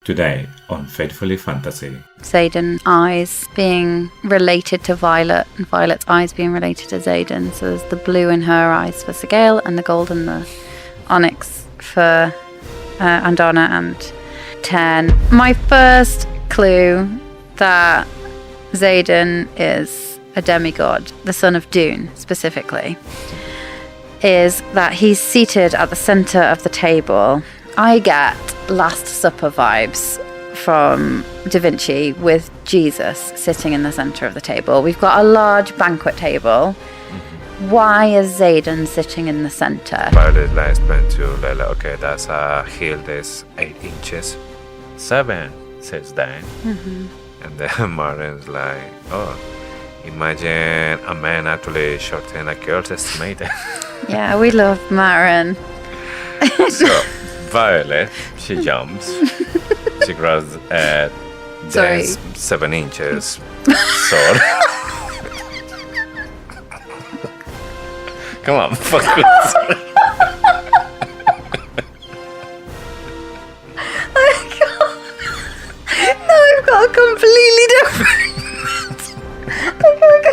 Today on Faithfully Fantasy. Xaden eyes being related to Violet and Violet's eyes being related to Xaden. So there's the blue in her eyes for Sigale and the gold and the onyx for Andana and Ten. My first clue that Xaden is a demigod, the son of Dain specifically, is that he's seated at the centre of the table. I get Last Supper vibes from Da Vinci with Jesus sitting in the centre of the table. We've got a large banquet table. Why is Xaden sitting in the centre? Violet explained to Layla, okay, that's a hill that's 8 inches. 7, says Dain. And then Martin's like, oh, imagine a man actually shorter than a girl's estimated. Yeah, we love Marin. So, Violet, she jumps. She grabs Dain's 7 inches sword. Come on, fuck it. No, I've got a completely different. Oh my God.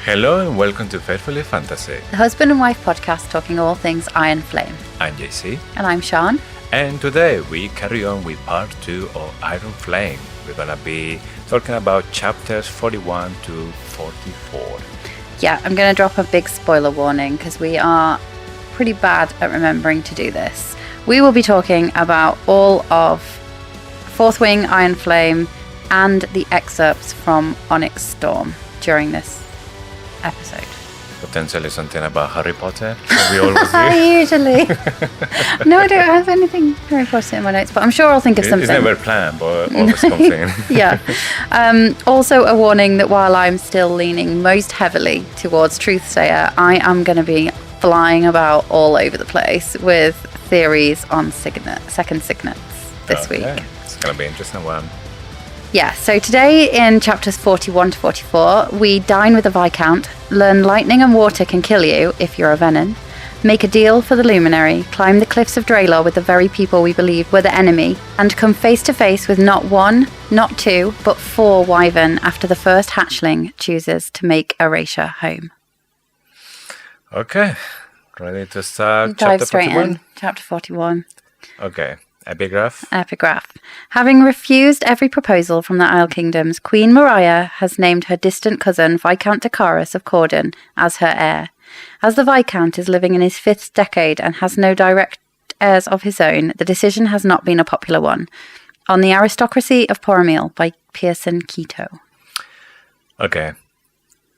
Hello and welcome to Faithfully Fantasy. The husband and wife podcast talking all things Iron Flame. I'm JC. And I'm Sean. And today we carry on with part 2 of Iron Flame. We're going to be talking about chapters 41 to 44. Yeah, I'm going to drop a big spoiler warning because we are pretty bad at remembering to do this. We will be talking about all of Fourth Wing, Iron Flame, and the excerpts from Onyx Storm during this episode. Potentially something about Harry Potter, as we always do. Usually. No, I don't have anything Harry Potter in my notes, but I'm sure I'll think of something. It's never planned, but always comes in. Yeah. Also a warning that while I'm still leaning most heavily towards Truthsayer, I am going to be flying about all over the place with theories on second signets this week. It's going to be an interesting one. Yeah, so today in chapters 41 to 44, we dine with a Viscount, learn lightning and water can kill you if you're a Venin, make a deal for the Luminary, climb the cliffs of Draelor with the very people we believe were the enemy, and come face to face with not one, not two, but 4 Wyvern after the first hatchling chooses to make Erasure home. Okay, ready to start Dive chapter straight 41? in, chapter 41. Okay. Epigraph. Having refused every proposal from the Isle Kingdoms, Queen Mariah has named her distant cousin, Viscount Dacaris of Corden, as her heir. As the Viscount is living in his 5th decade and has no direct heirs of his own, the decision has not been a popular one. On the Aristocracy of Pommel by Pearson Keto. Okay.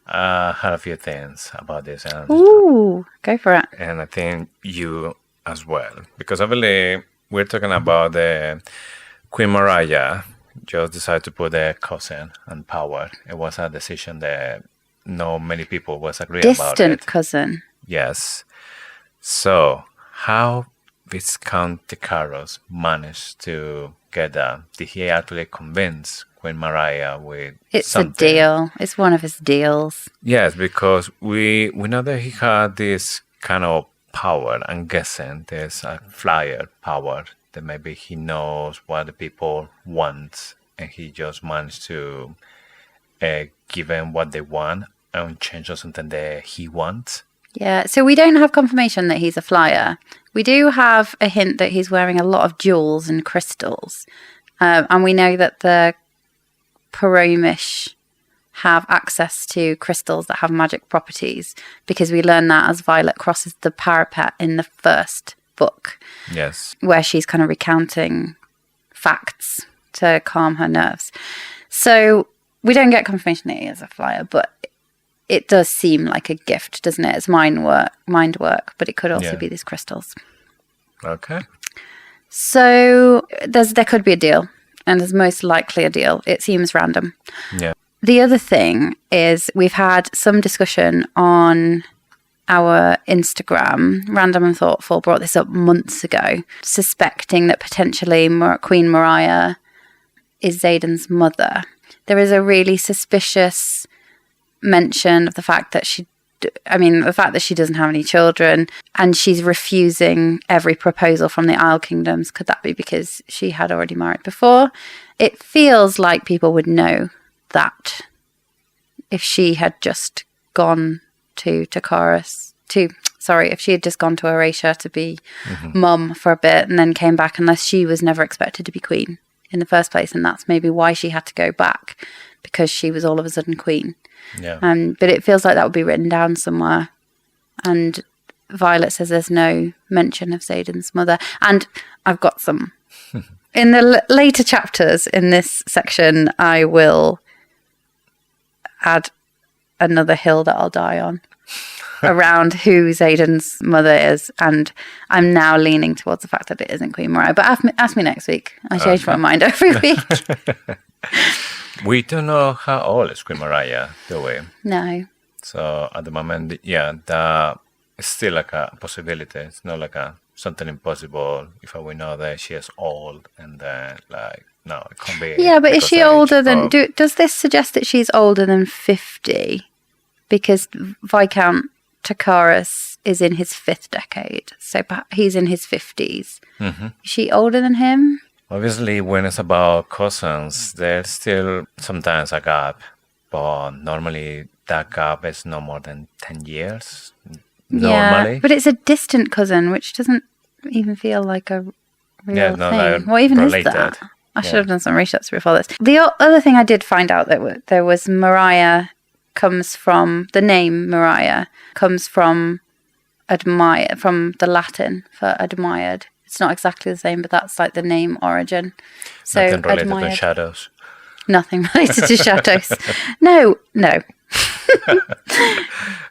I had a few things about this. Ooh, go for it. And I think you as well. Because obviously we're talking about the Queen Mariah just decided to put their cousin on power. It was a decision that not many people was agree about it. Distant cousin. Yes. So, how Viscount Dacaris managed to get that? Did he actually convince Queen Mariah with something? It's a deal. It's one of his deals. Yes, because we know that he had this kind of power. I'm guessing there's a flyer power that maybe he knows what the people want and he just managed to give them what they want and change something that he wants. Yeah, so we don't have confirmation that he's a flyer. We do have a hint that he's wearing a lot of jewels and crystals. And we know that the Poromish have access to crystals that have magic properties because we learn that as Violet crosses the parapet in the first book. Yes. Where she's kind of recounting facts to calm her nerves. So we don't get confirmation that he is a flyer, but it does seem like a gift, doesn't it? It's mind work, but it could also be these crystals. Okay. So there could be a deal, and there's most likely a deal. It seems random. Yeah. the other thing is we've had some discussion on our Instagram. Random and Thoughtful brought this up months ago, suspecting that potentially Queen Mariah is Xaden's mother. There is a really suspicious mention of the fact that she doesn't have any children, and she's refusing every proposal from the Isle Kingdoms. Could that be because she had already married before? It feels like people would know that if she had just gone to if she had just gone to Eurasia to be mum for a bit and then came back, unless she was never expected to be queen in the first place, and that's maybe why she had to go back, because she was all of a sudden queen. Yeah. But it feels like that would be written down somewhere. And Violet says there's no mention of Xaden's mother. And I've got some. In the later chapters in this section, I will add another hill that I'll die on around who Xaden's mother is. And I'm now leaning towards the fact that it isn't Queen Mariah. But ask me next week. I change my mind every week. We don't know how old is Queen Mariah, do we? No. So at the moment, that it's still like a possibility. It's not like something impossible if we know that she is old and then no, it can't be. Yeah, but is she older than? Does this suggest that she's older than 50? Because Viscount Takaris is in his 5th decade, so he's in his 50s. Is she older than him? Obviously, when it's about cousins, there's still sometimes a gap, but normally that gap is no more than 10 years. Normally. Yeah, but it's a distant cousin, which doesn't even feel like a real thing. What even related. is that? I should have done some research before this. The other thing I did find out that there was Mariah comes from, the name Mariah comes from from the Latin for admired. It's not exactly the same, but that's like the name origin. So nothing related admired. to shadows. Nothing related to shadows. No.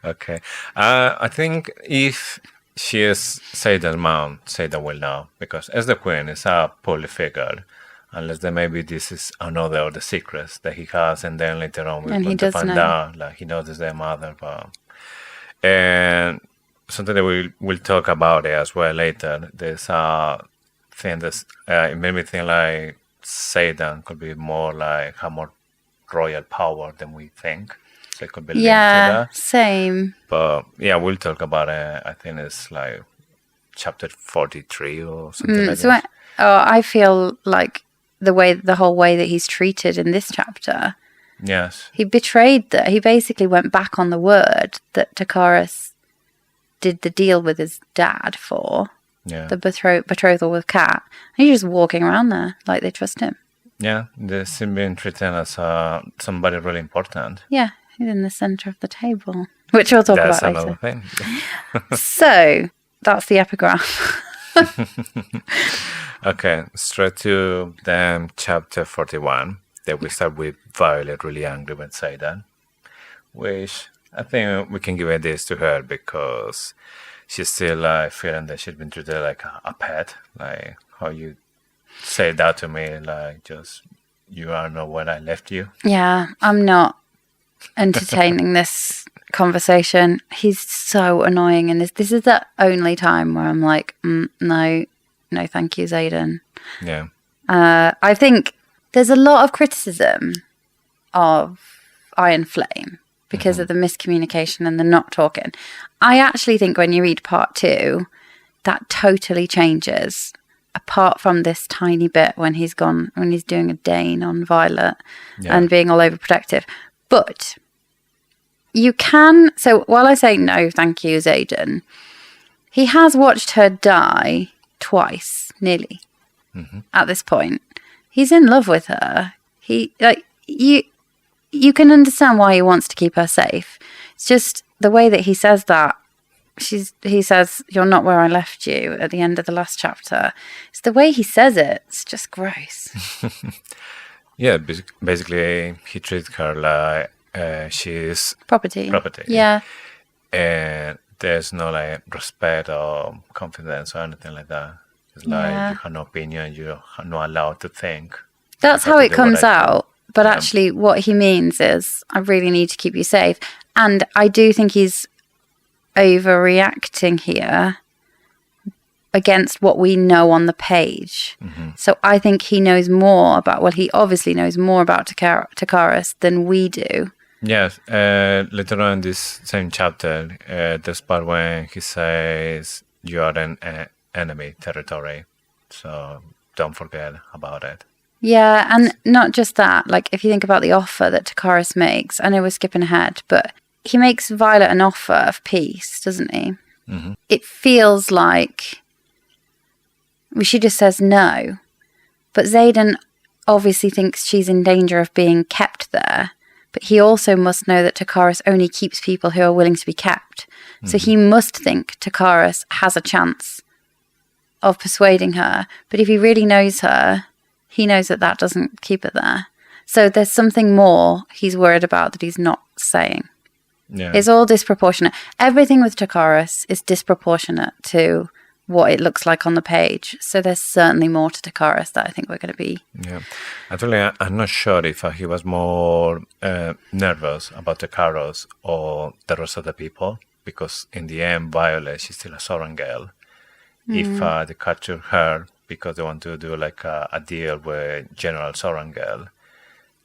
Okay. I think if she is Xaden's mom, Xaden will know, because as the queen is a public figure, unless then maybe this is another of the secrets that he has, and then later on we're going to find out, like he knows it's their mother. And something that we'll talk about it as well later. There's a thing that's it made me think like Xaden could be more like have more royal power than we think. So it could be linked to that. Same. But yeah, we'll talk about it. I think it's like chapter 43 or something like that. I feel like the whole way that he's treated in this chapter. Yes. He betrayed that. He basically went back on the word that Takaris did the deal with his dad for. Yeah. The betrothal with Kat. And he's just walking around there like they trust him. Yeah, they seem being treated as somebody really important. Yeah, he's in the centre of the table, which we'll talk about later. That's another thing. So, that's the epigraph. Okay, straight to chapter 41. Then we start with Violet really angry with Xaden, which I think we can give this to her because she's still feeling that she's been treated like a pet. Like how you say that to me, like just you are not where I left you. Yeah, I'm not entertaining this conversation. He's so annoying, and this is the only time where I'm like, no, thank you, Xaden. Yeah. I think there's a lot of criticism of Iron Flame because of the miscommunication and the not talking. I actually think when you read part 2, that totally changes. Apart from this tiny bit when he's doing a Dain on Violet and being all overprotective. But you can, so while I say no, thank you, Xaden, he has watched her die twice, nearly, at this point. He's in love with her. You can understand why he wants to keep her safe. It's just the way that he says that. He says, "You're not where I left you" at the end of the last chapter. It's the way he says it. It's just gross. Yeah, basically he treats her like she's property. Property. Yeah. And there's no like respect or confidence or anything like that. It's like you have no opinion. You're not allowed to think. That's how it comes out But actually what he means is, I really need to keep you safe. And I do think he's overreacting here against what we know on the page. So I think he knows more about, well, he obviously knows more about Takaris than we do. Yes, later on in this same chapter, there's part when he says, you are in enemy territory, so don't forget about it. Yeah, and not just that, like if you think about the offer that Takaris makes, I know we're skipping ahead, but he makes Violet an offer of peace, doesn't he? It feels like she just says no. But Xaden obviously thinks she's in danger of being kept there. But he also must know that Takaris only keeps people who are willing to be kept. So he must think Takaris has a chance of persuading her. But if he really knows her, he knows that that doesn't keep her there. So there's something more he's worried about that he's not saying. Yeah. It's all disproportionate. Everything with Takaris is disproportionate to what it looks like on the page. So there's certainly more to Takaris that I think we're going to be. Yeah. Actually, I'm not sure if he was more nervous about Takaris or the rest of the people, because in the end, Violet, she's still a Soran girl. If they capture her because they want to do like a deal with General Soran girl,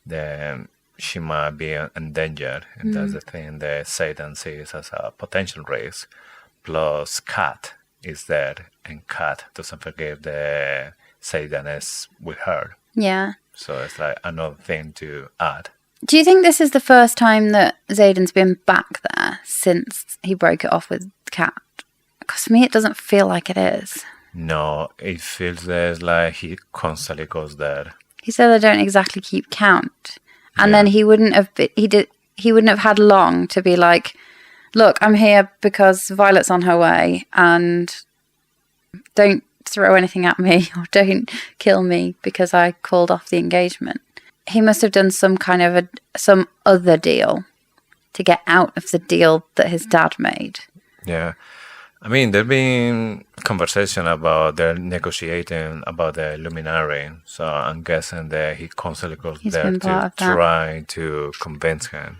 then she might be in danger. And that's the thing that Xaden sees as a potential risk. Plus, Kat is there, and Kat doesn't forgive the Xaden is with her. Yeah. So it's like another thing to add. Do you think this is the first time that Xaden's been back there since he broke it off with Kat? Because for me, it doesn't feel like it is. No, it feels like he constantly goes there. He said they don't exactly keep count, and then he wouldn't have had long to be like, look, I'm here because Violet's on her way, and don't throw anything at me or don't kill me because I called off the engagement. He must have done some kind of some other deal to get out of the deal that his dad made. Yeah. I mean, there's been conversation about they're negotiating about the luminary, so I'm guessing that he constantly goes there to try to convince him.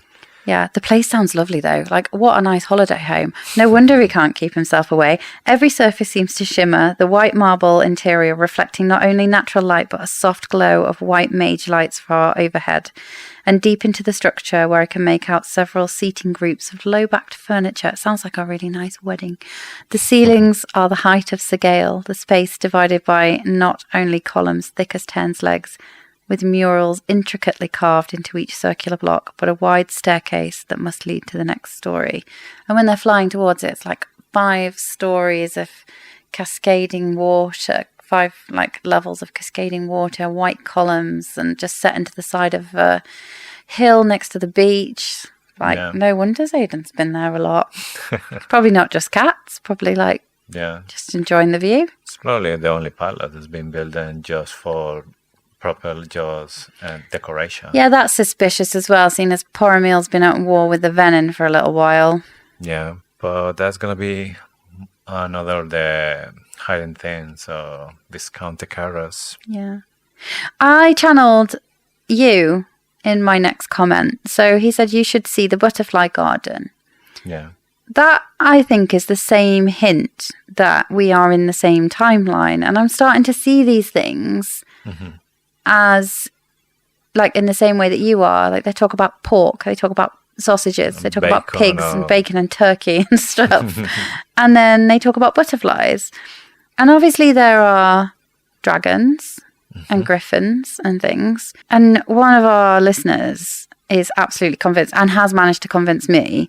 Yeah, the place sounds lovely though. Like, what a nice holiday home. No wonder he can't keep himself away. Every surface seems to shimmer, the white marble interior reflecting not only natural light but a soft glow of white mage lights far overhead. And deep into the structure, where I can make out several seating groups of low-backed furniture. It sounds like a really nice wedding. The ceilings are the height of Segale, the space divided by not only columns thick as Tern's legs, with murals intricately carved into each circular block, but a wide staircase that must lead to the next story. And when they're flying towards it, it's like 5 stories of cascading water, 5 like levels of cascading water, white columns, and just set into the side of a hill next to the beach. Like, no wonder Xaden's been there a lot. Probably not just cats, probably like just enjoying the view. It's probably the only pilot that's been built in just for proper jaws and decoration. Yeah, that's suspicious as well, seeing as Poromiel's been at war with the Venin for a little while. Yeah, but that's gonna be another of the hiding thing, so Viscount Takaris. Yeah. I channeled you in my next comment. So he said you should see the butterfly garden. Yeah. That, I think, is the same hint that we are in the same timeline. And I'm starting to see these things as, like, in the same way that you are. Like, they talk about pork, they talk about sausages, they talk about pigs and bacon and turkey and stuff. And then they talk about butterflies. And obviously there are dragons and griffins and things. And one of our listeners is absolutely convinced and has managed to convince me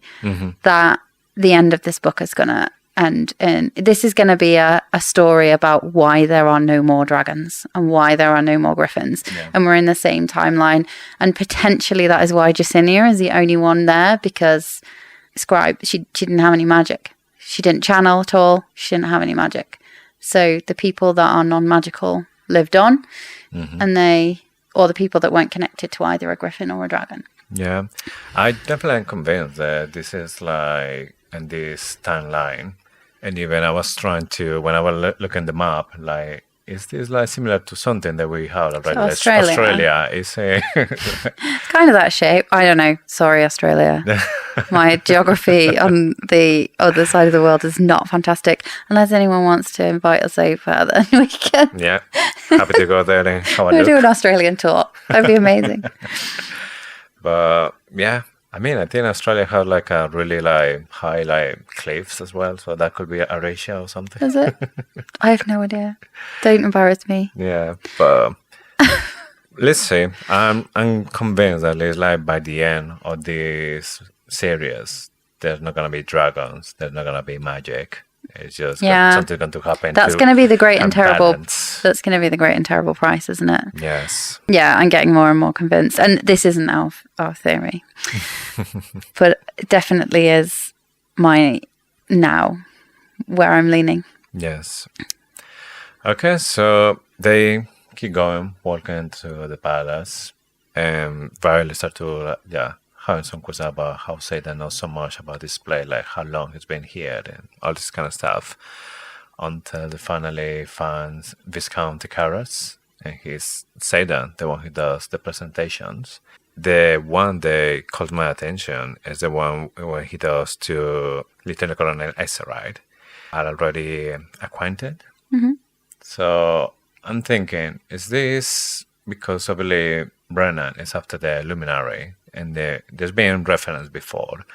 that the end of this book is going to end. And this is going to be a story about why there are no more dragons and why there are no more griffins. Yeah. And we're in the same timeline. And potentially that is why Jacinia is the only one there, because Scribe, she didn't have any magic. She didn't channel at all. She didn't have any magic. So the people that are non-magical lived on, and or the people that weren't connected to either a griffin or a dragon. Yeah, I definitely am convinced that this is like in this timeline. And even I was trying to, when I was looking the map, like is this like similar to something that we have already? Like Australia. Australia is a It's kind of that shape. I don't know. Sorry, Australia. My geography on the other side of the world is not fantastic. Unless anyone wants to invite us over, then we can. yeah. Happy to go there and have a We'll do look. an Australian tour. That'd be amazing. But yeah, I mean, I think Australia has like a really like high like cliffs as well, so that could be Eurasia or something. Is it? I have no idea. Don't embarrass me. Yeah, but let's see. I'm convinced that at least like by the end of this series, there's not gonna be dragons. There's not gonna be magic. It's just something going to happen. That's going to be the great and terrible. Balance. That's going to be the great and terrible price, isn't it? Yes. Yeah, I'm getting more and more convinced. And this isn't our theory, but it definitely is my now where I'm leaning. Yes. Okay, so they keep going, walking to the palace, and Violet start to having some questions about how Xaden knows so much about this place, like how long he's been here and all this kind of stuff, until they finally finds Viscount Icarus, and he's Xaden, the one who does the presentations. The one that calls my attention is the one where he does to Lieutenant Colonel Ezeride, are already acquainted. Mm-hmm. So I'm thinking, is this because obviously Brennan is after the Luminary, and there's been reference before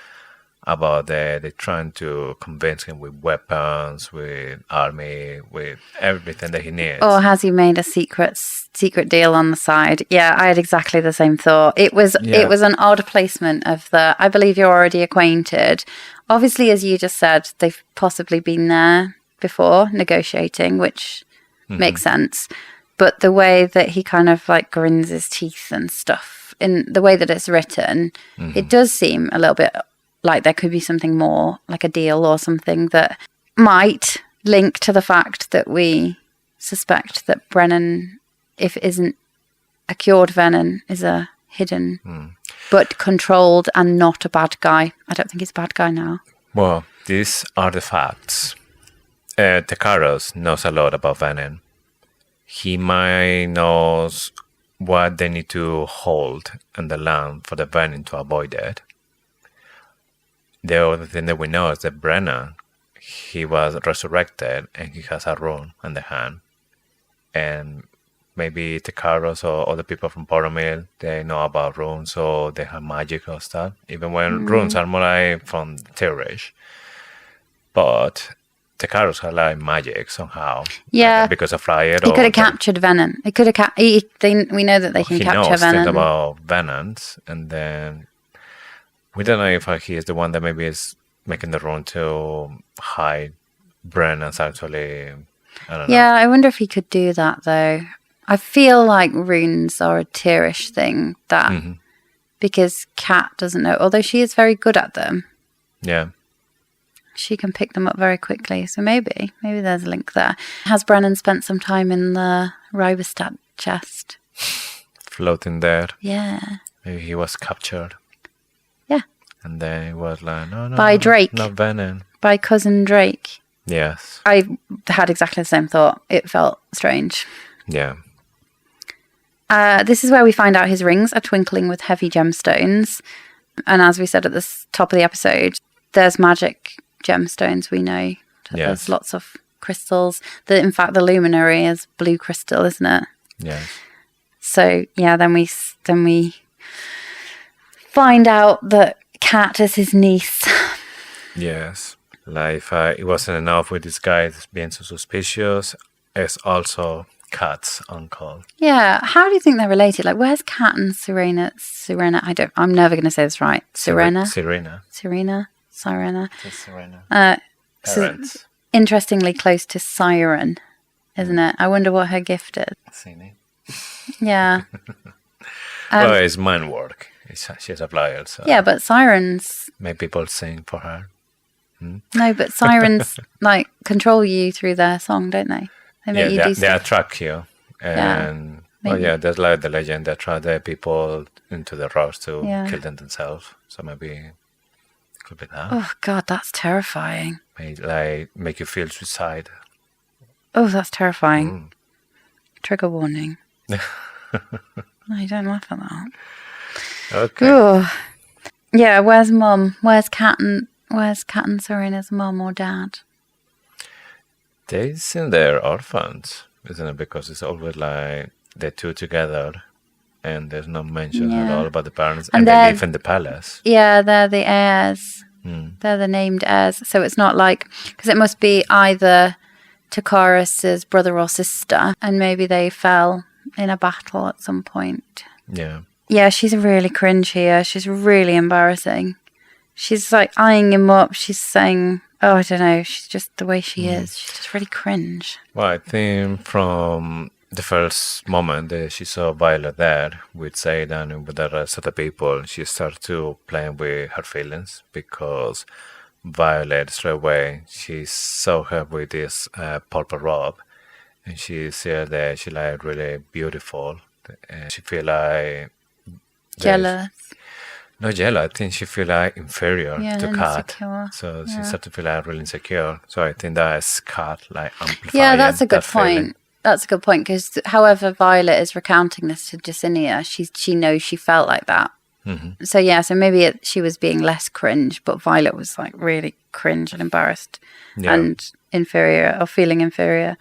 about they're trying to convince him with weapons, with army, with everything that he needs. Or has he made a secret deal on the side? Yeah, I had exactly the same thought. It was an odd placement of the, I believe you're already acquainted. Obviously, as you just said, they've possibly been there before negotiating, which makes sense. But the way that he kind of like grins his teeth and stuff, in the way that it's written, it does seem a little bit like there could be something more, like a deal or something that might link to the fact that we suspect that Brennan, if it isn't a cured venom, is a hidden but controlled and not a bad guy. I don't think he's a bad guy now. Well, these are the facts. Tekaros knows a lot about venom. He might knows what they need to hold in the land for the venom to avoid it. The other thing that we know is that Brennan, he was resurrected and he has a rune in the hand. And maybe Tekaros or other people from Pommel, they know about runes or they have magic or stuff. Even when runes are more like from Terrorish. But Tekaros had like magic somehow. Yeah. Because of fire. He could have captured venom. He could have we know that they can capture venom. He knows about venoms, and then we don't know if he is the one that maybe is making the rune to hide Brennan's actually. I don't know. Yeah, I wonder if he could do that though. I feel like runes are a tierish thing that because Kat doesn't know, although she is very good at them. Yeah. She can pick them up very quickly. So maybe there's a link there. Has Brennan spent some time in the Ribostat chest? Floating there. Yeah. Maybe he was captured. Yeah. And then he was like, no. By Drake. Not venom. By cousin Drake. Yes. I had exactly the same thought. It felt strange. Yeah. This is where we find out his rings are twinkling with heavy gemstones. And as we said at the top of the episode, there's magic gemstones, we know. There's lots of crystals. In fact, the luminary is blue crystal, isn't it? Yes. So, yeah, then we find out that Kat is his niece. Yes. Like, it wasn't enough with this guy being so suspicious, it's also Kat's uncle. Yeah. How do you think they're related? Like, where's Kat and Serena? I'm never going to say this right. Serena. Parents. Interestingly close to Siren, isn't it? I wonder what her gift is. Seen Yeah. well, it's mind work. She's a flyer, so yeah, but Sirens. make people sing for her. No, but Sirens like control you through their song, don't they? They make you do they stuff. attract you, and there's like the legend that attract the people into the rocks to kill them themselves. So maybe it could be that. Oh God, that's terrifying. Make you feel suicide. Oh, that's terrifying. Trigger warning. No, don't laugh at that. Okay. Ugh. Yeah, where's Mum? Where's Cat and Serena's mum or dad? They seem they're orphans, isn't it? Because it's always like the two together, and there's no mention at all about the parents, and they live in the palace. Yeah, they're the heirs. They're the named heirs. So it's not like, because it must be either Takaris's brother or sister, and maybe they fell in a battle at some point. Yeah. Yeah, she's really cringe here. She's really embarrassing. She's like eyeing him up. She's saying, oh, I don't know. She's just the way she is. She's just really cringe. Well, I think from the first moment that she saw Violet there with Xaden and with the rest of the people, she started to play with her feelings, because Violet, straight away, she saw her with this purple robe, and she said that she like really beautiful, and she feel like Jealous. not jealous. I think she feel like inferior to Kat. Insecure. So she started to feel like really insecure. So I think that's Kat like amplifying. Yeah, that's a good point. feeling. That's a good point, because however Violet is recounting this to Jacinia, she knows she felt like that. Mm-hmm. So yeah, so maybe she was being less cringe, but Violet was like really cringe and embarrassed and inferior, or feeling inferior.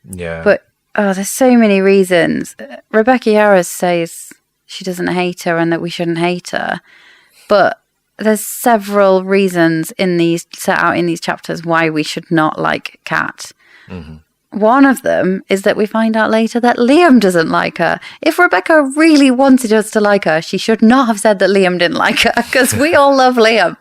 Yeah. But there's so many reasons. Rebecca Yarros says she doesn't hate her and that we shouldn't hate her, but there's several reasons set out in these chapters why we should not like Kat. Mm-hmm. One of them is that we find out later that Liam doesn't like her. If Rebecca really wanted us to like her, she should not have said that Liam didn't like her, because we all love Liam.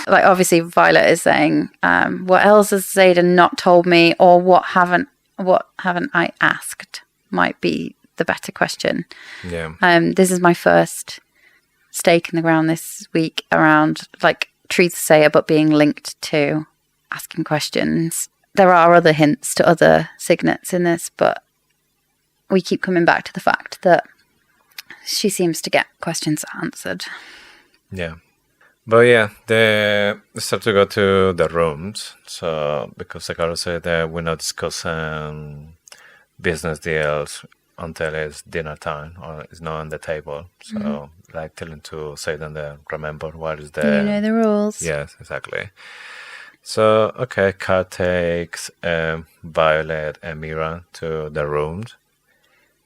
Like, obviously, Violet is saying, what else has Xaden not told me, or what haven't I asked, might be the better question. Yeah. This is my first stake in the ground this week around, like, truth sayer, but being linked to asking questions. There are other hints to other signets in this, but we keep coming back to the fact that she seems to get questions answered. Yeah. But yeah, they start to go to the rooms. So, because Sakara said that we're not discussing business deals until it's dinner time, or it's not on the table. So, like telling to Xaden that, remember, what is the... You know the rules. Yes, exactly. So, okay, Kat takes Violet and Mira to the rooms.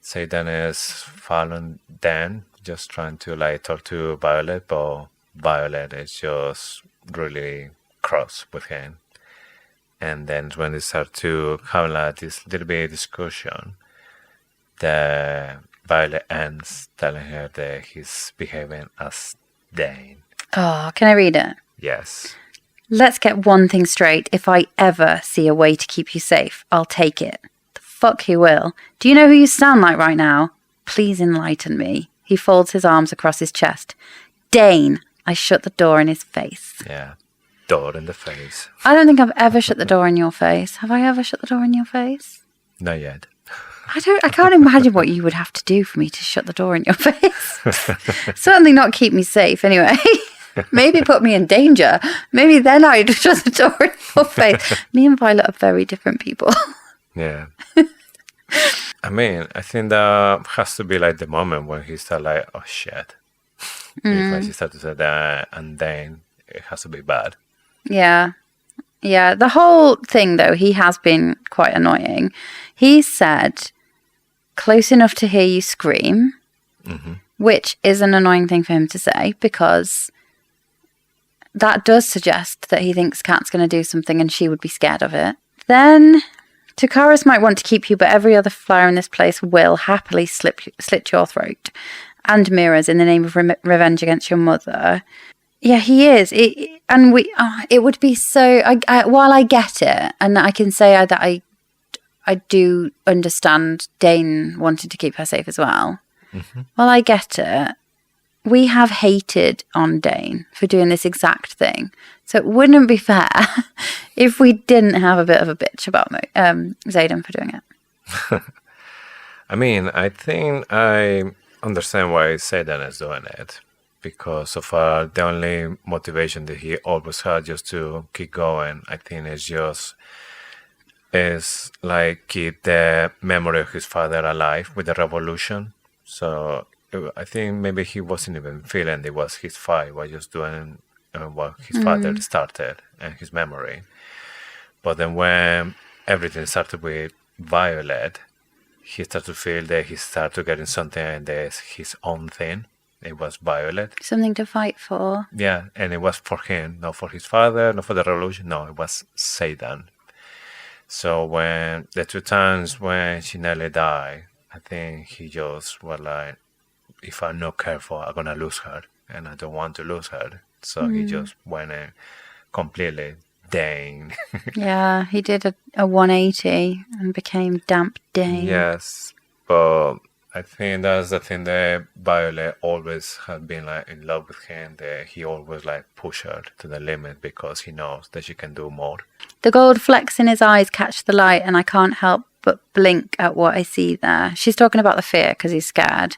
Xaden is following Dain, just trying to like talk to Violet, but Violet is just really cross with him. And then when they start to have like this little bit of discussion, the Violet ends telling her that he's behaving as Dain. Oh, can I read it? Yes. Let's get one thing straight. If I ever see a way to keep you safe, I'll take it. The fuck he will. Do you know who you sound like right now? Please enlighten me. He folds his arms across his chest. Dain. I shut the door in his face. Yeah. Door in the face. I don't think I've ever shut the door in your face. Have I ever shut the door in your face? Not yet. I can't imagine what you would have to do for me to shut the door in your face. Certainly not keep me safe anyway. Maybe put me in danger. Maybe then I'd shut the door in your face. Me and Violet are very different people. Yeah. I mean, I think that has to be like the moment when he start like, oh shit. When she started to say that, and then it has to be bad. Yeah. Yeah. The whole thing, though, he has been quite annoying. He said, close enough to hear you scream, which is an annoying thing for him to say, because that does suggest that he thinks Kat's going to do something and she would be scared of it. Then Takaris might want to keep you, but every other flyer in this place will happily slit your throat. And Mira's in the name of revenge against your mother. Yeah, he is. It would be so... while I get it, and I can say that I do understand Dain wanted to keep her safe as well. While I get it, we have hated on Dain for doing this exact thing. So it wouldn't be fair if we didn't have a bit of a bitch about Xaden for doing it. I mean, I think I understand why Xaden is doing it. Because so far, the only motivation that he always had just to keep going, I think, is just is like keep the memory of his father alive with the revolution. So I think maybe he wasn't even feeling it was his fight. He was just doing what his father started and his memory. But then when everything started with Violet, he started to feel that he started getting something and there's his own thing. It was Violet. Something to fight for. Yeah, and it was for him, not for his father, not for the revolution. No, it was Xaden. So when the 2 times when she nearly died, I think he just was like, if I'm not careful, I'm gonna lose her, and I don't want to lose her. So he just went completely Dain. Yeah, he did a 180 and became damp Dain. Yes, but I think that's the thing that Violet always had been like in love with him. That he always like push her to the limit because he knows that she can do more. The gold flecks in his eyes catch the light, and I can't help but blink at what I see there. She's talking about the fear because he's scared,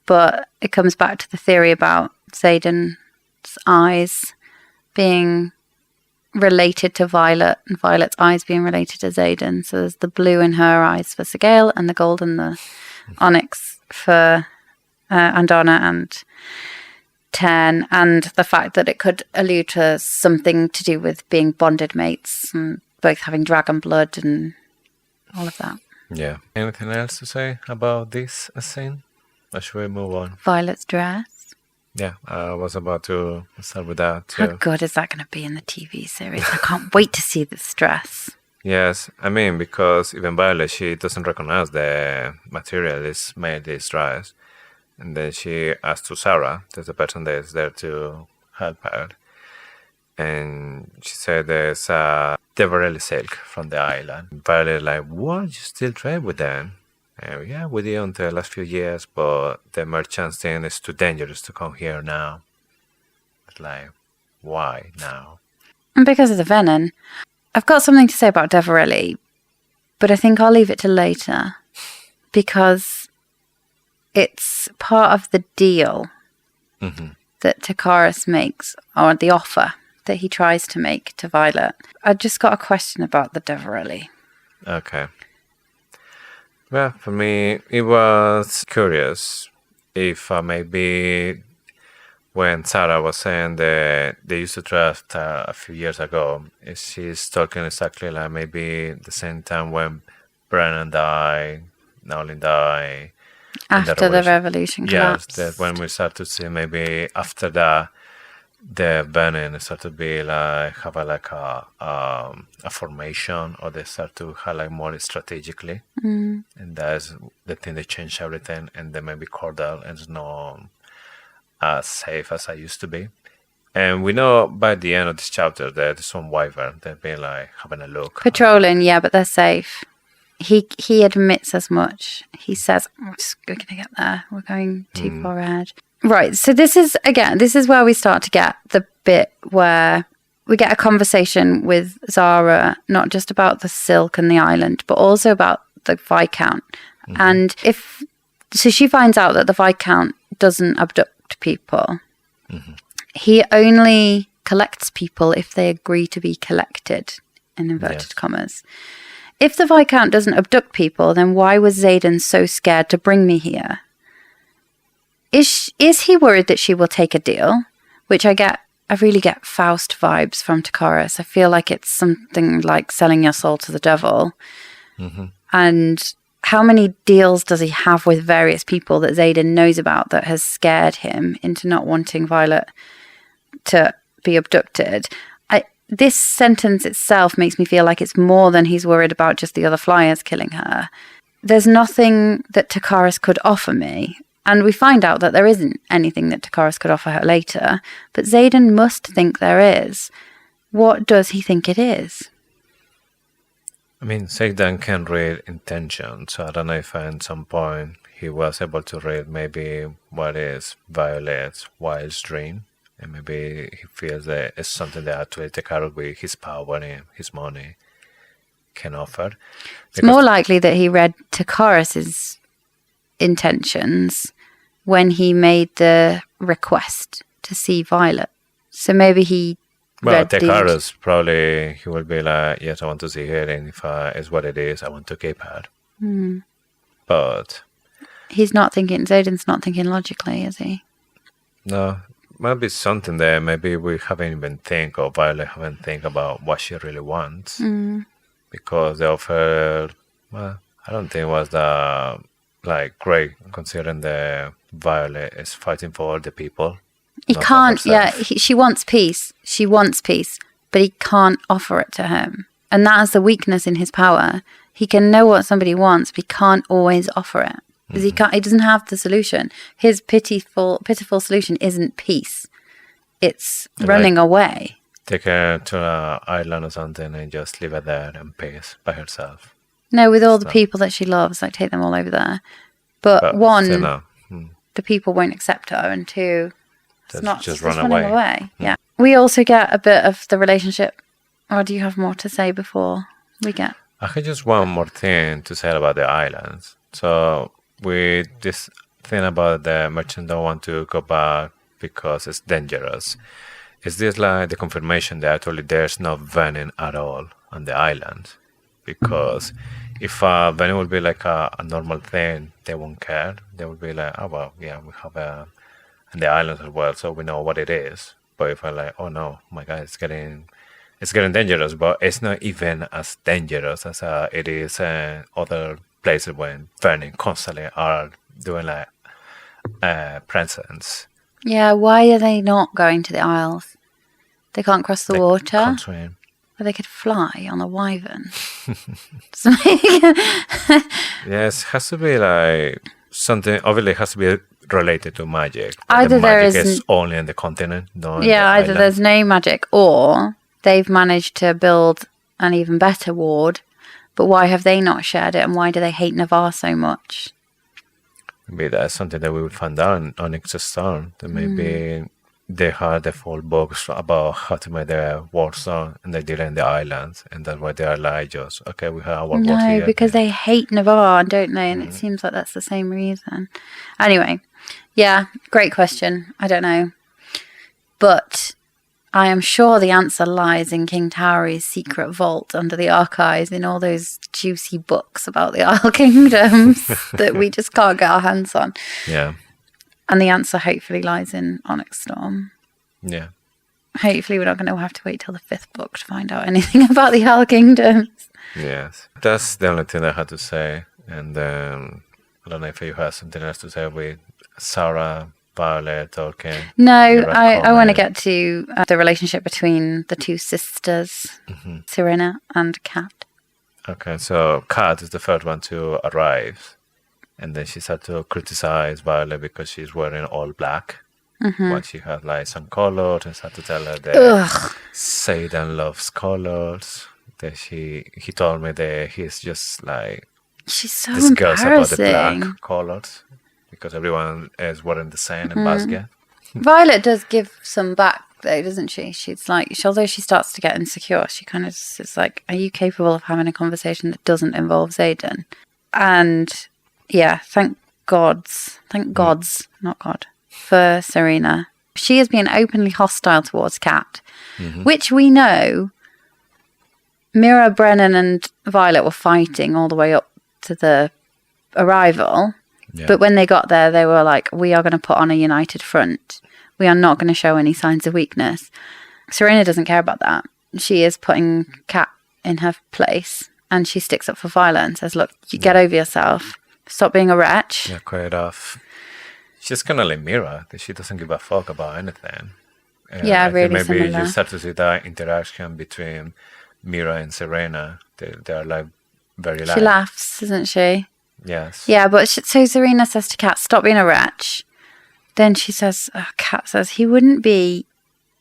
but it comes back to the theory about Xaden's eyes being related to Violet and Violet's eyes being related to Xaden. So there's the blue in her eyes for Sigale and the gold and the onyx for Andana and Ten, and the fact that it could allude to something to do with being bonded mates and both having dragon blood and all of that. Yeah. Anything else to say about this scene? Or should we move on? Violet's dress. Yeah, I was about to start with that How too. good is that going to be in the TV series? I can't wait to see this dress. Yes, I mean, because even Violet, she doesn't recognize the material is made this dress. And then she asks to Sarah, there's the person that is there to help her. And she said there's a Deverelli silk from the island. Violet like, what? You still trade with them? And yeah, we did until the last few years, but the merchants thing is too dangerous to come here now. It's like, why now? And because of the venom. I've got something to say about Deverelli, but I think I'll leave it to later because it's part of the deal that Takaris makes, or the offer that he tries to make to Violet. I just got a question about the Deverelli. Okay. Well, for me, it was curious if maybe when Sarah was saying that they used to draft a few years ago, she's talking exactly like maybe the same time when Brennan died, Nowlin died. After the revolution collapsed. Yes, that when we start to see maybe after that, the Benin start to be like have a formation, or they start to have like more strategically, and that's the thing that changed everything. And then maybe Cordell is not as safe as I used to be. And we know by the end of this chapter that there's some wyvern that been like having a look, Patrolling, yeah, but they're safe. He admits as much. He says, we're going to get there. We're going too far ahead. Right, so this is where we start to get the bit where we get a conversation with Zara, not just about the silk and the island, but also about the Viscount. And so she finds out that the Viscount doesn't abduct people. He only collects people if they agree to be collected, in inverted commas. If the Viscount doesn't abduct people, then why was Xaden so scared to bring me here? Is he worried that she will take a deal? Which I really get Faust vibes from Takaris. I feel like it's something like selling your soul to the devil. And how many deals does he have with various people that Xaden knows about that has scared him into not wanting Violet to be abducted? This sentence itself makes me feel like it's more than he's worried about just the other flyers killing her. There's nothing that Takaris could offer me. And we find out that there isn't anything that Takaris could offer her later. But Xaden must think there is. What does he think it is? I mean, Xaden can read intention, so I don't know if at some point he was able to read maybe what is Violet's wildest dream. And maybe he feels that it's something that actually Takaris with his power and his money can offer. It's more likely that he read Takaris's intentions when he made the request to see Violet. So maybe he Well, red dude. Tecarus probably he will be like, yes, I want to see her, and if it's what it is, I want to keep her. But He's not thinking. Xaden's not thinking logically, is he? no, might be something there. Maybe we haven't even think, or Violet haven't think about what she really wants, because the offer, well, I don't think was that like great, considering the Violet is fighting for the people. He not for can't. Yeah, herself. she wants peace. She wants peace, but he can't offer it to him, and that is the weakness in his power. He can know what somebody wants, but he can't always offer it because he can't. He doesn't have the solution. His pitiful solution isn't peace. It's running away. Take her to an island or something and just leave her there in peace by herself. No, with all the people that she loves, like take them all over there. But one, still no. the people won't accept her, and two, it's not Just it's run running away. Yeah. We also get a bit of the relationship. Or do you have more to say before we get? I have just one more thing to say about the islands. So with this thing about the merchant don't want to go back because it's dangerous, is this like the confirmation that actually there's no venom at all on the island? Because if venom would be like a normal thing, they won't care. They would be like, oh well, yeah, we have and the islands as well, so we know what it is. But if I'm like, oh no, my God, it's getting dangerous, but it's not even as dangerous as it is other places when burning constantly are doing like presents. Yeah, why are they not going to the Isles? They can't cross the water? Can't swim. Or they could fly on a wyvern. Yes, has to be like something, obviously it has to be related to magic. Either the there magic is is only in the continent, not in yeah, the either island. there's no magic or they've managed to build an even better ward. But why have they not shared it, and why do they hate Navarre so much? Maybe that's something that we will find out on next storm. That maybe they had the full books about how to make their war zone, and they did it in the islands, and that's why they are like just okay, we have our war No, here. because they hate Navarre, don't they? And it seems like that's the same reason. Anyway, yeah, great question. I don't know. But I am sure the answer lies in King Tauri's secret vault under the archives in all those juicy books about the Isle Kingdoms that we just can't get our hands on. Yeah, And the answer hopefully lies in Onyx Storm. yeah. Hopefully we're not going to have to wait till the 5th book to find out anything about the Isle Kingdoms. Yes, that's the only thing I had to say. And I don't know if you have something else to say with Sarah, Violet, Tolkien. No, Mira, I want to Coleman. get to the relationship between the two sisters, Serena and Kat. Okay, so Kat is the first one to arrive. And then she started to criticize Violet because she's wearing all black. While she has like some colors, and started to tell her that Xaden loves colors. That he told me that he's just like She's so this girl's about the embarrassing. black colors because everyone is wearing the same in basket. Violet does give some back though, doesn't she? She's like, although she starts to get insecure, she kind of just is like, are you capable of having a conversation that doesn't involve Xaden? And yeah, thank gods, not God, for Serena. She has been openly hostile towards Kat, which we know Mira, Brennan and Violet were fighting all the way up to the arrival. Yeah. But when they got there, they were like, we are going to put on a united front. We are not going to show any signs of weakness. Serena doesn't care about that. She is putting Kat in her place, and she sticks up for Violet and says, look, you get over yourself. Stop being a wretch. Yeah, quite off. She's kind of like Mira, that she doesn't give a fuck about anything. Yeah, I think really maybe similar. you start to see that interaction between Mira and Serena. They are like very She laughs, doesn't she? Yes. Yeah, but so Serena says to Kat, stop being a wretch. Then she says, Kat says, he wouldn't be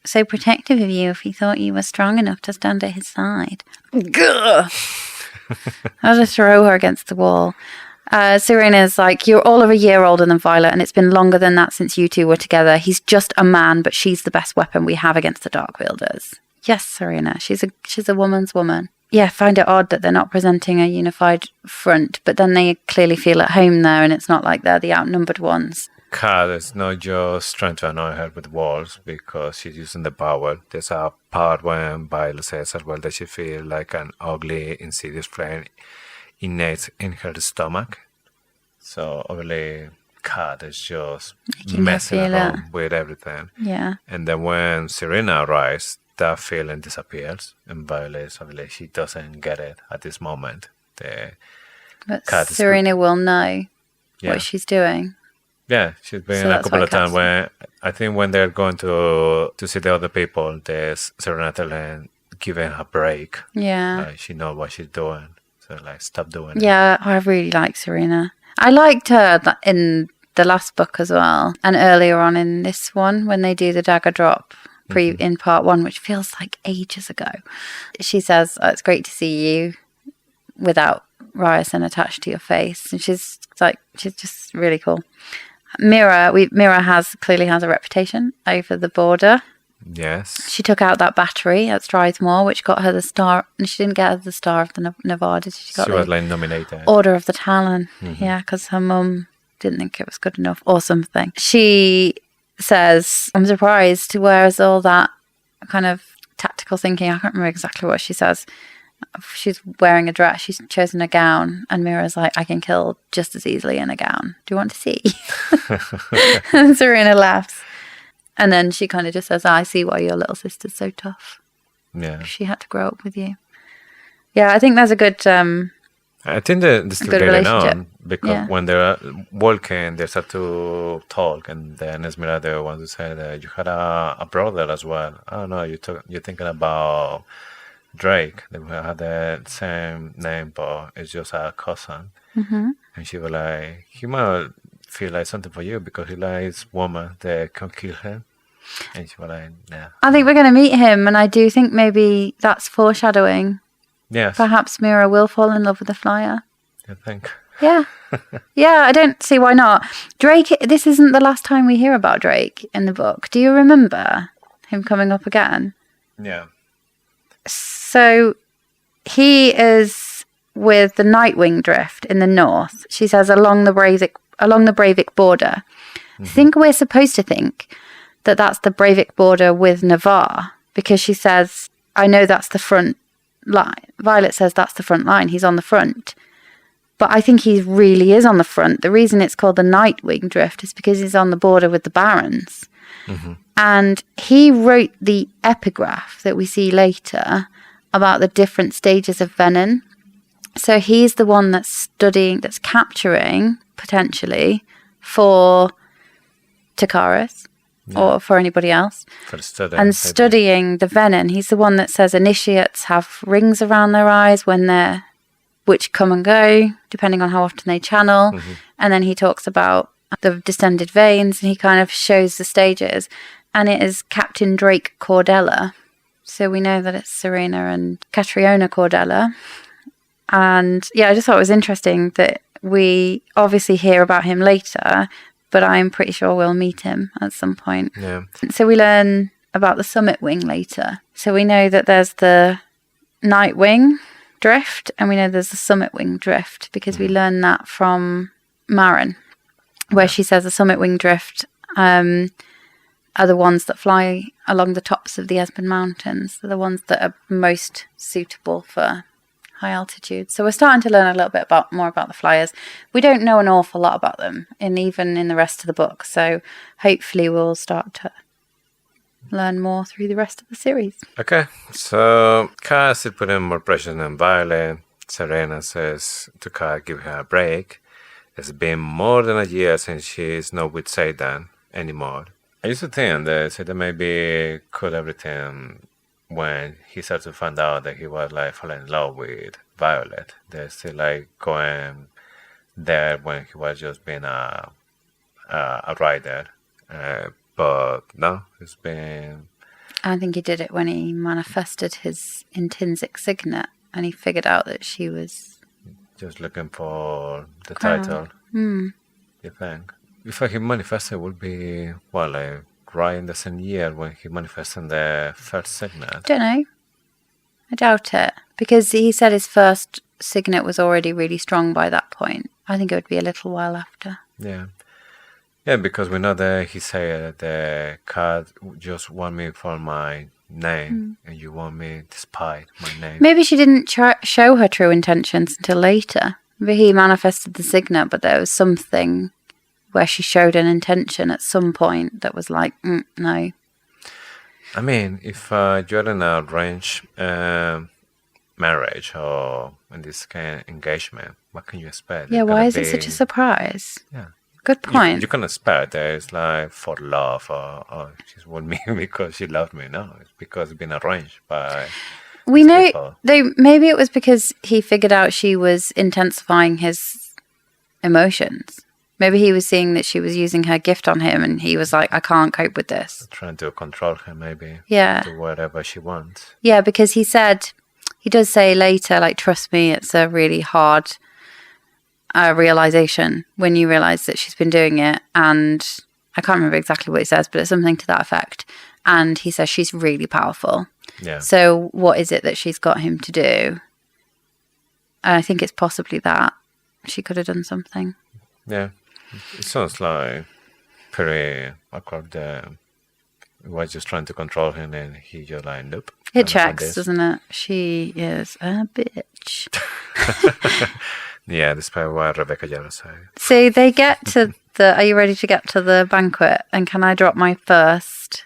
so protective of you if he thought you were strong enough to stand at his side. Gah! I'll just throw her against the wall. Serena's like, you're all of a year older than Violet, and it's been longer than that since you two were together. He's just a man, but she's the best weapon we have against the Dark Wielders. Yes, Serena, she's a woman's woman. Yeah, I find it odd that they're not presenting a unified front, but then they clearly feel at home there, and it's not like they're the outnumbered ones. Kat is not just trying to annoy her with words because she's using the power. There's a part when Violet says as well that she feels like an ugly, insidious flame innate in her stomach. So obviously, Kat is just Making her messing feel around it. with everything. Yeah. And then when Serena arrives, that feeling disappears. And Violet, obviously, she doesn't get it at this moment. But Kat is- Serena will know Yeah. what she's doing. Yeah, she's been So a that's couple why of times Kat's- when I think when they're going to see the other people, there's Serena telling, giving her a break. Yeah. Like she knows what she's doing. So like, stop doing it. Yeah, I really like Serena. I liked her in the last book as well, and earlier on in this one when they do the dagger drop in part 1, which feels like ages ago. She says, "Oh, it's great to see you without Ryerson attached to your face," and she's just really cool. Mira clearly has a reputation over the border. Yes. She took out that battery at Strathmore, which got her the star, and she didn't get her the Star of the Nevada. She got was the like nominated. Order of the Talon. Yeah, because her mum didn't think it was good enough or something. She says, "I'm surprised. Where's all that kind of tactical thinking?" I can't remember exactly what she says. She's wearing a dress. She's chosen a gown, and Mira's like, "I can kill just as easily in a gown. Do you want to see?" And Serena laughs. And then she kind of just says, "I see why your little sister's so tough. Yeah. She had to grow up with you." Yeah, I think there's a good... I think they're still good getting relationship. on because when they're walking, they start to talk, and then Esmeralda wants to say that you had a brother as well. I don't know, you're thinking about Drake. They had the same name, but it's just a cousin. And she was like, he might feel like something for you because he likes women that can kill him. And she was like, nah. I think we're going to meet him, and I do think maybe that's foreshadowing. Yes, Perhaps Mira will fall in love with the flyer. I think. Yeah. Yeah, I don't see why not. Drake, this isn't the last time we hear about Drake in the book. Do you remember him coming up again? Yeah. So he is with the Nightwing Drift in the north. She says along the Breivik border. I think we're supposed to think that that's the Breivik border with Navarre, because she says, "I know that's the front line." Violet says that's the front line. He's on the front. But I think he really is on the front. The reason it's called the Nightwing Drift is because he's on the border with the Barons. And he wrote the epigraph that we see later about the different stages of venom. So he's the one that's capturing, potentially, for Takaris or for anybody else. For studying. And studying the venom. He's the one that says initiates have rings around their eyes which come and go, depending on how often they channel. And then he talks about the distended veins, and he kind of shows the stages. And it is Captain Drake Cordella. So we know that it's Serena and Catriona Cordella. And yeah, I just thought it was interesting that we obviously hear about him later, but I'm pretty sure we'll meet him at some point. Yeah. So we learn about the Summit Wing later. So we know that there's the Nightwing Drift, and we know there's the Summit Wing Drift, because we learn that from Marin, where she says the Summit Wing Drift are the ones that fly along the tops of the Esmond Mountains. They're the ones that are most suitable for high altitude. So we're starting to learn a little bit more about the flyers. We don't know an awful lot about them, even in the rest of the book. So hopefully we'll start to learn more through the rest of the series. Okay, so Cass is putting more pressure on Violet. Serena says to Cass, give her a break. It's been more than a year since she's not with Xaden anymore. I used to think that Xaden maybe cut everything when he started to find out that he was like falling in love with Violet. They're still like going there when he was just being a rider. But no, it's been... I think he did it when he manifested his intrinsic signet, and he figured out that she was... just looking for the Crown. title. You think? If he manifested, it would be, well, like right in the same year when he manifested the first signet. Don't know. I doubt it. Because he said his first signet was already really strong by that point. I think it would be a little while after. Yeah. Yeah, because we know that he said the cat just want me for my name, and you want me despite my name. Maybe she didn't show her true intentions until later. Maybe he manifested the signet, but there was something where she showed an intention at some point that was like, no. I mean, if you're in a arranged marriage or in this kind of engagement, what can you expect? Yeah, why is it such a surprise? Yeah. Good point. You can expect that it's like for love or she's with me because she loved me. No, it's because it's been arranged by. We know, people. though, maybe it was because he figured out she was intensifying his emotions. Maybe he was seeing that she was using her gift on him and he was like, I can't cope with this. Trying to control her, maybe. Yeah. Do whatever she wants. Yeah, because he does say later, like, trust me, it's a really hard realization when you realize that she's been doing it. And I can't remember exactly what he says, but it's something to that effect. And he says she's really powerful. Yeah. So what is it that she's got him to do? And I think it's possibly that she could have done something. Yeah. It sounds like pretty awkward. He was just trying to control him and he just like, nope. It checks, doesn't it? She is a bitch. Yeah, despite what Rebecca Yarrow said. So they get to are you ready to get to the banquet? And can I drop my first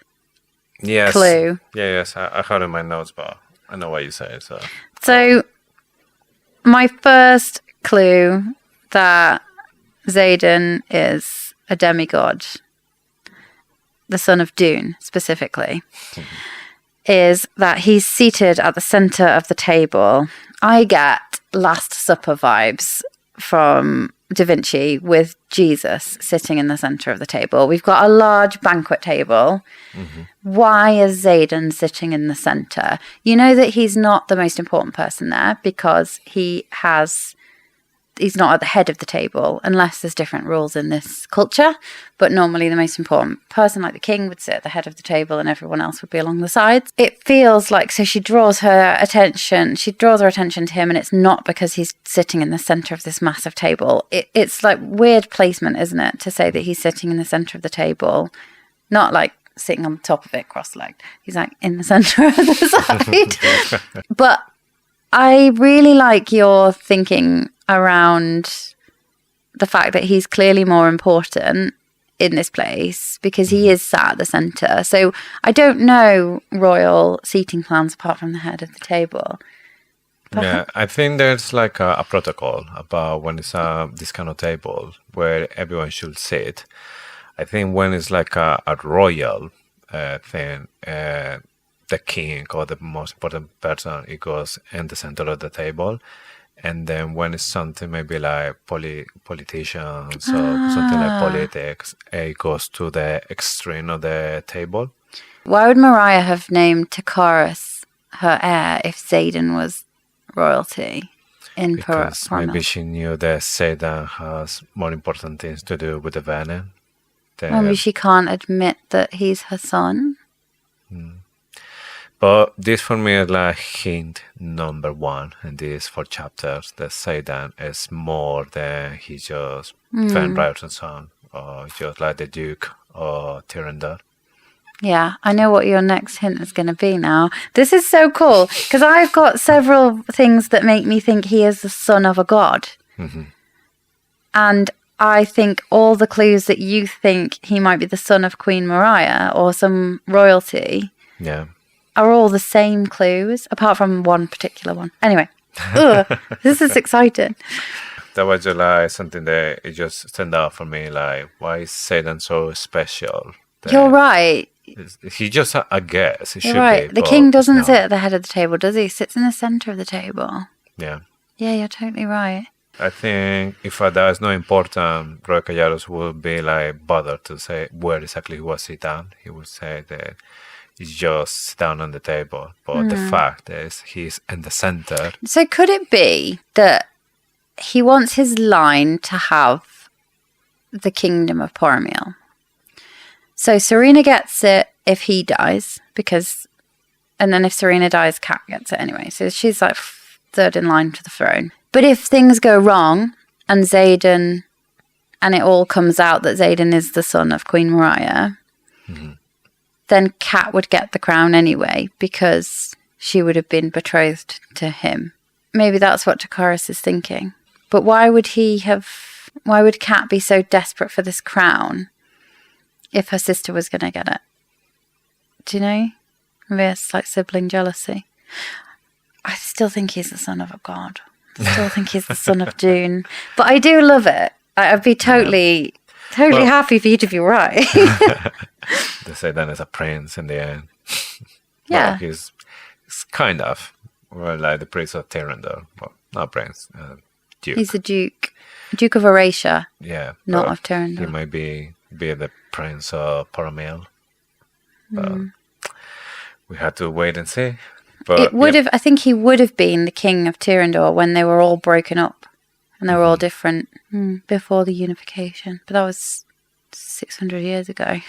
clue? Yeah, yes. I had it in my notes, but I know what you say. So my first clue that Xaden is a demigod, the son of Dain specifically, is that he's seated at the center of the table. I get Last Supper vibes from Da Vinci with Jesus sitting in the center of the table. We've got a large banquet table. Mm-hmm. Why is Xaden sitting in the center? You know that he's not the most important person there because he's not at the head of the table unless there's different rules in this culture. But normally the most important person, like the king, would sit at the head of the table and everyone else would be along the sides. It feels like, so she draws her attention to him, and it's not because he's sitting in the center of this massive table. It's like weird placement, isn't it? To say that he's sitting in the center of the table, not like sitting on top of it cross-legged. He's like in the center of the side. But I really like your thinking around the fact that he's clearly more important in this place because he is sat at the centre. So I don't know royal seating plans apart from the head of the table. Yeah, I think there's like a protocol about when it's this kind of table where everyone should sit. I think when it's like a royal thing, the king or the most important person, it goes in the center of the table. And then when it's something maybe like politicians or something like politics, it goes to the extreme of the table. Why would Mariah have named Takaris her heir if Xaden was royalty in Because Porno? maybe she knew that Xaden has more important things to do with the venom. Maybe she can't admit that he's her son. But this for me is like hint number 1 in these 4 chapters that Xaden is more than he's just Van Ryerton's son or just like the Duke or Tyrandor. Yeah, I know what your next hint is going to be now. This is so cool because I've got several things that make me think he is the son of a god. Mm-hmm. And I think all the clues that you think he might be the son of Queen Mariah or some royalty are all the same clues, apart from one particular one. Anyway, this is exciting. That was just like something that it just stand out for me. Like, why is Xaden so special? You're right. He just a guess. It You're should right. be, The king doesn't sit at the head of the table, does he? He sits in the center of the table. Yeah. Yeah, you're totally right. I think if that is not important, Roy Callaros would be like bothered to say where exactly he was sit down. He would say that he's just sit down on the table. But the fact is he's in the center. So could it be that he wants his line to have the kingdom of Poromil? So Serena gets it if he dies, and then if Serena dies, Kat gets it anyway. So she's like third in line to the throne. But if things go wrong and Xaden and it all comes out that Xaden is the son of Queen Mariah, then Kat would get the crown anyway because she would have been betrothed to him. Maybe that's what Takaris is thinking. But why would Kat be so desperate for this crown if her sister was going to get it? Do you know? Maybe it's like sibling jealousy. I still think he's the son of a god. I still think he's the son of Dune. But I do love it. I'd be totally happy for you to be right. They say that as a prince in the end. Yeah. Well, he's kind of like the prince of Tyrrendor. Well, not prince, duke. He's the duke. Duke of Aracia. Yeah. Not of Tyrrendor. He might be the prince of pommel. But we had to wait and see. But I think he would have been the king of Tyrrendor when they were all broken up and they were all different before the unification. But that was 600 years ago.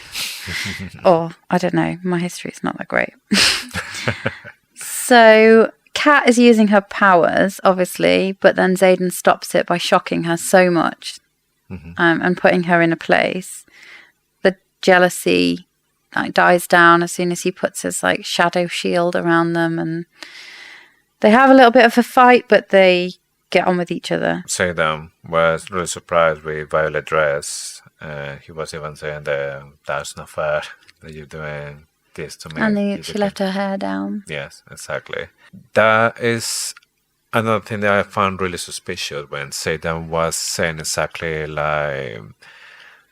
Or, I don't know, my history is not that great. So, Kat is using her powers, obviously, but then Xaden stops it by shocking her so much and putting her in a place. The jealousy dies down as soon as he puts his shadow shield around them, and they have a little bit of a fight, but they get on with each other. Xaden was really surprised with Violet dress. He was even saying that that's not fair that you're doing this to me. And she left her hair down. Yes, exactly. That is another thing that I found really suspicious when Xaden was saying exactly like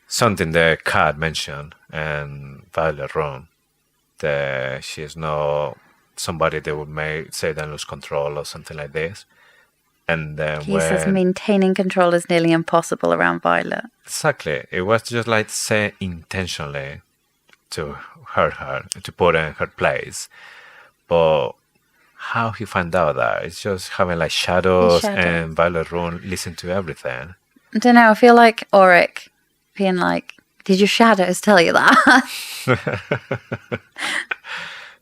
something that Kat mentioned and Violet wrong. That she is not somebody that would make Xaden lose control or something like this. And then he says maintaining control is nearly impossible around Violet. Exactly. It was just like said intentionally to hurt her, to put her in her place. But how he found out that? It's just having like shadows and Violet Rune listen to everything. I don't know. I feel like Auric being like, did your shadows tell you that?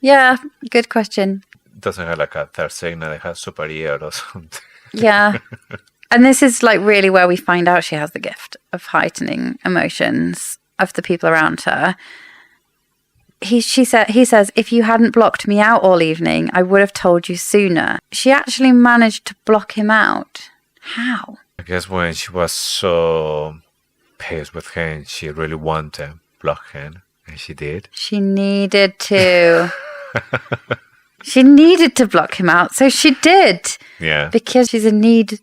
Yeah, good question. Doesn't have like a third signal, it has super ear or something. Yeah. And this is like really where we find out she has the gift of heightening emotions of the people around her. He says, if you hadn't blocked me out all evening, I would have told you sooner. She actually managed to block him out. How? I guess when she was so pissed with him, she really wanted to block him, and she did. She needed to. She needed to block him out, so she did. Yeah. Because she's a need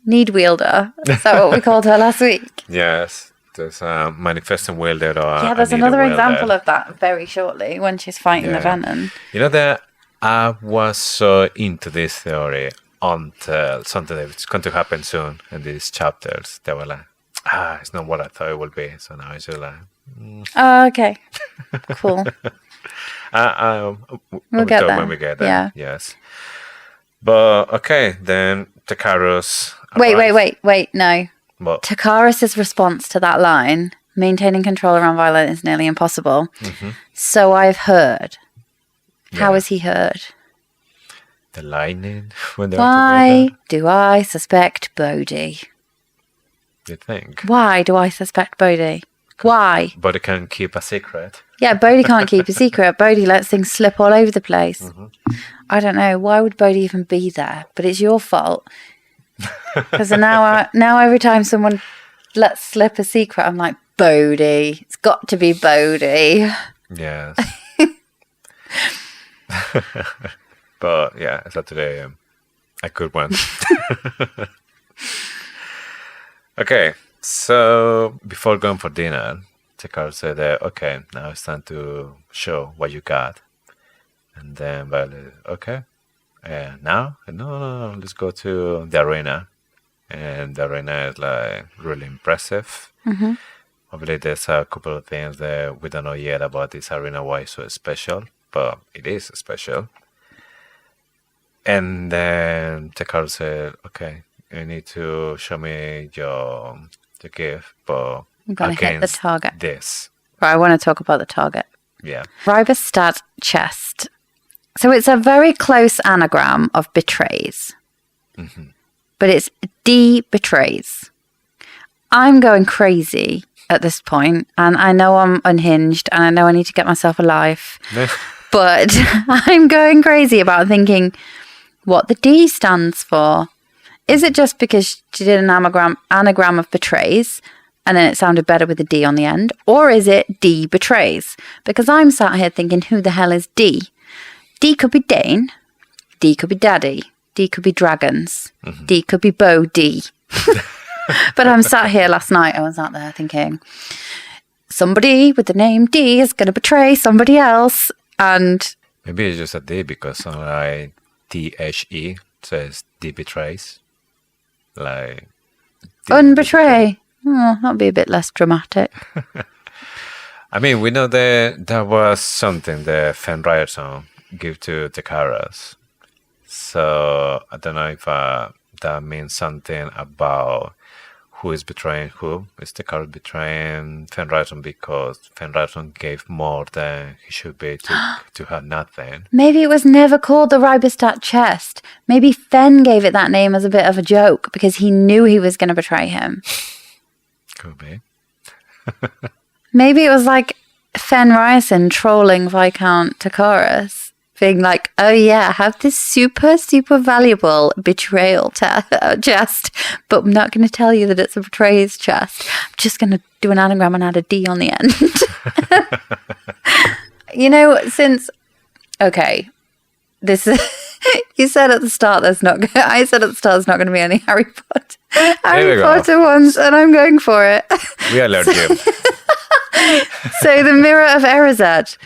wielder. Is that what we called her last week? Yes. There's a manifesting wielder or yeah, there's another example of that very shortly when she's fighting the Venom. You know that I was so into this theory until something that's going to happen soon in these chapters. They were like, it's not what I thought it would be. So now it's just like... Oh, okay. Cool. We'll get there when we get there. Yeah. Yes. But, okay, then Takaris... Wait, no. What? Takaris' response to that line, maintaining control around Violet is nearly impossible. Mm-hmm. So I've heard. Yeah. How has he heard? The lightning when they're Why together? do I suspect Bodhi? You think? Why do I suspect Bodhi? Why? Bodhi can keep a secret. Yeah, Bodhi can't keep a secret. Bodhi lets things slip all over the place. Mm-hmm. I don't know. Why would Bodhi even be there? But it's your fault. Because now every time someone lets slip a secret, I'm like, Bodhi. It's got to be Bodhi. Yes. But yeah, it's actually a good one. Okay, so before going for dinner, Tekar said, okay, now it's time to show what you got. And then Violet, okay. Now? No, let's go to the arena. And the arena is like really impressive. Mm-hmm. Obviously, there's a couple of things that we don't know yet about this arena, why it's so special, but it is special. And then Tekar said, okay, you need to show me your gift, but I'm going to hit the target. This. Right, I want to talk about the target. Yeah. Ribostad chest. So it's a very close anagram of betrays. Mm-hmm. But it's D betrays. I'm going crazy at this point, and I know I'm unhinged, and I know I need to get myself a life, but I'm going crazy about thinking what the D stands for. Is it just because she did an anagram of betrays, and then it sounded better with the D on the end? Or is it D betrays? Because I'm sat here thinking, who the hell is D? D could be Dain. D could be Daddy. D could be dragons. D could be Bo D. But I'm sat here last night, I was out there thinking, somebody with the name D is going to betray somebody else. And maybe it's just a D because like THE says D betrays. Like D unbetray. Oh, that'd be a bit less dramatic. I mean, we know that there was something the Fenrir song give to the Karas. So I don't know if that means something about who is betraying who. Is the Karas betraying Fenrir because Fenrir gave more than he should be to have nothing? Maybe it was never called the Ribostat chest. Maybe Fen gave it that name as a bit of a joke because he knew he was going to betray him. Could be. Maybe it was like Fen Ryerson trolling Viscount Takaris, being like, oh yeah, I have this super, super valuable betrayal chest, but I'm not going to tell you that it's a betrayer's chest. I'm just going to do an anagram and add a D on the end. You know, this is... You said at the start I said at the start there's not going to be any Harry Potter ones, and I'm going for it. We alert you. So the Mirror of Erised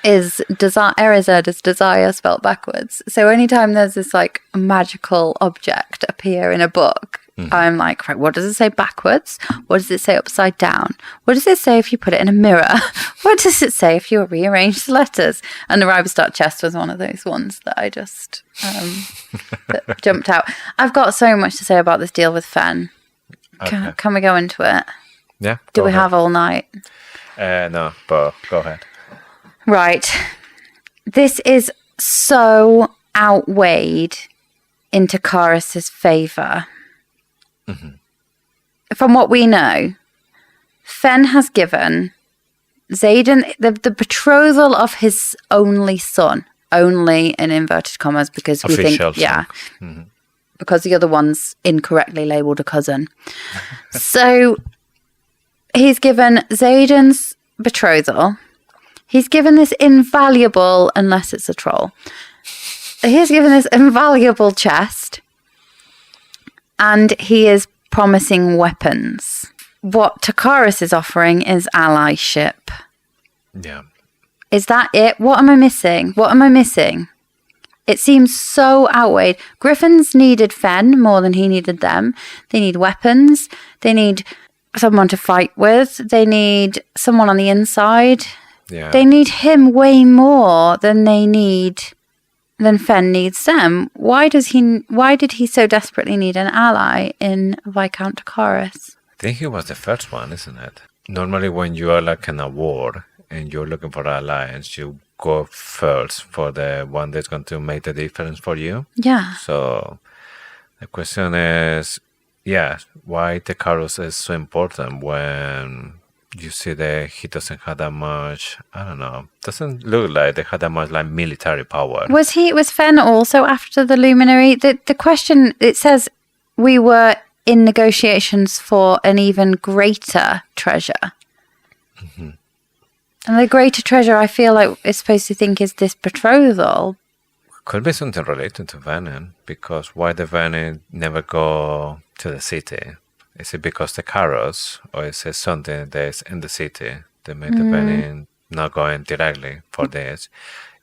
is Erised is desire spelled backwards. So anytime there's this like magical object appear in a book, I'm like, right, what does it say backwards? What does it say upside down? What does it say if you put it in a mirror? What does it say if you rearrange the letters? And the Ribostat chest was one of those ones that I just that jumped out. I've got so much to say about this deal with Fen. Okay. Can we go into it? Yeah. Do we have all night? No, but go ahead. Right. This is so outweighed in Takaris' favour. From what we know, Fen has given Xaden the betrothal of his only son, only in inverted commas, because we Official think, because the other one's incorrectly labelled a cousin. So he's given Xaden's betrothal. He's given this invaluable, unless it's a troll, he's given this invaluable chest. And he is promising weapons. What Takaris is offering is allyship. Yeah. Is that it? What am I missing? It seems so outweighed. Griffins needed Fen more than he needed them. They need weapons. They need someone to fight with. They need someone on the inside. Yeah. They need him way more than Fen needs them. Why did he so desperately need an ally in Viscount Takaris? I think he was the first one, isn't it? Normally when you are like in a war and you're looking for an alliance, you go first for the one that's going to make the difference for you. Yeah. So the question is, why Takaris is so important when you see that he doesn't have that much, I don't know, doesn't look like they had that much like military power. Was Fen also after the Luminary? The question, it says we were in negotiations for an even greater treasure. And the greater treasure I feel like is supposed to think is this betrothal. Could be something related to Venin, because why the Venin never go to the city? Is it because the Karos, or is it something that's in the city that made the Venin not going directly for this?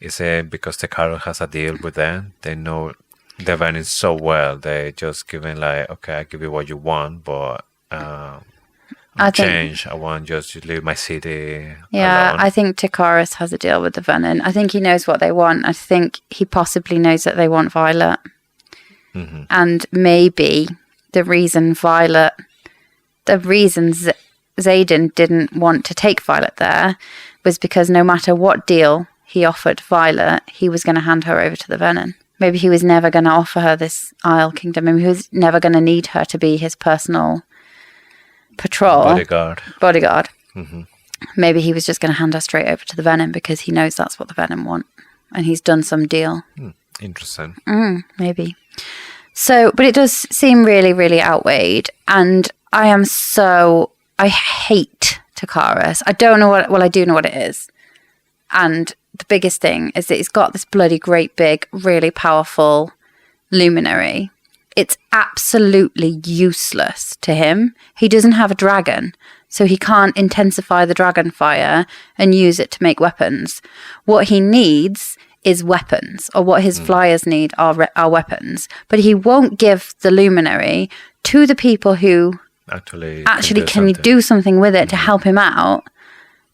Is it because the Karos has a deal with them? They know the Venin so well, they just giving like, okay, I give you what you want, but I want just to leave my city alone. I think Takaris has a deal with the Venin. I think he knows what they want. I think he possibly knows that they want Violet. And maybe the reason Xaden didn't want to take Violet there was because no matter what deal he offered Violet, he was going to hand her over to the Venin. Maybe he was never going to offer her this Isle Kingdom. Maybe he was never going to need her to be his personal patrol. Bodyguard. Maybe he was just going to hand her straight over to the Venom because he knows that's what the Venom want. And he's done some deal. Interesting. Maybe. So, but it does seem really, really outweighed. And I hate Takaris. I don't know I do know what it is. And the biggest thing is that he's got this bloody great big, really powerful luminary. It's absolutely useless to him. He doesn't have a dragon, so he can't intensify the dragon fire and use it to make weapons. What he needs is weapons, or what his flyers need are weapons. But he won't give the luminary to the people who actually can do something with it to help him out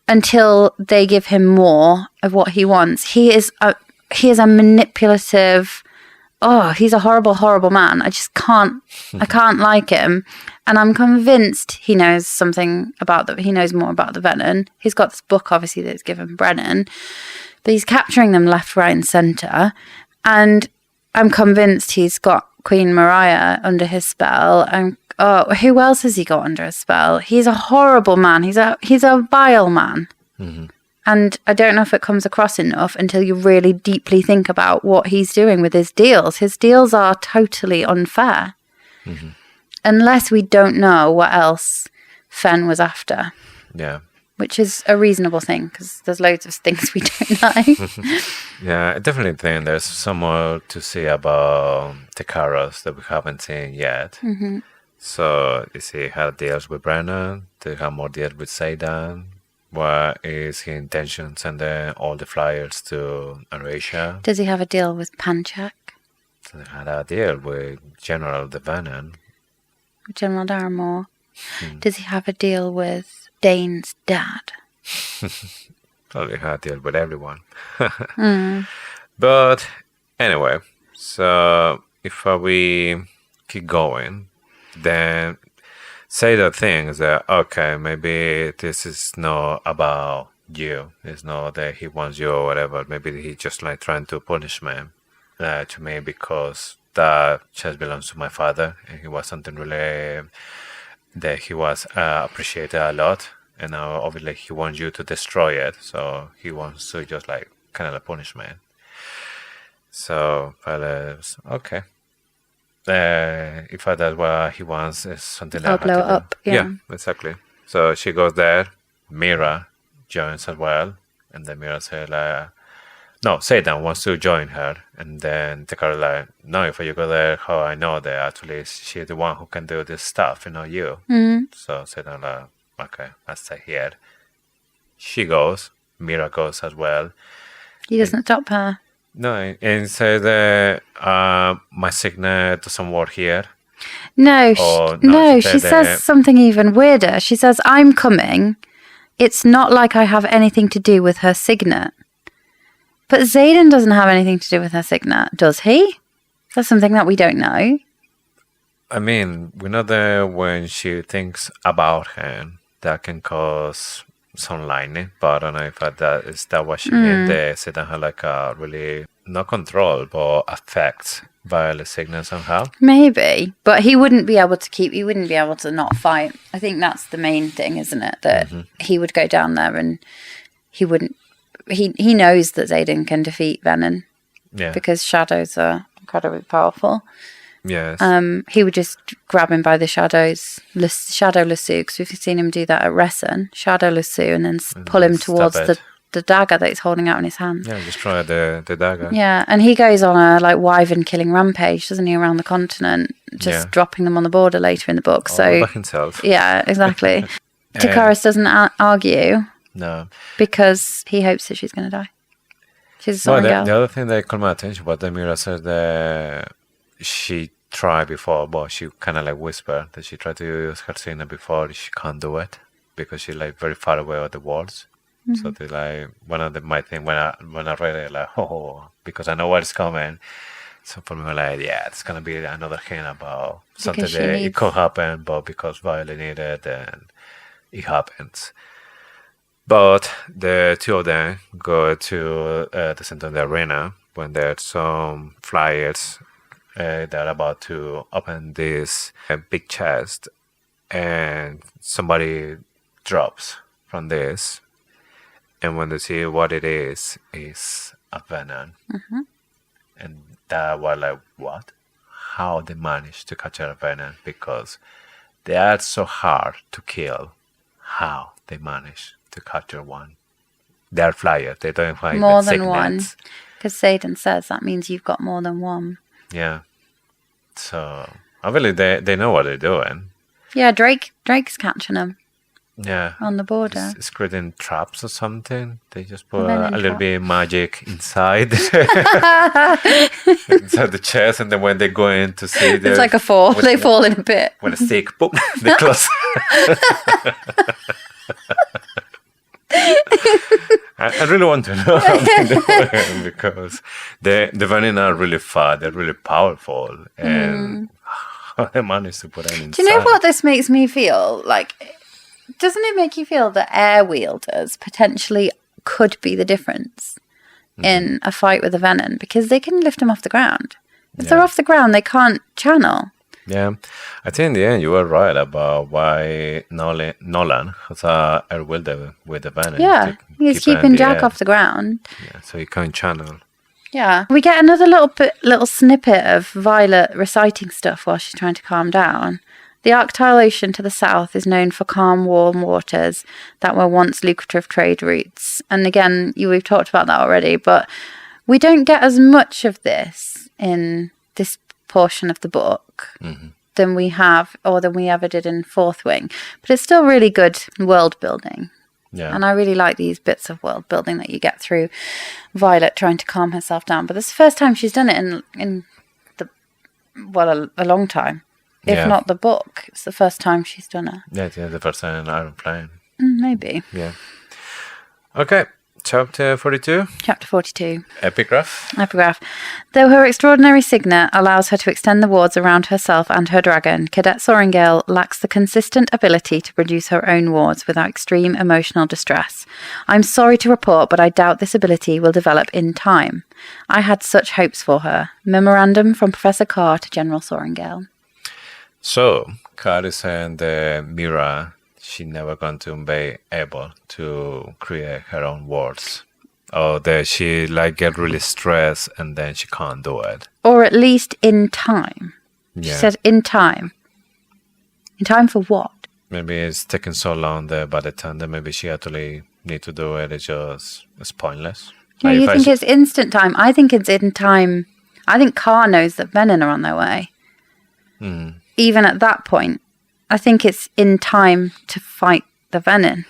until they give him more of what he wants. He is a manipulative. Oh, he's a horrible, horrible man. I just can't. I can't like him, and I'm convinced he knows something about he knows more about the Venom. He's got this book, obviously, that's given Brennan, but he's capturing them left, right, and centre. And I'm convinced he's got Queen Mariah under his spell. And who else has he got under his spell? He's a horrible man. He's a vile man. And I don't know if it comes across enough until you really deeply think about what he's doing with his deals. His deals are totally unfair. Unless we don't know what else Fen was after. Yeah. Which is a reasonable thing, because there's loads of things we don't know. Yeah, I definitely think there's some more to see about Takaros that we haven't seen yet. So, you see how it deals with Brennan, they have more deals with Xaden. What is his intention sending all the flyers to Eurasia? Does he have a deal with Panchak? So they had a deal with General Devanan. General Darmore? Does he have a deal with Dain's dad? Probably had a deal with everyone. But anyway, so if we keep going, then say the things that, okay, maybe this is not about you. It's not that he wants you or whatever. Maybe he's just like trying to punish me to me because that chest belongs to my father and he was something really that he was appreciated a lot. And now obviously he wants you to destroy it. So he wants to just like kind of like punish me. So okay. If that's what he wants, is something that I'll blow it up. Yeah, exactly. So she goes there. Mira joins as well, and then Mira says, "No, Xaden wants to join her." And then Takaru like, "No, if you go there, how I know that actually she's the one who can do this stuff, not you." So Xaden like, "Okay, I'll stay here." She goes. Mira goes as well. He doesn't stop her. No, and says that my signet doesn't work here. No, she says something even weirder. She says, "I'm coming. It's not like I have anything to do with her signet." But Xaden doesn't have anything to do with her signet, does he? That's something that we don't know. I mean, we know that when she thinks about him, that can cause some lightning, but I don't know if is that what she meant. They Xaden had like a really not control, but affects violet signet somehow. Maybe, but he wouldn't be able to not fight. I think that's the main thing, isn't it? That he would go down there and he wouldn't. He knows that Xaden can defeat Venom. Yeah, because shadows are incredibly powerful. Yes. He would just grab him by the shadows, shadow lasso, because we've seen him do that at Ressen, shadow lasso, and then pull him towards the dagger that he's holding out in his hand. Yeah, just try the dagger. Yeah, and he goes on a like wyvern killing rampage, doesn't he, around the continent, just dropping them on the border later in the book. So by himself. Yeah, exactly. Takaris doesn't argue. No. Because he hopes that she's going to die. She's a girl. The other thing that caught my attention was that Mira said that she tried before, but she kind of like whispered that she tried to use her signet before. She can't do it because she's like very far away of the walls. So they like one of my thing when I read it, like, because I know what's coming. So for me, like, yeah, it's gonna be another hint about something that it could happen, but because Violet needed it, and it happens. But the two of them go to the center of the arena when there's some flyers that are about to open this big chest. and somebody drops from this, and when they see what it is a venom. And that was like, what? How they managed to catch a venom? Because they are so hard to kill. How they manage to capture one? They are flyers. They don't find More the than one. signets. Because Xaden says that means you've got more than one. Yeah. So obviously they know what they're doing. Yeah, Drake's catching them Yeah. on the border. It's creating traps or something. They just put Venom a little trap. bit of magic inside inside the chest, and then when they go in to see, It's like a fall. They fall in a pit. when a stick, boom, they close. I really want to know how they do it because the venom are really fast, they're really powerful, and how they manage to put them inside. Do you know what this makes me feel like? Doesn't it make you feel that air wielders potentially could be the difference in a fight with a venom because they can lift them off the ground? If they're off the ground, they can't channel. Yeah, I think in the end you were right about why Nolan has a air wielder with the venom. Yeah, to he's keep her in keeping the Jack air. off the ground. Yeah, so he can't channel. Yeah, we get another little snippet of Violet reciting stuff while she's trying to calm down. The Arctile Ocean to the south is known for calm, warm waters that were once lucrative trade routes. And again, we've talked about that already, but we don't get as much of this in this portion of the book than we have, or than we ever did in Fourth Wing. But it's still really good world building. Yeah. And I really like these bits of world building that you get through Violet trying to calm herself down. But this is the first time she's done it in a long time. If not the book. It's the first time she's done it. Yeah, it's the first time in Iron Flame. Maybe. Yeah. Okay, chapter 42. Chapter 42. Epigraph. Though her extraordinary signet allows her to extend the wards around herself and her dragon, Cadet Soaringale lacks the consistent ability to produce her own wards without extreme emotional distress. I'm sorry to report, but I doubt this ability will develop in time. I had such hopes for her. Memorandum from Professor Carr to General Soaringale. So, Kat is saying the Mira, she never going to be able to create her own words. Or that she get really stressed and then she can't do it. Or at least in time. She Yeah. said in time. In time for what? Maybe it's taking so long that by the time that maybe she actually need to do it, it's pointless. Yeah, Like, you if I think s- it's instant time. I think it's in time. I think Carr knows that Venom are on their way. Even at that point, I think it's in time to fight the Venom.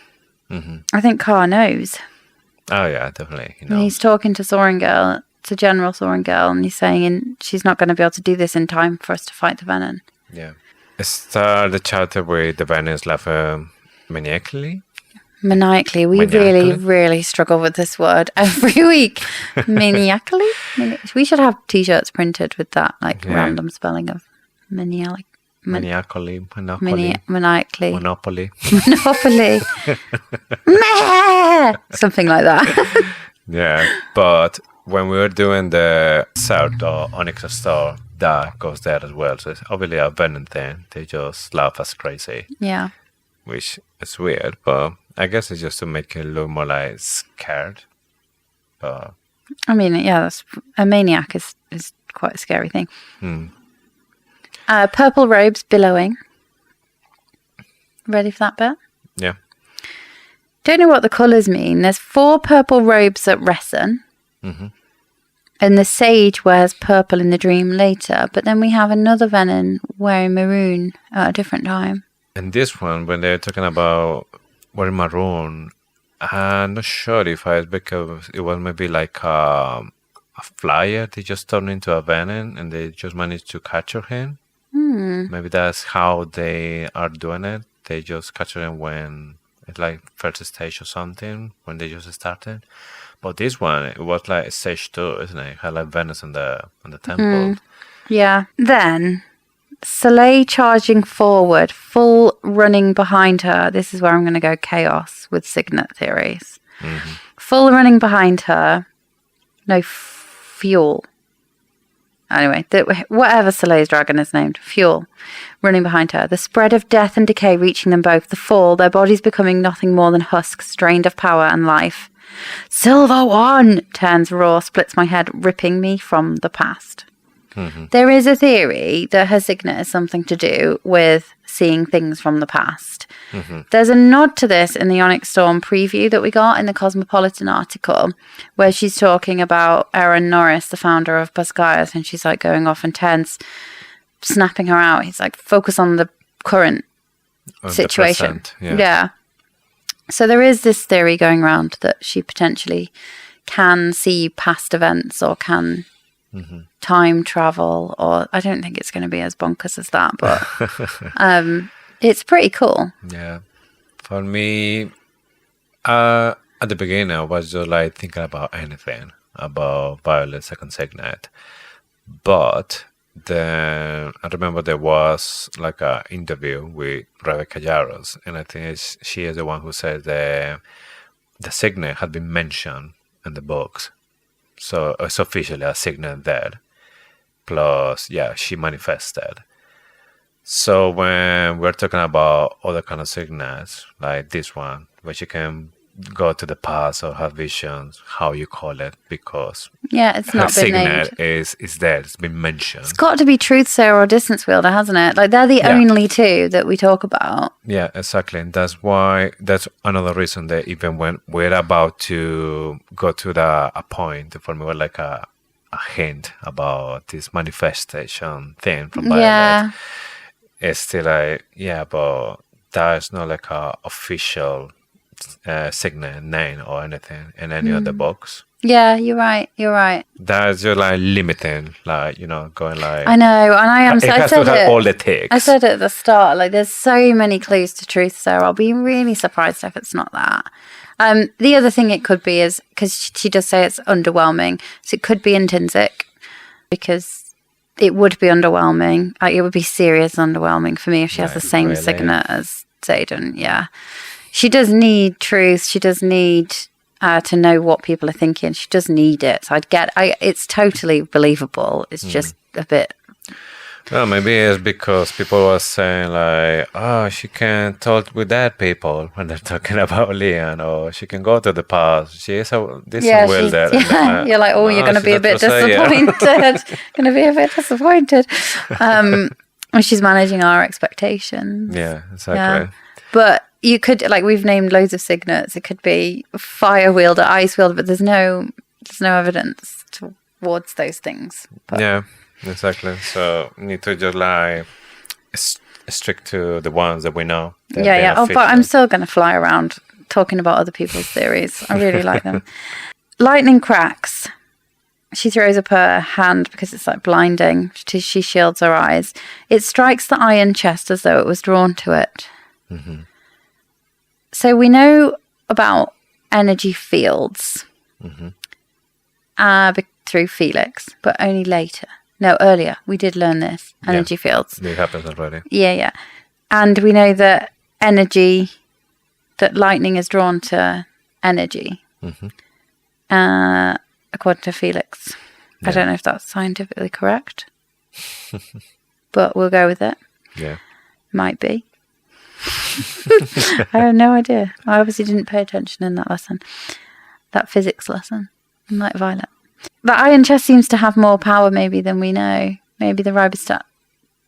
I think Carr knows. Oh yeah, definitely. And he's talking to Soaringale, to General Soaringale, and he's saying she's not going to be able to do this in time for us to fight the Venom. Yeah. Start the chapter with the Venice laugh maniacally. Maniacally. We really struggle with this word every week. Maniacally? We should have t-shirts printed with that, random spelling of maniacally. Maniacally. Maniacally. Monopoly. Monopoly. Meh! Something like that. Yeah, but when we were doing the Cert or Onyx store, that goes there as well. So it's obviously a Venom thing. They just laugh as crazy, Yeah. which is weird, but I guess it's just to make it look more like scared. But I mean, yeah, a maniac is quite a scary thing. Purple robes billowing. Ready for that bit? yeah, Don't know what the colours mean. There's 4 purple robes at Ressen. And the sage wears purple in the dream later. But then we have another Venom wearing maroon at a different time. and this one, when they're talking about wearing maroon, I'm not sure if it's because it was maybe like a flyer. They just turned into a Venom and they just managed to capture him. Maybe that's how they are doing it. They just capture him when it's like first stage or something, when they just started. But this one, it was like stage 2, isn't it? It had like Venice in the temple. Yeah. Then, Soleil charging forward, full running behind her. This is where I'm going to go chaos with signet theories. Full running behind her. No fuel. Anyway, whatever Soleil's dragon is named, Fuel, running behind her. The spread of death and decay reaching them both. The fall, their bodies becoming nothing more than husks, drained of power and life. Silver One! Turns raw, splits my head, ripping me from the past. Mm-hmm. There is a theory that her signet is something to do with seeing things from the past. Mm-hmm. There's a nod to this in the Onyx Storm preview that we got in the Cosmopolitan article, where she's talking about Erin Norris, the founder of Basquiat, and she's like going off and Ten's snapping her out. He's like, focus on the current situation. Yeah. So there is this theory going around that she potentially can see past events or can time travel, or I don't think it's going to be as bonkers as that, but it's pretty cool. Yeah. For me, at the beginning, I was just like thinking about anything about Violet's second signet. But then I remember there was like an interview with Rebecca Yarros, and I think she is the one who said the signet had been mentioned in the books. So it's officially a signet there. Plus, she manifested. So when we're talking about other kind of signets, like this one, where she can go to the past or have visions, how you call it, because it's her not been signet named. is there, it's been mentioned. It's got to be Truthsayer or Distance Wielder, hasn't it? Like they're the only two that we talk about. Yeah, exactly. And that's another reason that even when we're about to go to a point, for me, like a hint about this manifestation thing from Violet, it's still like, but there's not like a official signet name or anything in any of the books. Yeah, you're right. That's just like limiting, like, going like... I know, and I am... It has to have all the ticks. I said it at the start, like, there's so many clues to truth, so I'll be really surprised if it's not that. The other thing it could be is, because she does say it's underwhelming, so it could be intrinsic, because it would be underwhelming. Like, it would be serious underwhelming for me if she has the same signet as Xaden, She does need truth, she does need... to know what people are thinking. She does need it. So it's totally believable. It's just a bit... Well, maybe it's because people were saying like, she can talk with dead people when they're talking about Leon, or she can go to the past. She is a decent wielder. You're like, you're going to be a bit disappointed. Going to be a bit disappointed. When she's managing our expectations. Yeah, exactly. Yeah. But you could, like, we've named loads of signets. It could be fire wielder, ice wielder, but there's no evidence towards those things. But. Yeah, exactly. So we need to just like stick to the ones that we know. Yeah. But I'm still going to fly around talking about other people's theories. I really like them. Lightning cracks. She throws up her hand because it's like blinding. She shields her eyes. It strikes the iron chest as though it was drawn to it. Mm-hmm. So we know about energy fields through Felix, but only later. No, earlier. We did learn this. Energy fields. It happens already. Yeah. And we know that that lightning is drawn to energy, according to Felix. Yeah. I don't know if that's scientifically correct, but we'll go with it. Yeah. Might be. I have no idea. I obviously didn't pay attention in that lesson. That physics lesson. Like Violet. The iron chest seems to have more power maybe than we know. Maybe the Ribostat,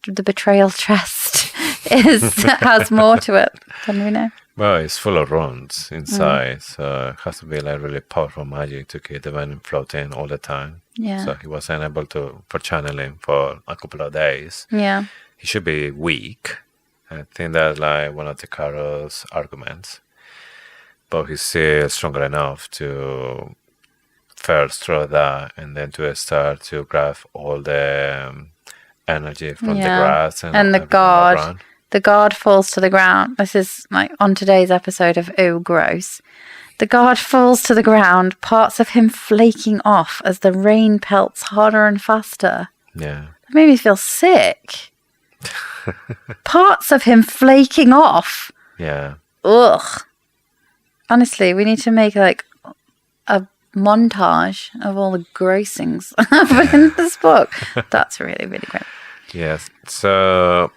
the betrayal chest, has more to it than we know. Well, it's full of runes inside, so it has to be like really powerful magic to keep the venom floating all the time. Yeah. So he wasn't able for channeling for a couple of days. Yeah. He should be weak. I think that's like one of the Carol's arguments. But he's still stronger enough to first throw that and then to start to grab all the energy from the grass and the guard. The guard falls to the ground. This is like on today's episode of Ooh, Gross. The guard falls to the ground, parts of him flaking off as the rain pelts harder and faster. Yeah. That made me feel sick. Parts of him flaking off. Yeah. Ugh. Honestly, we need to make like a montage of all the grossings in this book. That's really, really great. Yes. So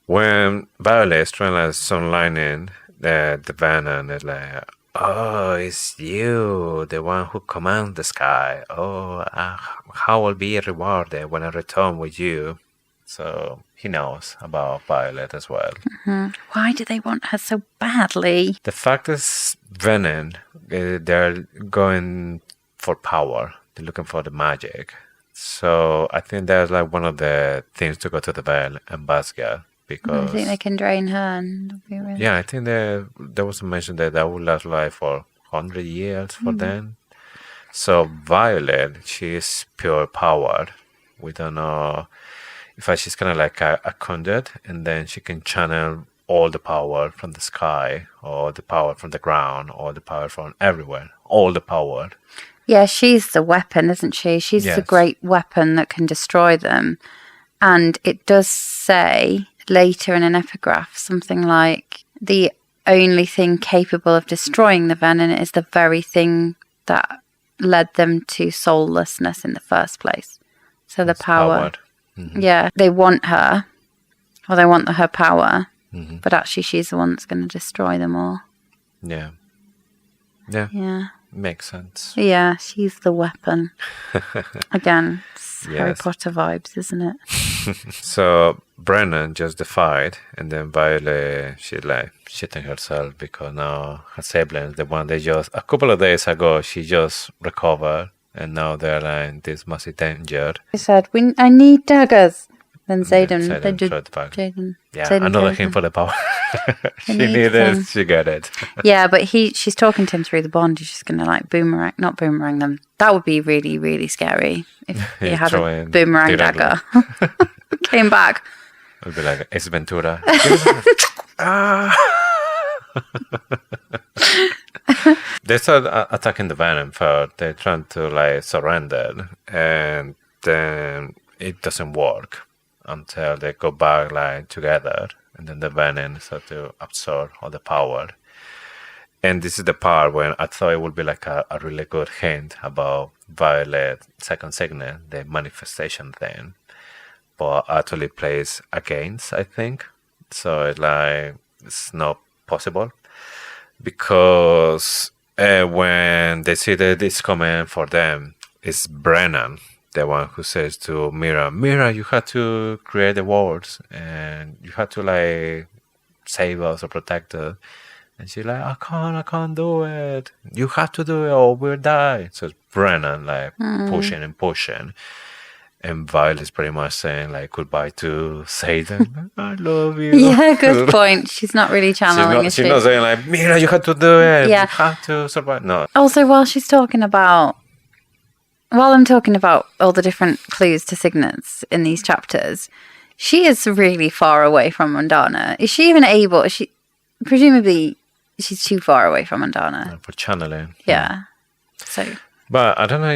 when Violet is trying to sunlight in the venom, it's like, oh, it's you, the one who commands the sky. Oh, how will be rewarded when I return with you? So he knows about Violet as well. Why do they want her so badly? The fact is, Venom, they're going for power. They're looking for the magic. So I think that's like one of the things to go to the Veil and Basquiat. I Because think they can drain her and it'll be really... yeah, I think there was a mention that would last like for 100 years for them. So Violet, she is pure power. We don't know. In fact, she's kind of like a conduit, and then she can channel all the power from the sky, or the power from the ground, or the power from everywhere. All the power. Yeah, she's the weapon, isn't she? She's the Yes. great weapon that can destroy them. And it does say later in an epigraph something like, the only thing capable of destroying the venom is the very thing that led them to soullessness in the first place. So the It's power. Mhm. Yeah, they want her, or they want her power, but actually she's the one that's going to destroy them all. Yeah. Yeah. Yeah. Makes sense. Yeah, she's the weapon. Again, it's Harry Yes. Potter vibes, isn't it? So Brennan just defied, and then Violet, she's like shitting herself because now her siblings, the one they just a couple of days ago, she just recovered, and now they're like in this massive danger. He said, I need daggers. Then then Xaden, Xaden they did, tried to fight. Xaden, Yeah, Xaden another chose hint them. for the power. She needs needed them. it, she got it. Yeah, but she's talking to him through the bond. He's just going to like not boomerang them. That would be really, really scary if he Yeah, had a throwing boomerang directly. dagger. Came back. It'll be like Ace Ventura. Give us a- Ah! They start attacking the venom first. They're trying to like surrender, and then it doesn't work until they go back like together, and then the venom start to absorb all the power. And this is the part when I thought it would be like a really good hint about Violet second signet, the manifestation thing, but actually plays against, I think. So it's not possible because when they see that it's coming for them, it's Brennan, the one who says to Mira, you had to create the worlds and you had to like save us or protect us. And she's like, I can't do it. You have to do it or we'll die. So it's Brennan like pushing and pushing. And Violet's pretty much saying like goodbye to Xaden. I love you. Yeah, good point. She's not really channeling, is She's she? not saying like, Mira, you have to do it. Yeah. You have to survive. No. Also, while I'm talking about all the different clues to signets in these chapters, she is really far away from Mundana. Is she even able? Presumably, she's too far away from Mundana. For channeling. Yeah. So But I don't know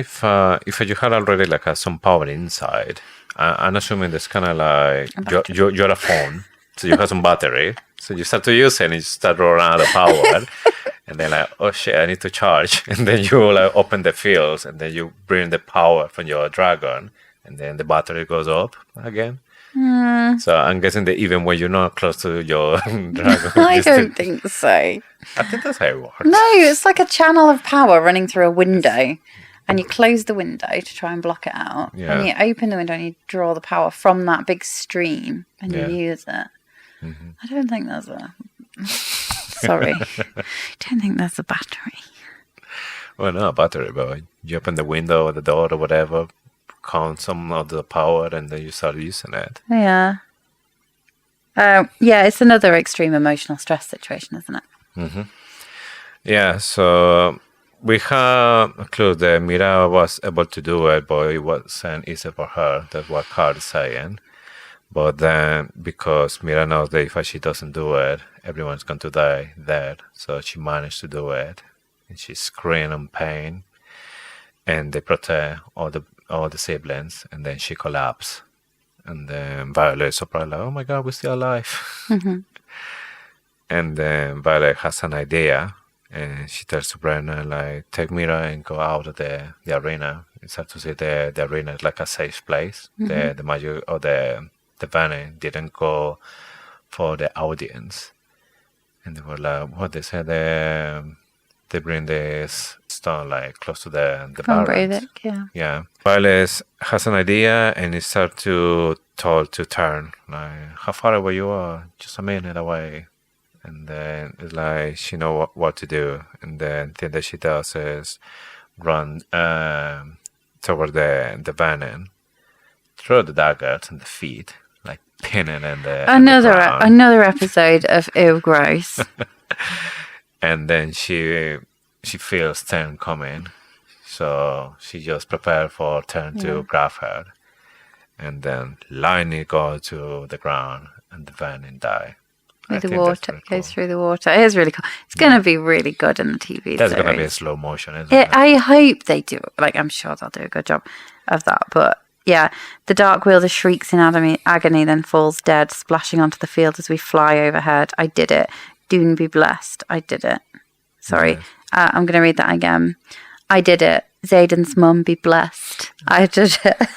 if you had already like some power inside. I'm assuming there's kind of like you're a phone, so you have some battery. So you start to use it and you start rolling out of power. And then like, oh shit, I need to charge. And then you like open the fields and then you bring the power from your dragon. And then the battery goes up again. So I'm guessing that even when you're not close to your dragon. I you don't still- think so. I think that's how it works. No, it's like a channel of power running through a window. And you close the window to try and block it out. Yeah. And you open the window and you draw the power from that big stream and Yeah. you use it. I don't think there's a... Sorry. Don't think there's a battery. Well, not a battery, but you open the window or the door or whatever, count some of the power, and then you start using it. Yeah. Yeah, it's another extreme emotional stress situation, isn't it? Yeah, so we have a clue that Mira was able to do it, but it wasn't easy for her. That's what Carl is saying. But then, because Mira knows that if she doesn't do it, everyone's going to die there. So she managed to do it. And she's screaming in pain. And they protect all the siblings. And then she collapses. And then Violet is surprised, like, oh my God, we're still alive. And then Violet has an idea And she tells to Brenna, like, take Mira and go out of the arena. It's hard to say the arena is like a safe place. The magic or the Vane didn't go for the audience. And they were like, what they said, they bring this stone like close to the From barrens. Breivik, yeah. Yeah. Violet has an idea and it starts to told to turn. Like, how far away you are? Just a minute away. And then it's like she know what to do. And then the thing that she does is run toward the van, throw the daggers in the feet, like pin it in the ground. Another episode of Ew Gross. And then she feels Turn coming, so she just prepared for Turn to grab her. And then lightning goes to the ground and the van die. With the water, it goes through the water. It is really cool. It's going to be really good in the TV That's series. going to be a slow motion, isn't it? I hope they do. Like, I'm sure they'll do a good job of that. But yeah, the Dark Wielder shrieks in agony, then falls dead, splashing onto the field as we fly overhead. I did it. Dune be blessed. I did it. Sorry. Yeah. I'm going to read that again. I did it. Xaden's mum be blessed. I did it.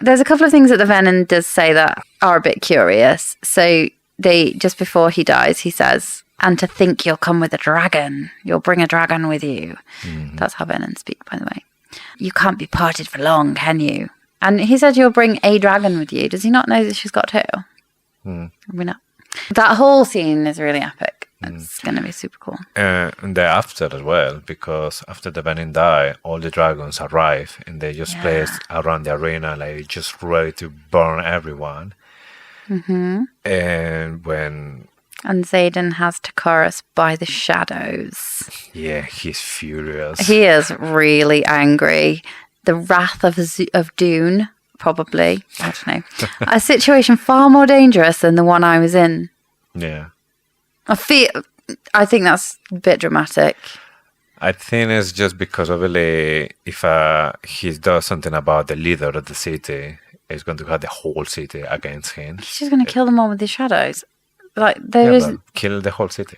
There's a couple of things that the Venom does say that are a bit curious. So just before he dies, he says, and to think you'll come with a dragon. You'll bring a dragon with you. Mm-hmm. That's how Venom speak, by the way. You can't be parted for long, can you? And he said you'll bring a dragon with you. Does he not know that she's got two? Probably not. That whole scene is really epic. It's going to be super cool. And thereafter as well, because after the Venom die, all the dragons arrive and they just placed around the arena, like just ready to burn everyone. Mm-hmm. And Xaden has Takarus by the shadows. Yeah, he's furious. He is really angry. The wrath of Dune, probably. I don't know. A situation far more dangerous than the one I was in. Yeah. I think that's a bit dramatic. I think it's just because obviously if he does something about the leader of the city, he's going to have the whole city against him. He's just going to kill them all with his shadows. Like kill the whole city.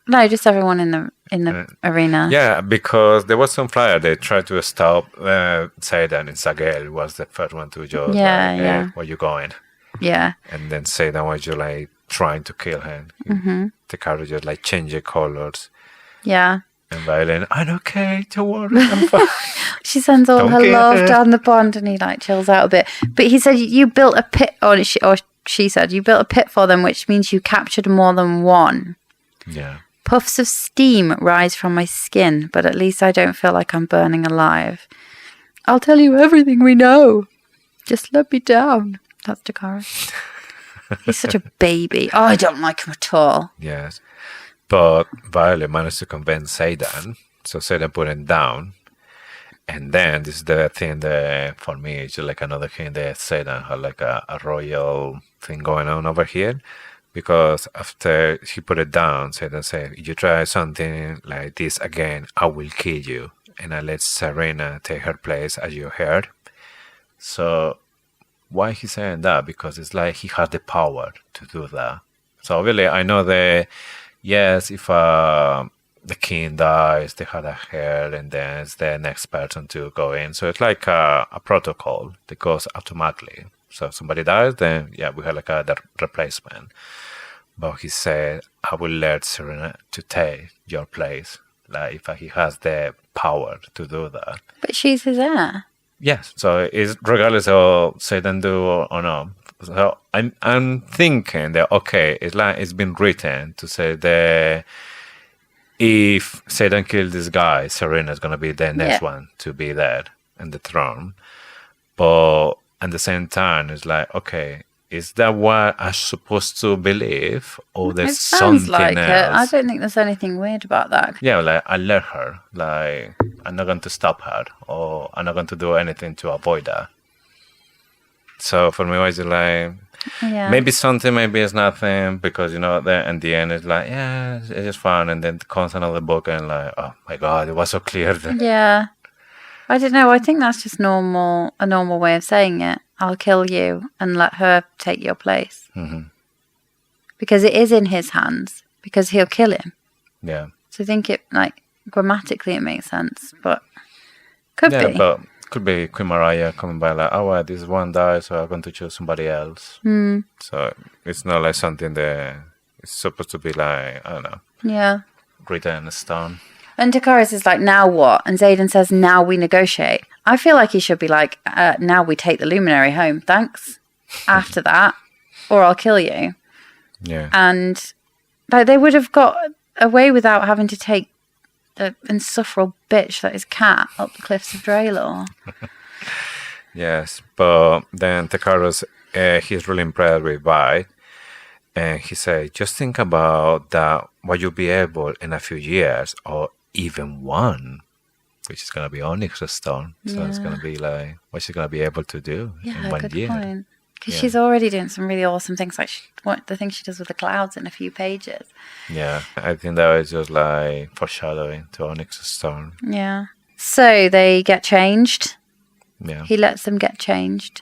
No, just everyone in the arena. Yeah, because there was some flyer they tried to stop Xaden, and Sagel was the first one to just where you going? Yeah. And then Xaden was just like trying to kill him. Mm-hmm. The car just like change the colors. Yeah. And Violin, I'm okay, don't worry, I'm fine. She sends all her love down the pond and he like chills out a bit. But he said you built a pit, or she said you built a pit for them, which means you captured more than one. Yeah. Puffs of steam rise from my skin, but at least I don't feel like I'm burning alive. I'll tell you everything we know. Just let me down. That's Dakara. He's such a baby. Oh, I don't like him at all. Yes. But Violet managed to convince Xaden, so Xaden put him down. And then this is the thing that, for me, it's just like another thing that Xaden had like a royal thing going on over here. Because after he put it down, Xaden said, if you try something like this again, I will kill you. And I let Serena take her place, as you heard. So why he's saying that? Because it's like he had the power to do that. So obviously, I know that, yes, if the king dies, they had a heir, and then it's the next person to go in. So it's like a protocol that goes automatically. So if somebody dies, then we have like the replacement. But he said, I will let Serena to take your place. Like if he has the power to do that. But she's his heir. Yes. So it's regardless of Xaden do or not. So I'm thinking that it's like it's been written to say that if Xaden kills this guy, Serena is gonna be the next one to be there in the throne. But at the same time, it's like, is that what I'm supposed to believe, or there's something like else? It. I don't think there's anything weird about that. Yeah, like I let her. Like I'm not going to stop her, or I'm not going to do anything to avoid that. So for me, it's like maybe something, maybe it's nothing, because then in the end it's like it's just fun, and then it comes another book and like, oh my god, it was so clear. Yeah. I don't know. I think that's just a normal way of saying it. I'll kill you and let her take your place. Mm-hmm. because it is in his hands, because he'll kill him. Yeah. So I think it, like, grammatically it makes sense, but could Yeah, be. but could be Queen Mariah coming by like, oh, well, this one died, so I'm going to choose somebody else. So it's not like something that it's supposed to be like, I don't know, Yeah. written in stone. And Takaris is like, now what? And Xaden says, now we negotiate. I feel like he should be like, now we take the luminary home, thanks. After that, or I'll kill you. Yeah. And like they would have got away without having to take the insufferable bitch that is Cat up the cliffs of Draelor. Yes, but then Takaros, he's really impressed with Vi, and he said, just think about that, what you'll be able in a few years, or even one, which is going to be onyx stone. So it's going to be like, what she's going to be able to do in 1 year. Point. Because she's already doing some really awesome things, like the thing she does with the clouds in a few pages. Yeah, I think that was just like foreshadowing to onyx stone. Yeah. So they get changed. Yeah. He lets them get changed,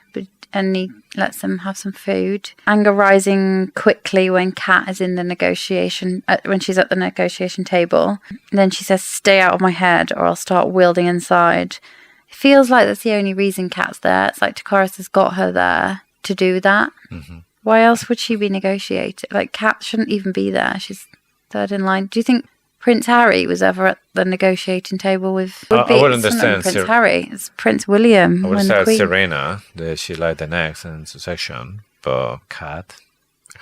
and he lets them have some food. Anger rising quickly when Kat is in the negotiation, when she's at the negotiation table. And then she says, "Stay out of my head, or I'll start wielding inside." It feels like that's the only reason Kat's there. It's like Takaris has got her there to do that. Mm-hmm. Why else would she be negotiating? Like, Kat shouldn't even be there. She's third in line. Do you think Prince Harry was ever at the negotiating table with... I would understand. Prince Harry. It's Prince William. I would and say the Queen. Serena, that she like the next in succession, but Kat,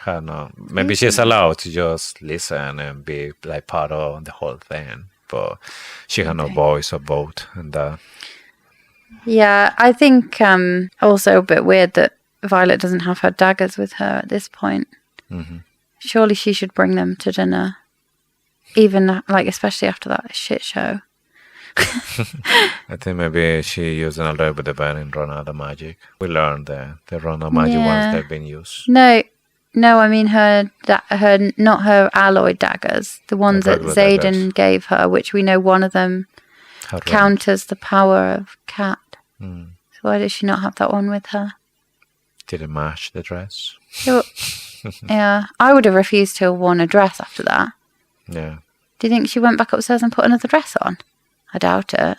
I don't know. Maybe she's allowed to just listen and be like part of the whole thing, but she had no voice or vote in that. Yeah, I think also a bit weird that Violet doesn't have her daggers with her at this point. Mm-hmm. Surely she should bring them to dinner. Even, like, especially after that shit show. I think maybe she used a little bit of it in Run Out of Magic. We learned the Run Out of Magic ones that have been used. No, I mean not her alloy daggers. The ones that Xaden daggers. gave her, which we know one of them counters the power of Cat. Mm. So why does she not have that one with her? Didn't match the dress. Yeah, I would have refused to have worn a dress after that. Yeah. Do you think she went back upstairs and put another dress on? I doubt it.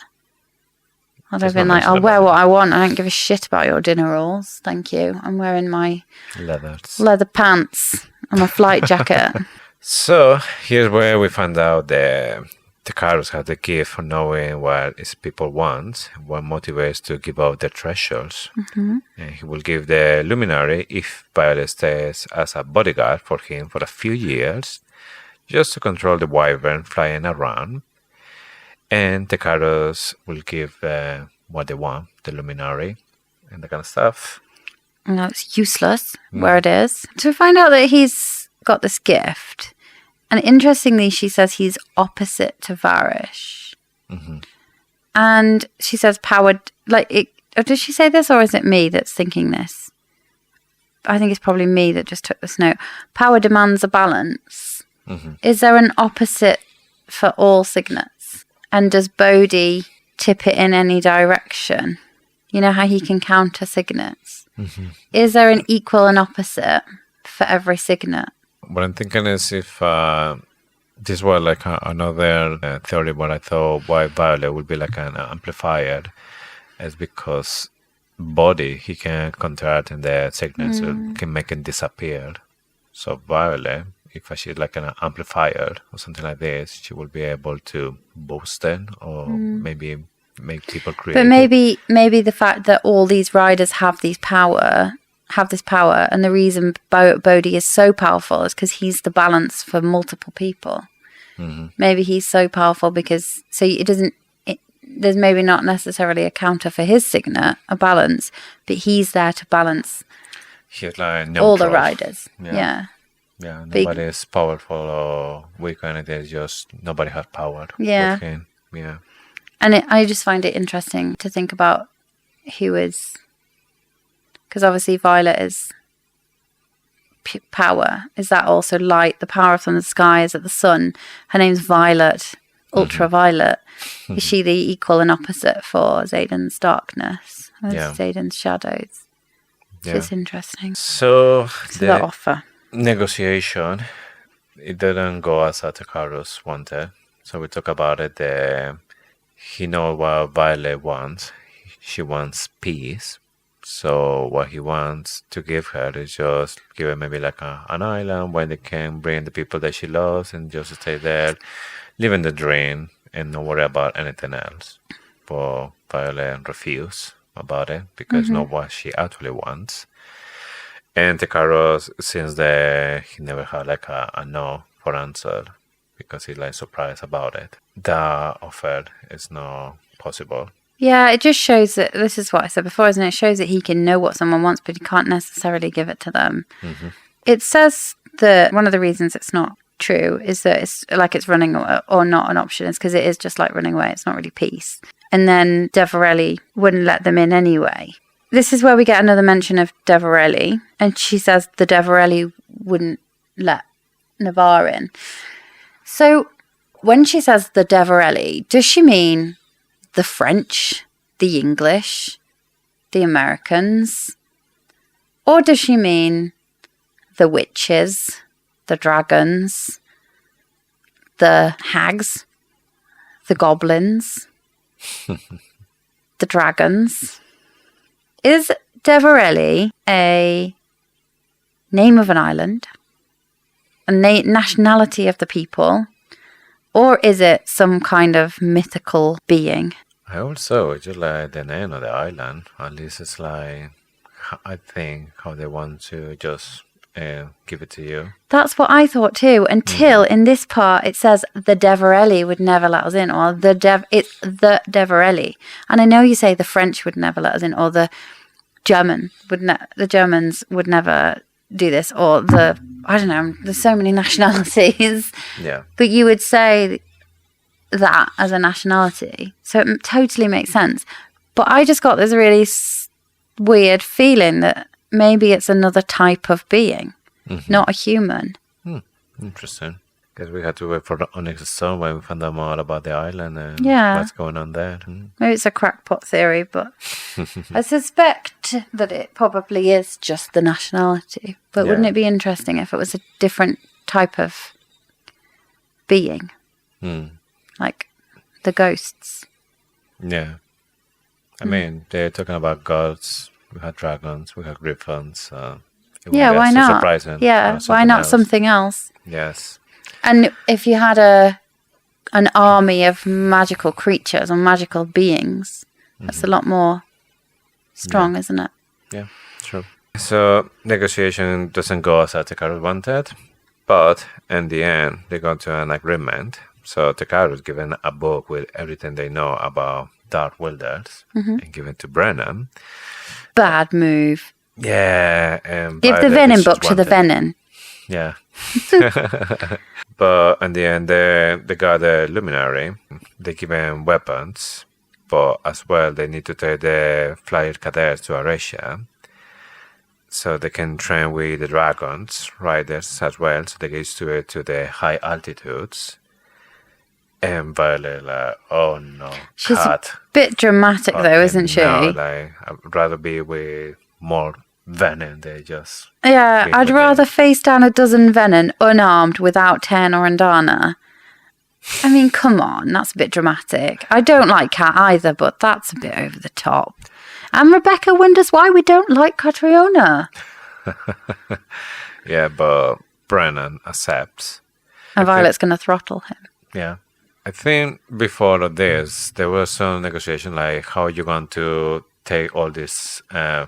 I'd have been like, I'll wear what I want. I don't give a shit about your dinner rules. Thank you. I'm wearing my leather pants and my flight jacket. So here's where we find out that Takaros has the gift for knowing what his people want, what motivates to give up their treasures. Mm-hmm. And he will give the luminary if Violet stays as a bodyguard for him for a few years, just to control the wyvern flying around. And Takaros will give what they want, the luminary, and that kind of stuff. No, it's useless where it is. To find out that he's got this gift. And interestingly, she says he's opposite to Varish. Mm-hmm. And she says powered, does she say this or is it me that's thinking this? I think it's probably me that just took this note. Power demands a balance. Mm-hmm. Is there an opposite for all signets? And does Bodhi tip it in any direction? You know how he can counter signets? Mm-hmm. Is there an equal and opposite for every signet? What I'm thinking is if this was like another theory, what I thought why Violet would be like an amplifier is because body he can counteract in the signets, so can make it disappear. So Violet, if she's like an amplifier or something like this, she will be able to boost it or maybe make people create. But maybe the fact that all these riders have this power, and the reason Bodhi is so powerful is because he's the balance for multiple people. Mm-hmm. Maybe he's so powerful because there's maybe not necessarily a counter for his signet, a balance, but he's there to balance He's like all the riders. Yeah. Yeah, nobody is powerful or weak or anything. It's just nobody has power. Yeah. Yeah. And I just find it interesting to think about who is... Because obviously Violet is power. Is that also light? The power from the sky? Is it the sun? Her name's Violet, ultraviolet. Is she the equal and opposite for Xaden's darkness? Xaden's shadows? It's interesting. So the offer. negotiation, it didn't go as Atakarus wanted. So we talk about it. He knows what Violet wants. She wants peace. So what he wants to give her is just give her maybe like an island where they can bring the people that she loves and just stay there, living the dream and not worry about anything else. But Violet refused about it because not what she actually wants. And Tekaros, since he never had like a no for answer because he's like surprised about it. The offer is not possible. Yeah, it just shows that, this is what I said before, isn't it? It shows that he can know what someone wants, but he can't necessarily give it to them. It says that one of the reasons it's not true is that it's like it's running or not an option is because it is just like running away. It's not really peace. And then Devorelli wouldn't let them in anyway. This is where we get another mention of Devorelli, and she says the Devorelli wouldn't let Navarre in. So when she says the Devorelli, does she mean the French, the English, the Americans? Or does she mean the witches, the dragons, the hags, the goblins, the dragons? Is Devorelli a name of an island, a nationality of the people, or is it some kind of mythical being? I also, it's just like the name of the island. At least it's like, I think, how they want to just give it to you. That's what I thought too, until in this part it says the Devorelli would never let us in, or it's the Devorelli. And I know you say the French would never let us in, or the Germans would never do this, or I don't know, there's so many nationalities. Yeah. But you would say that as a nationality. So it totally makes sense. But I just got this really weird feeling that maybe it's another type of being, not a human. Interesting. Because we had to wait for the Onyx Stone when we found out more about the island and what's going on there. Maybe it's a crackpot theory, but I suspect that it probably is just the nationality. But wouldn't it be interesting if it was a different type of being? Like the ghosts. Yeah. I mean, they're talking about gods. We had dragons. We had griffins. Why not? Surprising, yeah, why not something else? Yes. And if you had an army of magical creatures or magical beings, that's a lot more strong, isn't it? Yeah, true. So negotiation doesn't go as Tekaru wanted, but in the end they got to an agreement. So Tekaru is given a book with everything they know about Dark Wilders and given to Brennan. Bad move. Yeah, and give the Venom book to the Venom. Yeah. But in the end, they got the Luminary. They give them weapons, but as well, they need to take the flyer cadets to Aresia so they can train with the dragons, riders as well, so they get used to it to the high altitudes. And Violet, like, oh no, she's cut. A bit dramatic though, isn't she? No, like, I'd rather be with more Venom. They just I'd rather face down a dozen Venom unarmed without Ten or Andana. I mean, come on, that's a bit dramatic. I don't like Cat either, but that's a bit over the top. And Rebecca wonders why we don't like Catriona. Yeah, but Brennan accepts. And Violet's going to throttle him. Yeah. I think before this, there was some negotiation like how you're going to take all these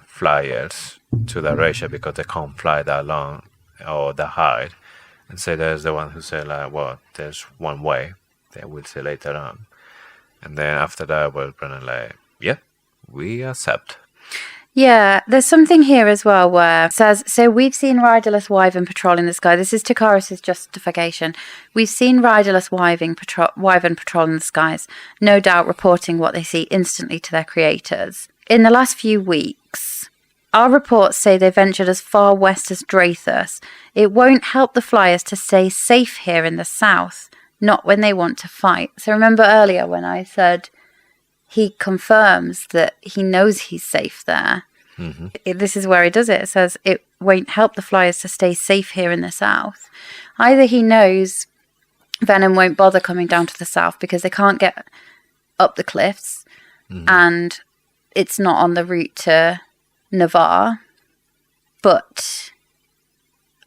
flyers to the Aresia because they can't fly that long or that high. And say there's the one who said like, well, there's one way that we'll see later on. And then after that, well, Brennan like, yeah, we accept. Yeah, there's something here as well where it says, so we've seen riderless wyvern patrolling the sky. This is Takaris' justification. We've seen riderless wyvern patrolling the skies, no doubt reporting what they see instantly to their creators. In the last few weeks, our reports say they ventured as far west as Drathus. It won't help the flyers to stay safe here in the south, not when they want to fight. So remember earlier when I said he confirms that he knows he's safe there. This is where he does it. It says it won't help the flyers to stay safe here in the south. Either he knows venom won't bother coming down to the south because they can't get up the cliffs, and it's not on the route to Navarre. But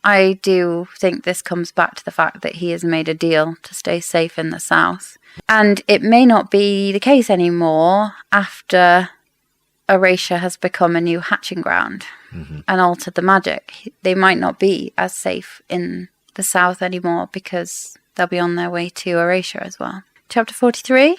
I do think this comes back to the fact that he has made a deal to stay safe in the south. And it may not be the case anymore after Erasure has become a new hatching ground and altered the magic. They might not be as safe in the south anymore because they'll be on their way to Erasure as well. Chapter 43?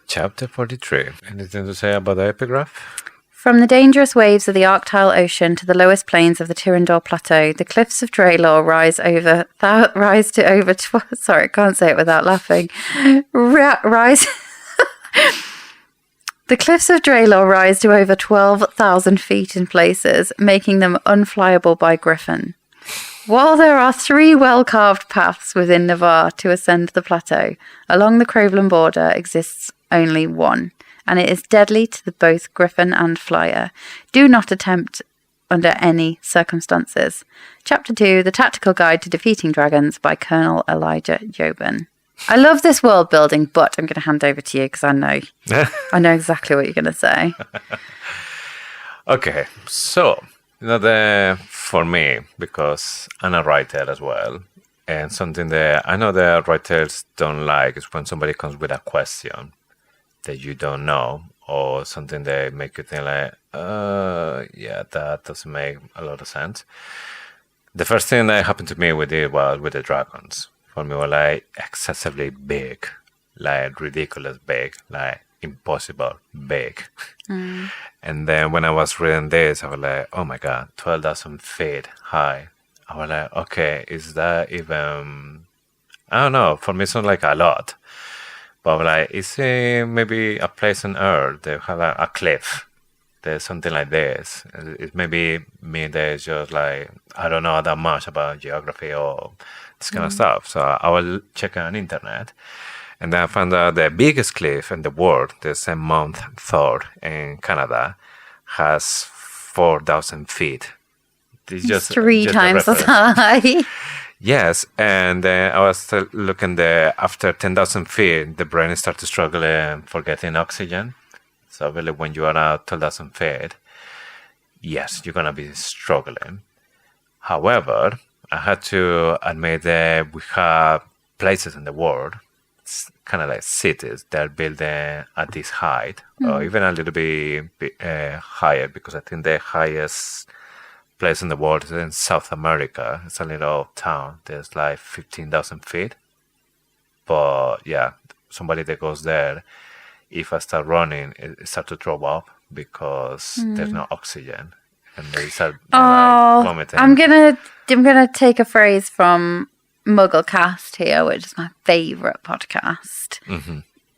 Chapter 43. Anything to say about the epigraph? From the dangerous waves of the Arctile Ocean to the lowest plains of the Tyrrendor Plateau, the cliffs of Draelor rise to over... Sorry, I can't say it without laughing. Rise... The cliffs of Draelor rise to over 12,000 feet in places, making them unflyable by griffin. While there are 3 well-carved paths within Navarre to ascend the plateau, along the Crovelin border exists only one, and it is deadly to both griffin and flyer. Do not attempt under any circumstances. Chapter 2, The Tactical Guide to Defeating Dragons by Colonel Elijah Jobin. I love this world building, but I'm going to hand over to you because I know exactly what you're going to say. Okay, so for me, because I'm a writer as well, and something that I know that writers don't like is when somebody comes with a question that you don't know, or something that make you think like, yeah, that doesn't make a lot of sense. The first thing that happened to me with it was with the dragons. For me, were like excessively big, like ridiculous big, like impossible big. And then when I was reading this, I was like, oh my God, 12,000 feet high. I was like, okay, is that even... I don't know, for me it sounds like a lot. But I was like, is it maybe a place on Earth that have a cliff? There's something like this. It maybe me that's just like, I don't know that much about geography or this kind of stuff. So I was checking on internet, and then I found out the biggest cliff in the world, the St. Mount Thor in Canada, has 4,000 feet. It's just 3 times as high. Yes, and I was looking there, after 10,000 feet, the brain started struggling for getting oxygen. So really when you are at 12,000 feet, yes, you're going to be struggling. However, I had to admit that we have places in the world, it's kind of like cities, that are built at this height, or even a little bit higher, because I think the highest place in the world is in South America. It's a little town. There's like 15,000 feet. But yeah, somebody that goes there, if I start running, it starts to throw up because there's no oxygen, and they start vomiting. I'm gonna take a phrase from Mugglecast here, which is my favourite podcast.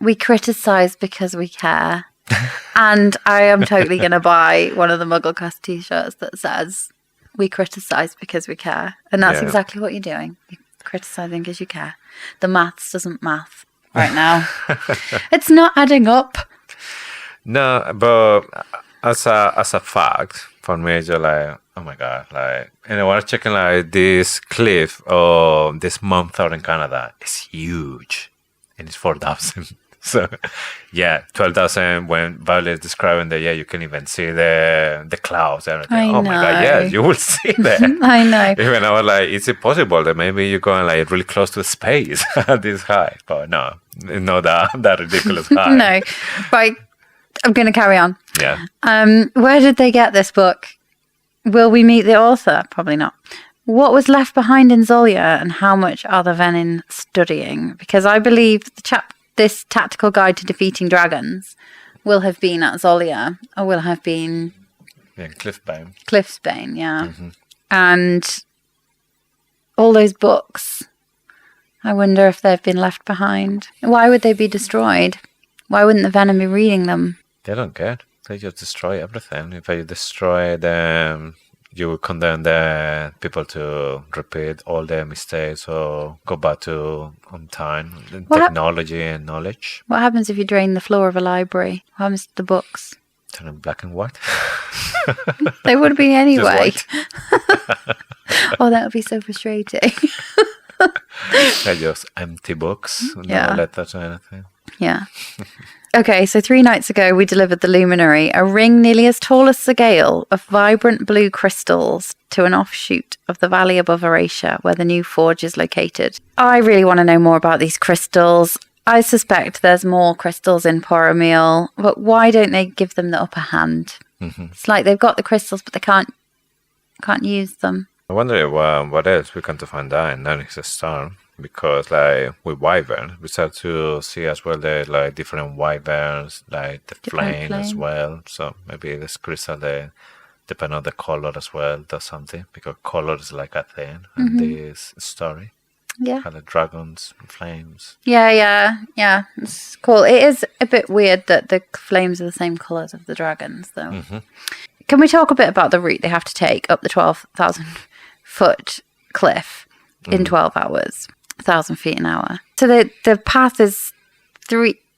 We criticise because we care. And I am totally going to buy one of the Mugglecast t-shirts that says, we criticise because we care. And that's exactly what you're doing. You're criticising because you care. The maths doesn't math right now. It's not adding up. No, but as a fact, for me, it's just like, oh my God, like, and I was checking like this cliff or this Mount Thor in Canada is huge, and it's 4,000. So, yeah, 12,000. When Violet is describing that, yeah, you can even see the clouds and everything. Oh my God, yes, you will see that. I know. Even I was like, is it possible that maybe you're going like really close to space at this high? But no, not that ridiculous high. No, right. I'm going to carry on. Yeah. Where did they get this book? Will we meet the author? Probably not. What was left behind in Zolia, and how much are the Venin studying? Because I believe this tactical guide to defeating dragons will have been at Zolia, or will have been... Yeah, Cliffbane. Cliffsbane, yeah. And all those books, I wonder if they've been left behind. Why would they be destroyed? Why wouldn't the Venom be reading them? They don't care. They just destroy everything. If you destroy them, you will condemn the people to repeat all their mistakes or go back to on time, technology and knowledge. What happens if you drain the floor of a library? What happens to the books? Turn them black and white. They would be anyway. Just Oh, that would be so frustrating. They're just empty books. Yeah. No letters or anything. Yeah. Okay, so 3 nights ago we delivered the luminary, a ring nearly as tall as Segale of vibrant blue crystals to an offshoot of the valley above Aracia, where the new forge is located. I really want to know more about these crystals. I suspect there's more crystals in Poromil, but why don't they give them the upper hand? It's like they've got the crystals, but they can't use them. I wonder what else we can to find out in Nine a Star, because like with wyvern, we start to see as well the like different wyverns, like the Different flame as flame. well. So maybe this crystal, depending on the color as well, does something, because color is like a thing in this story. Yeah. Kind of dragons, flames. Yeah. It's cool. It is a bit weird that the flames are the same colours of the dragons, though. Can we talk a bit about the route they have to take up the 12,000-foot cliff in 12 hours, 1,000 feet an hour? So the path is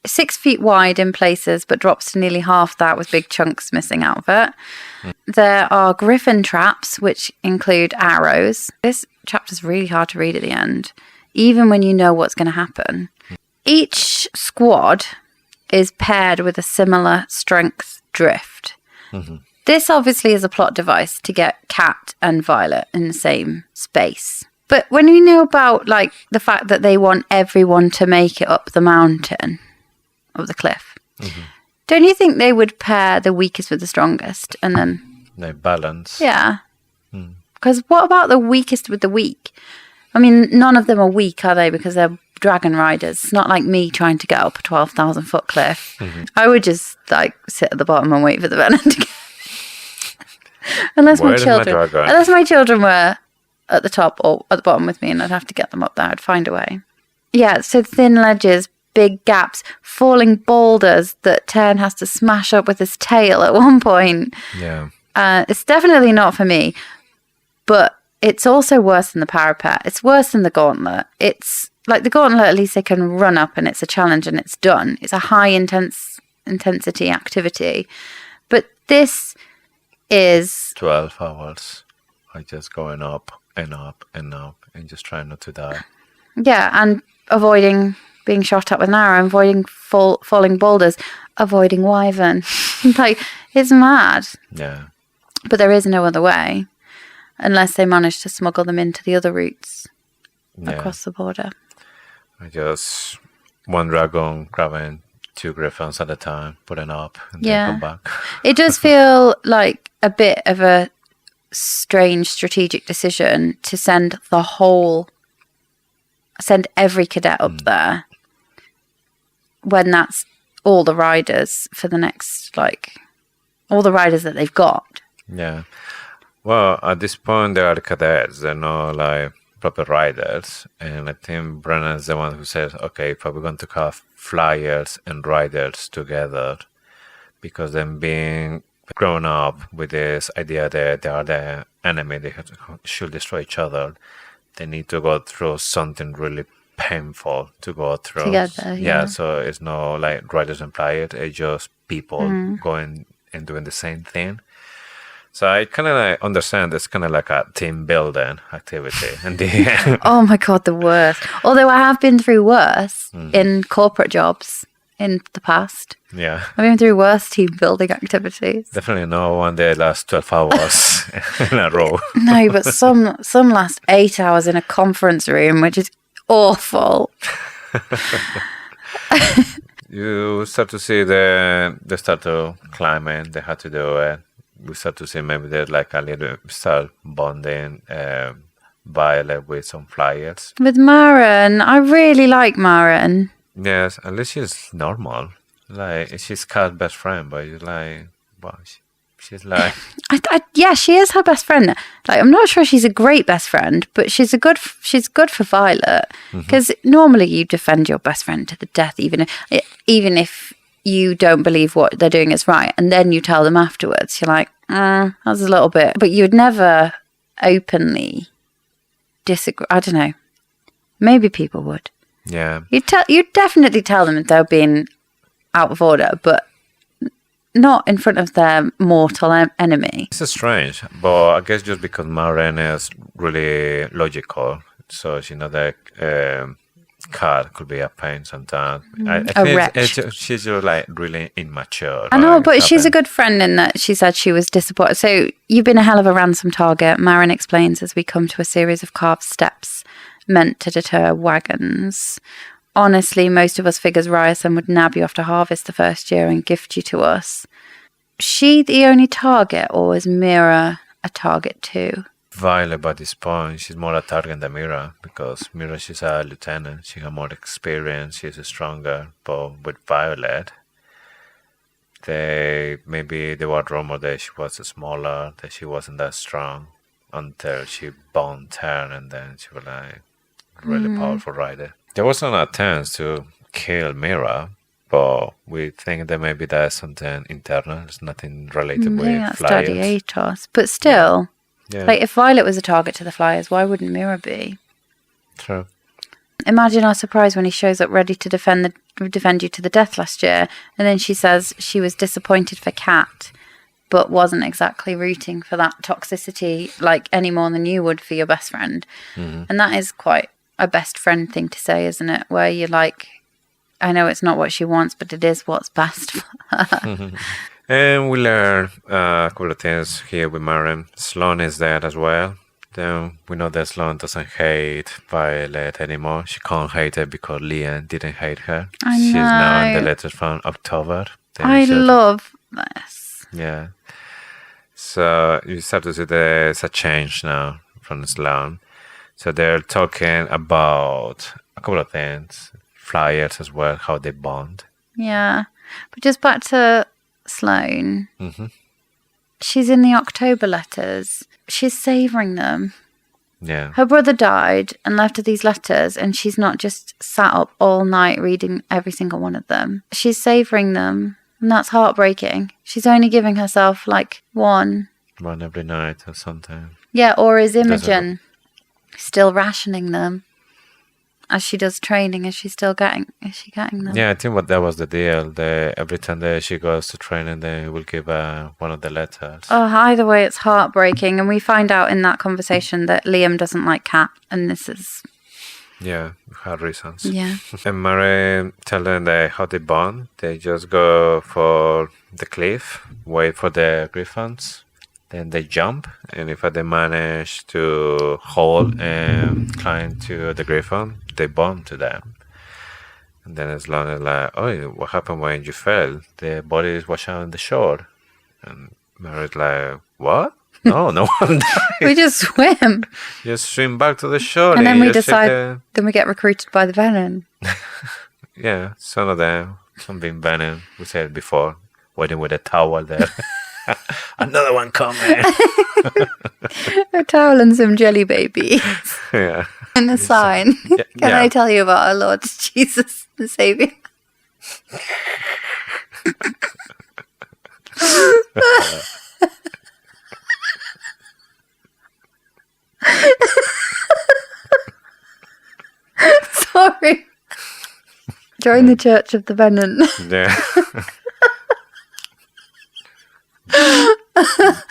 6 feet wide in places, but drops to nearly half that with big chunks missing out of it. There are griffin traps, which include arrows. This chapter's really hard to read at the end, even when you know what's going to happen. Each squad is paired with a similar strength drift. This obviously is a plot device to get Cat and Violet in the same space. But when we know about like the fact that they want everyone to make it up the mountain of the cliff, don't you think they would pair the weakest with the strongest and then... They balance. Yeah. Because what about the weakest with the weak? I mean, none of them are weak, are they? Because they're dragon riders. It's not like me trying to get up a 12,000-foot cliff. I would just like sit at the bottom and wait for the venom to get... Unless my children were at the top or at the bottom with me, and I'd have to get them up there. I'd find a way. Yeah, so thin ledges, big gaps, falling boulders that Tern has to smash up with his tail at one point. Yeah. It's definitely not for me, but it's also worse than the parapet. It's worse than the gauntlet. It's like the gauntlet, at least they can run up and it's a challenge and it's done. It's a high intensity activity. But this is 12 hours. I just going up and up and up and just trying not to die. Yeah, and avoiding being shot at with an arrow, avoiding falling boulders, avoiding wyvern. Like, it's mad. Yeah. But there is no other way, unless they manage to smuggle them into the other routes across the border. I just one dragon grabbing 2 griffins at a time, putting up and then come back. It does feel like a bit of a strange strategic decision to send every cadet up there when that's all the riders for the next, like, all the riders that they've got. Yeah. Well, at this point, they are cadets. They're not like proper riders. And I think Brennan is the one who says, okay, if we're going to have flyers and riders together, because then being grown up with this idea that they are the enemy, they should destroy each other, they need to go through something really painful to go through. Together, yeah. So it's not like riders and flyers, it's just people going and doing the same thing. So I kind of like understand it's kind of like a team building activity. And Oh my God, the worst. Although I have been through worse in corporate jobs in the past. Yeah. I've been through worse team building activities. Definitely no one day lasts 12 hours in a row. No, but some last 8 hours in a conference room, which is awful. You start to see they start to climbing, they had to do it. We start to see maybe they're like a little start bonding Violet with some flyers. With Maren, I really like Maren. Yes, at least she's normal. Like, she's Kat's best friend, but you're like, wow, she's like... yeah, she is her best friend. Like, I'm not sure she's a great best friend, but she's good for Violet. Because normally you defend your best friend to the death, even if you don't believe what they're doing is right, and then you tell them afterwards. You're like, that's a little bit... But you'd never openly disagree. I don't know. Maybe people would. Yeah. You'd definitely tell them if they're being out of order, but not in front of their mortal enemy. It's strange, but I guess just because Maren is really logical, so she knows that cat could be a pain sometimes. I think she's just like really immature. I know, but she's a good friend in that she said she was disappointed. So you've been a hell of a ransom target, Maren explains as we come to a series of carved steps meant to deter wagons. Honestly, most of us figures Ryerson would nab you after harvest the first year and gift you to us. She the only target, or was Mira a target too? Violet, by this point, she's more a target than Mira, because Mira, she's a lieutenant. She has more experience, she's stronger. But with Violet, maybe there was rumor that she was smaller, that she wasn't that strong, until she bound her, and then she was like really powerful rider. There was an attempt to kill Mira, but we think that maybe that's something internal. It's nothing related with flyers. Gladiators. But still, like if Violet was a target to the flyers, why wouldn't Mira be? True. Imagine our surprise when he shows up ready to defend you to the death last year, and then she says she was disappointed for Cat, but wasn't exactly rooting for that toxicity like any more than you would for your best friend. And that is quite a best friend thing to say, isn't it? Where you're like, I know it's not what she wants, but it is what's best for her. And we learn a couple of things here with Maren. Sloane is dead as well. Then we know that Sloane doesn't hate Violet anymore. She can't hate her because Liam didn't hate her. I know. She's now in the letters from October. I love this. Yeah. So you start to see there's a change now from Sloane. So they're talking about a couple of things. Flyers as well, how they bond. Yeah. But just back to Sloane. She's in the October letters. She's savouring them. Yeah. Her brother died and left her these letters, and she's not just sat up all night reading every single one of them. She's savouring them, and that's heartbreaking. She's only giving herself like one. One every night or something. Yeah, or is Imogen still rationing them as she does training? Is she getting them? Yeah, I think that was the deal. Every time that she goes to training, they will give her one of the letters. Oh, either way, it's heartbreaking. And we find out in that conversation that Liam doesn't like Cat, and this is... Yeah, her reasons. Yeah. And Mary tell them that how they bond. They just go for the cliff, wait for the griffins. Then they jump, and if they manage to hold and climb to the griffin, they bond to them. And then as long as like, oh, what happened when you fell? The body was out on the shore. And Mary's like, what? No, no one died. We just swim. Just swim back to the shore. And then we decide, then we get recruited by the Venom. Yeah, some of them, some being Venom, we said before, waiting with a towel there. Another one coming. A towel and some jelly babies. Yeah. And a sign. Can I tell you about our Lord Jesus the Saviour? Sorry. Join the Church of the Venom. Yeah.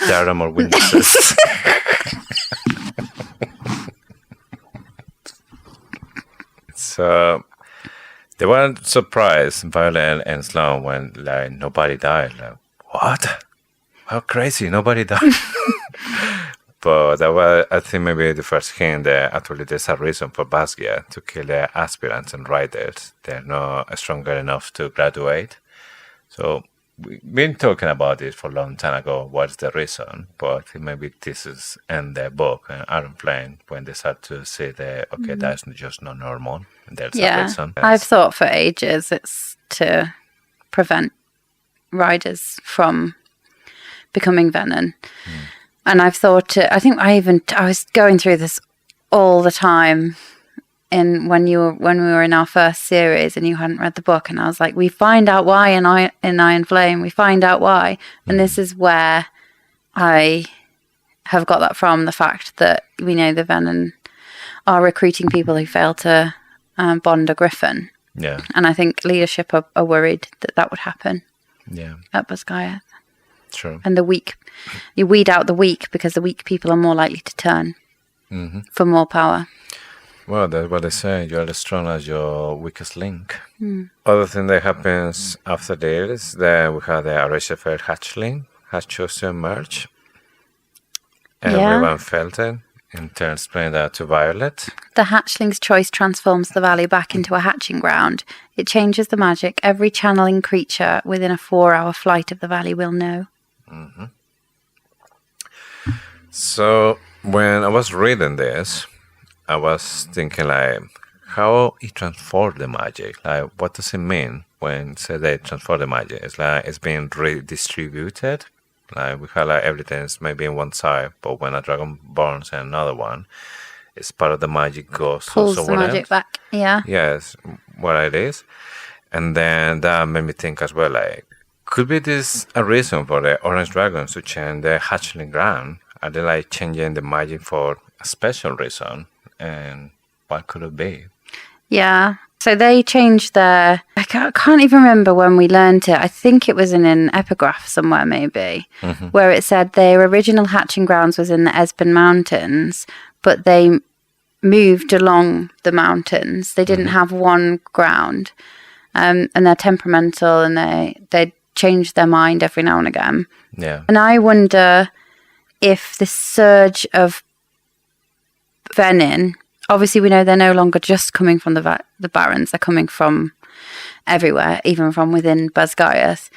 There are more witnesses. So they were surprised, Violet and Sloane, when like nobody died. Like, what? How crazy! Nobody died. But that was, I think, maybe the first hint that actually there's a reason for Basquiat to kill the aspirants and writers. They're not stronger enough to graduate. So we've been talking about it for a long time ago. What's the reason? But I think maybe this is in the book, Aaron Flynn, when they start to say that, okay, that's just not normal. And there's a reason. I've thought for ages it's to prevent riders from becoming Venom. And I've thought, I think I was going through this all the time when we were in our first series and you hadn't read the book, and I was like, we find out why in Iron Flame, we find out why. And this is where I have got that from, the fact that we know the Venom are recruiting people who fail to bond a griffin. Yeah. And I think leadership are worried that would happen. Yeah, at Basgiath. true. And the weak, you weed out the weak because the weak people are more likely to turn for more power. Well, that's what they say. You're as strong as your weakest link. Other thing that happens after this, that we had the Arishafir hatchling has chosen to emerge. Everyone felt it. In turn, explained that to Violet. The hatchling's choice transforms the valley back into a hatching ground. It changes the magic. Every channeling creature within a 4-hour flight of the valley will know. So when I was reading this, I was thinking like, how it transformed the magic. Like, what does it mean when it says they transform the magic? It's like it's being redistributed. Like we have like everything's maybe in one side, but when a dragon burns in another one, it's part of the magic goes Pulls to the magic back. Yeah. Yes, what it is. And then that made me think as well, like, could be this a reason for the orange dragons to change the hatchling ground? Are they like changing the magic for a special reason? And what could it be? Yeah. So they changed their... I can't even remember when we learned it. I think it was in an epigraph somewhere, maybe, where it said their original hatching grounds was in the Esben Mountains, but they moved along the mountains. They didn't have one ground. And they're temperamental, and they change their mind every now and again. Yeah. And I wonder if this surge of venin... Obviously, we know they're no longer just coming from the Barrens. They're coming from everywhere, even from within Basgiath.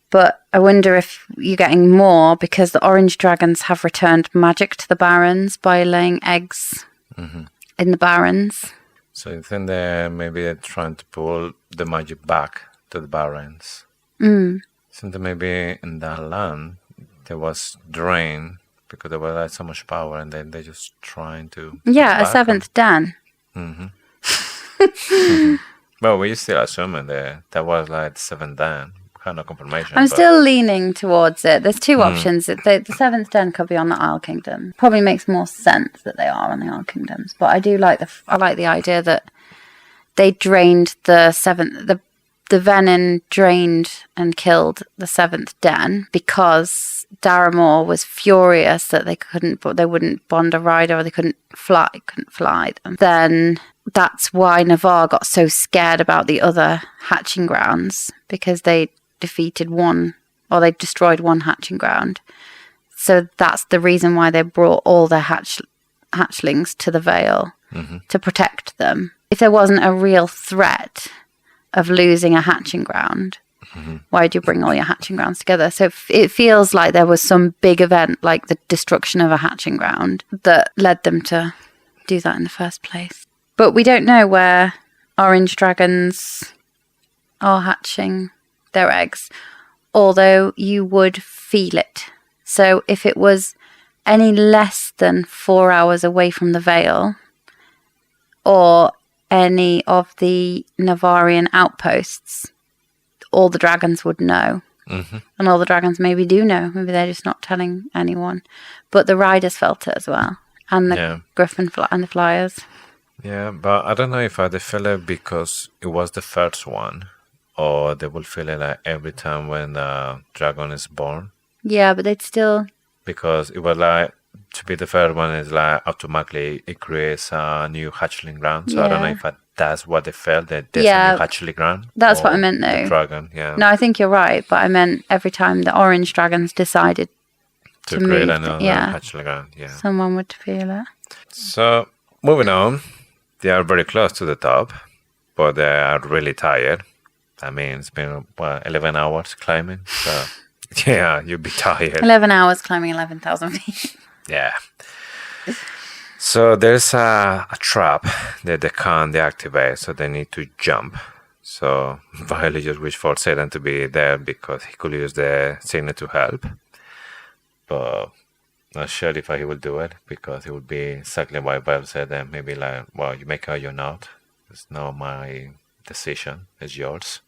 But I wonder if you're getting more because the orange dragons have returned magic to the Barrens by laying eggs in the Barrens. So you think that maybe they're trying to pull the magic back to the Barrens? Since maybe in that land there was drain because there was like so much power, and then they're just trying to... Yeah, a 7th Dan. Well, we're still assuming that was like the 7th Dan. Kind of confirmation. I'm still leaning towards it. There's two options. The 7th Den could be on the Isle Kingdom. Probably makes more sense that they are on the Isle Kingdoms. But I do like the idea that they drained the 7th... The venin drained and killed the 7th Den because Daramore was furious that they wouldn't bond a rider, or they couldn't fly them. Then that's why Navarre got so scared about the other hatching grounds, because they defeated one, or they destroyed one hatching ground. So that's the reason why they brought all their hatchlings to the Vale to protect them. If there wasn't a real threat of losing a hatching ground, why do you bring all your hatching grounds together? So it feels like there was some big event, like the destruction of a hatching ground, that led them to do that in the first place. But we don't know where orange dragons are hatching their eggs, although you would feel it. So if it was any less than 4 hours away from the Vale, or any of the Navarrian outposts, all the dragons would know. And all the dragons maybe do know. Maybe they're just not telling anyone. But the riders felt it as well. And the griffin and the flyers. Yeah, but I don't know if they feel it because it was the first one, or they will feel it like every time when a dragon is born. Yeah, but they'd still... Because it was like, to be the first one is like automatically it creates a new hatchling ground. So I don't know if that's what they felt, that there's a new hatchling ground. That's what I meant, though. The dragon, yeah. No, I think you're right, but I meant every time the orange dragons decided to create move, another hatchling ground, someone would feel it. So moving on, they are very close to the top, but they are really tired. I mean, it's been 11 hours climbing, so yeah, you'd be tired. 11 hours climbing 11,000 feet. Yeah. So there's a trap that they can't deactivate, so they need to jump. So Violet just wished for Xaden to be there because he could use the signal to help. But not sure if he will do it, because it would be exactly why Violet said that maybe like, well, you make out you're not. It's not my decision, it's yours.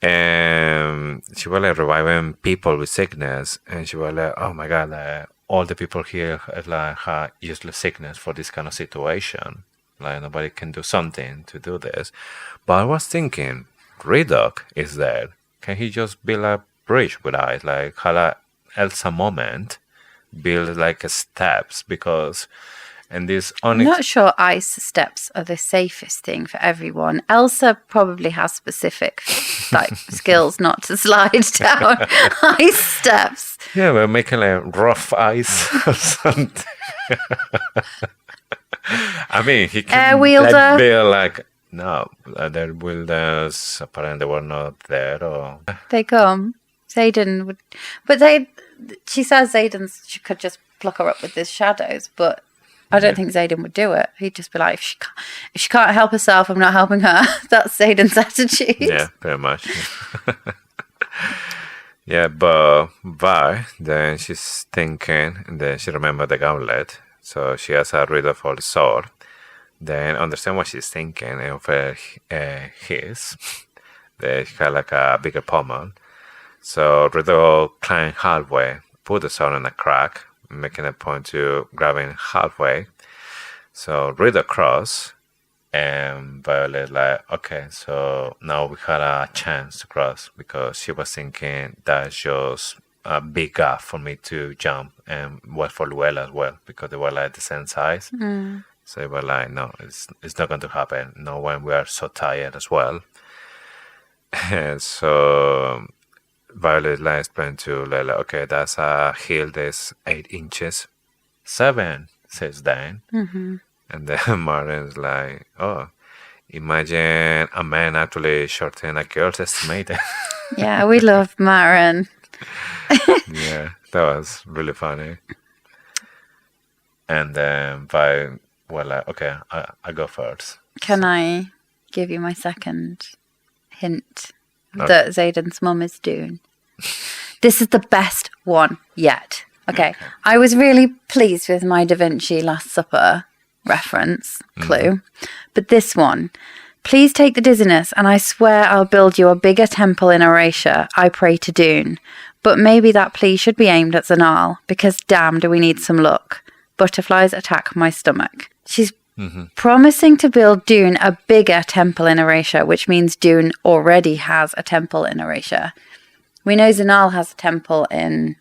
And she was like reviving people with sickness, and she was like, oh my god, like, all the people here have useless sickness for this kind of situation. Like, nobody can do something to do this. But I was thinking, Redok is there. can he just build a bridge with ice, like have a Elsa moment, build like a steps, because and this I'm onyx. not sure ice steps are the safest thing for everyone. Elsa probably has specific like skills not to slide down ice steps. Yeah, we're making like rough ice or something. I mean, he can Air wielder. build like no, their wilderness apparently were not there, or They come. Xaden would, but she says she could just pluck her up with his shadows, but I don't think Xaden would do it. He'd just be like, if she can't help herself, I'm not helping her. That's Xaden's attitude. yeah, pretty much. Yeah, but Vi, then she's thinking, and then she remembered the gauntlet, so she has a riddle for the sword. Then understand what she's thinking, and for his, they had like a bigger pommel. So Riddle climbed halfway, put the sword in a crack, making a point to grabbing halfway. So Riddle cross, and Violet like, okay, so now we had a chance to cross, because she was thinking that's just a big gap for me to jump, and was for Luella as well, because they were like the same size. So they were like, no, it's not going to happen. No, when we are so tired as well. And so Violet like explained to Layla, okay, that's a hill that's 8 inches. 7, says Dain. And then Martin's like, oh, imagine a man actually shorter than a girl's estimated. Yeah, we love Marin. Yeah, that was really funny. And then Vi were like, okay, I go first. Can I give you my second hint that Xaden's mum is Dune? This is the best one yet. Okay. I was really pleased with my Da Vinci Last Supper reference clue. But this one, please take the dizziness, and I swear I'll build you a bigger temple in Erasure. I pray to Dune. But maybe that plea should be aimed at Zanal, because damn do we need some luck. Butterflies attack my stomach. She's promising to build Dune a bigger temple in Erasure, which means Dune already has a temple in Erasure. We know Zanal has a temple in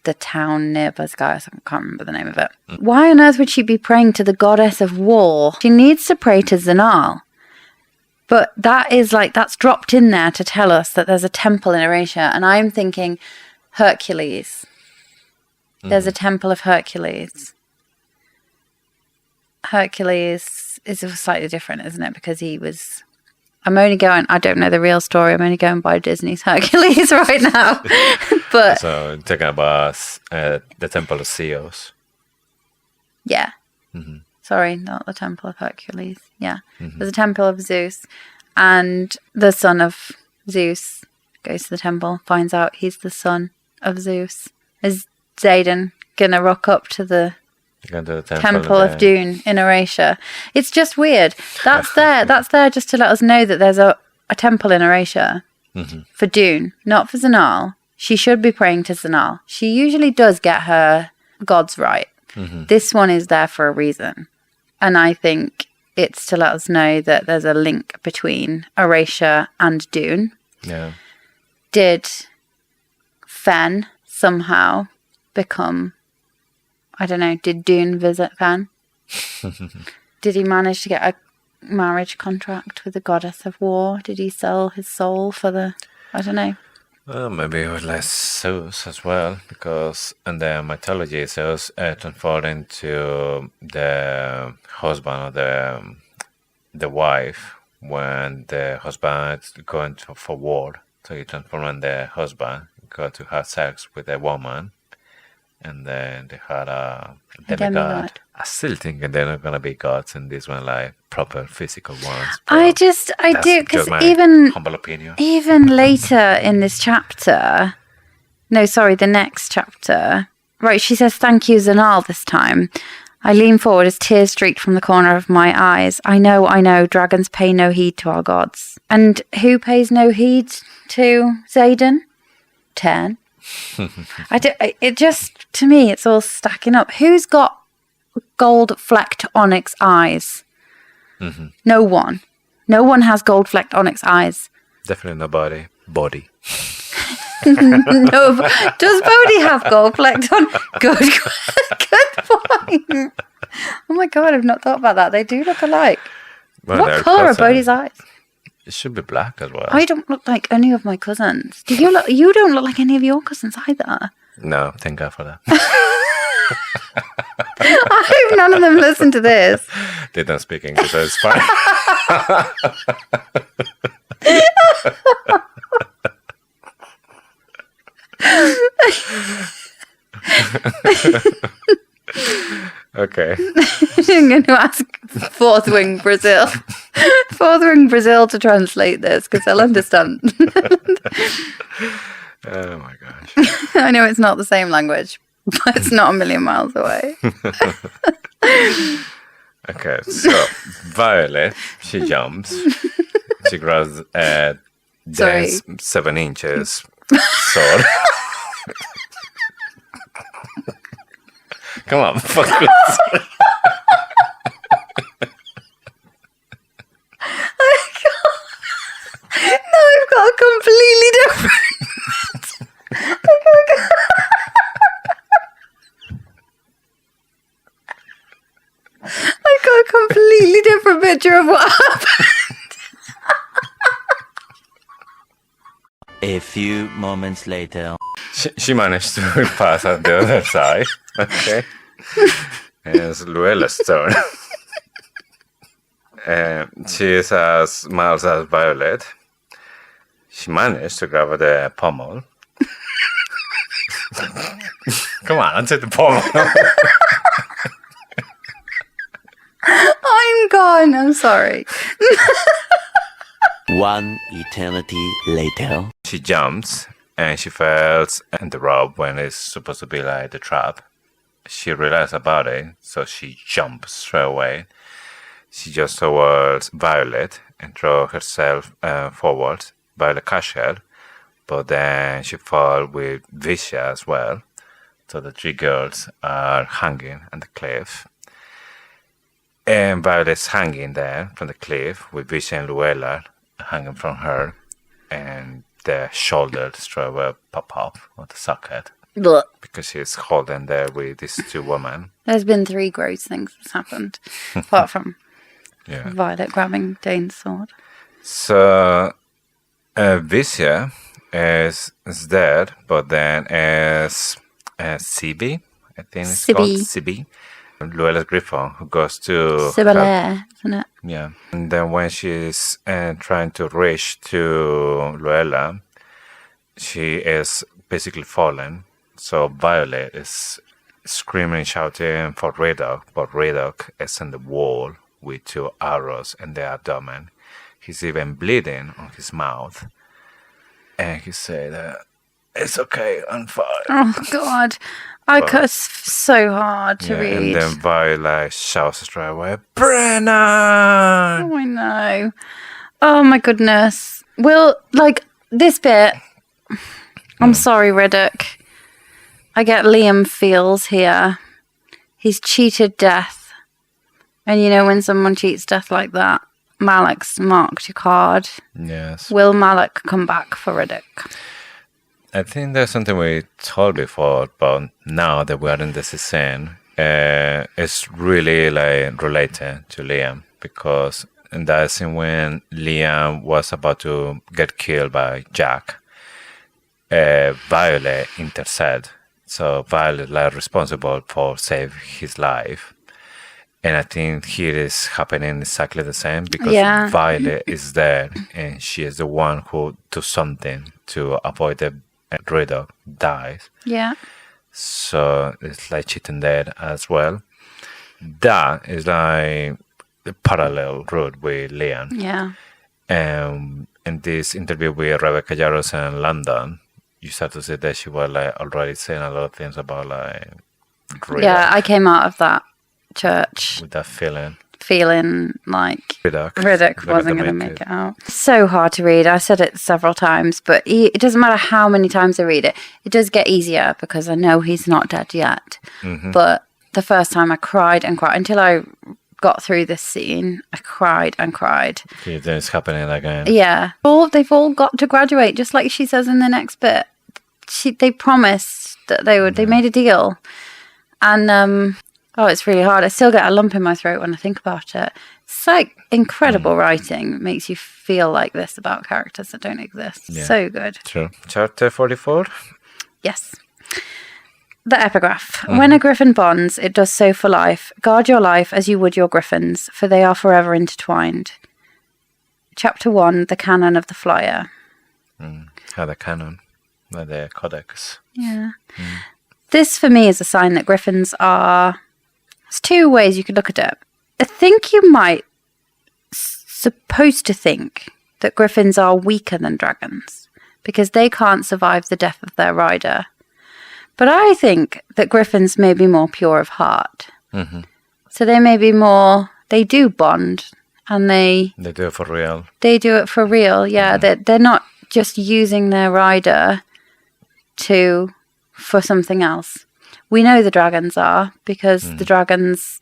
the town near Basgias. I can't remember the name of it. Why on earth would she be praying to the goddess of war? She needs to pray to Zanal. But that is like, that's dropped in there to tell us that there's a temple in Erasure. And I'm thinking Hercules. There's a temple of Hercules. Hercules is slightly different, isn't it? Because he was... I don't know the real story. I'm only going by Disney's Hercules right now. But so talking about the Temple of Zeus. Yeah. Sorry, not the Temple of Hercules. Yeah. There's a Temple of Zeus. And the son of Zeus goes to the temple, finds out he's the son of Zeus. Is Xaden going to rock up to the Temple of Dune in Erasure? It's just weird. That's there just to let us know that there's a temple in Erasure for Dune, not for Zanal. She should be praying to Zanal. She usually does get her gods right. This one is there for a reason. And I think it's to let us know that there's a link between Erasure and Dune. Yeah. Did Fen somehow become... I don't know, did Dune visit Fen? Did he manage to get a marriage contract with the goddess of war? Did he sell his soul for the... I don't know. Well, maybe it was like Zeus as well, because in the mythology, Zeus transformed into the husband or the wife when the husband going for war. So he transformed the husband, go to have sex with a woman. And then they had a demigod. I still think they're not going to be gods in this one, like proper physical ones. I do, because humble opinion. Even later in this chapter, the next chapter, right, she says, thank you, Zanal, this time. I lean forward as tears streaked from the corner of my eyes. I know, dragons pay no heed to our gods. And who pays no heed to Xaden? 10. To me, it's all stacking up. Who's got gold flecked onyx eyes? No one. No one has gold flecked onyx eyes. Definitely nobody. body. No, does Bodhi have gold flecked on? Good point. Oh my god, I've not thought about that. They do look alike. Well, What colour are Bodhi's eyes? It should be black as well. I don't look like any of my cousins. Do you look? You don't look like any of your cousins either. No, thank God for that. I hope none of them listen to this. They don't speak English, so it's fine. Okay. I'm going to ask Fourth Wing Brazil to translate this because they'll understand. Oh my gosh. I know it's not the same language, but it's not a million miles away. Okay, so Violet, she jumps. She grabs Dain's 7 inches sword. Come on, fuck it. No, I've got a completely different. I've got a completely different picture of what happened. A few moments later. She managed to pass at the other side. Okay. And it's Luella's turn. She is as mild as Violet. She managed to grab the pommel. Come on, I'll take the pommel. I'm gone. I'm sorry. One eternity later. She jumps and she falls in the rope when it's supposed to be like the trap. She realizes about it, so she jumps straight away. She jumps towards Violet and throws herself forward. Violet catches her, but then she falls with Visha as well. So the 3 girls are hanging on the cliff. And Violet's hanging there from the cliff with Visha and Luella hanging from her. And the shoulder straight away pop up on the socket. Blech. Because she's holding there with these 2 women. There's been 3 gross things that's happened, apart from Violet grabbing Dain's sword. So, Visha is dead, but then is Sibi, I think it's called Sibi. Luella's Griffon, who goes to... Sibylle, isn't it? Yeah. And then when she's trying to reach to Luella, she is basically fallen. So Violet is screaming, shouting for Redok, but Redok is in the wall with 2 arrows in the abdomen. He's even bleeding on his mouth. And he said, it's okay, I'm fine. Oh, God. I cuss so hard to read. And then Violet shouts straight away, Brennan! Oh, I know. Oh, my goodness. Well, like, this bit... I'm sorry, Redok. I get Liam feels here. He's cheated death. And you know when someone cheats death like that, Malek's marked your card. Yes. Will Malek come back for Redok? I think there's something we told before, but now that we are in this scene, it's really like related to Liam, because in that scene when Liam was about to get killed by Jack, Violet interceded. So Violet is responsible for save his life. And I think here is happening exactly the same, because Violet is there and she is the one who does something to avoid the Redok dies. Yeah. So it's like cheating dead as well. That is like the parallel route with Liam. Yeah. In this interview with Rebecca Yarros in London, you start to see that she was like already saying a lot of things about like Redok. Yeah, I came out of that church With that feeling like Redok wasn't going to make it out. So hard to read. I said it several times, but it doesn't matter how many times I read it. It does get easier because I know he's not dead yet. Mm-hmm. But the first time I cried and cried until I got through this scene, I cried and cried. Okay, then it's happening again. Yeah. They've all got to graduate, just like she says in the next bit. They promised that they would. They made a deal. And, it's really hard. I still get a lump in my throat when I think about it. It's like incredible writing. It makes you feel like this about characters that don't exist. Yeah. So good. True. Chapter 44? Yes. The epigraph. When a griffin bonds, it does so for life. Guard your life as you would your griffins, for they are forever intertwined. Chapter 1, the canon of the flyer. The canon. The codex. Yeah. This, for me, is a sign that griffins are... There's two ways you could look at it. I think you might supposed to think that griffins are weaker than dragons because they can't survive the death of their rider. But I think that griffins may be more pure of heart. So they may be more... They do bond, and they do it for real. They do it for real, yeah. They're not just using their rider for something else. We know the dragons are, because the dragons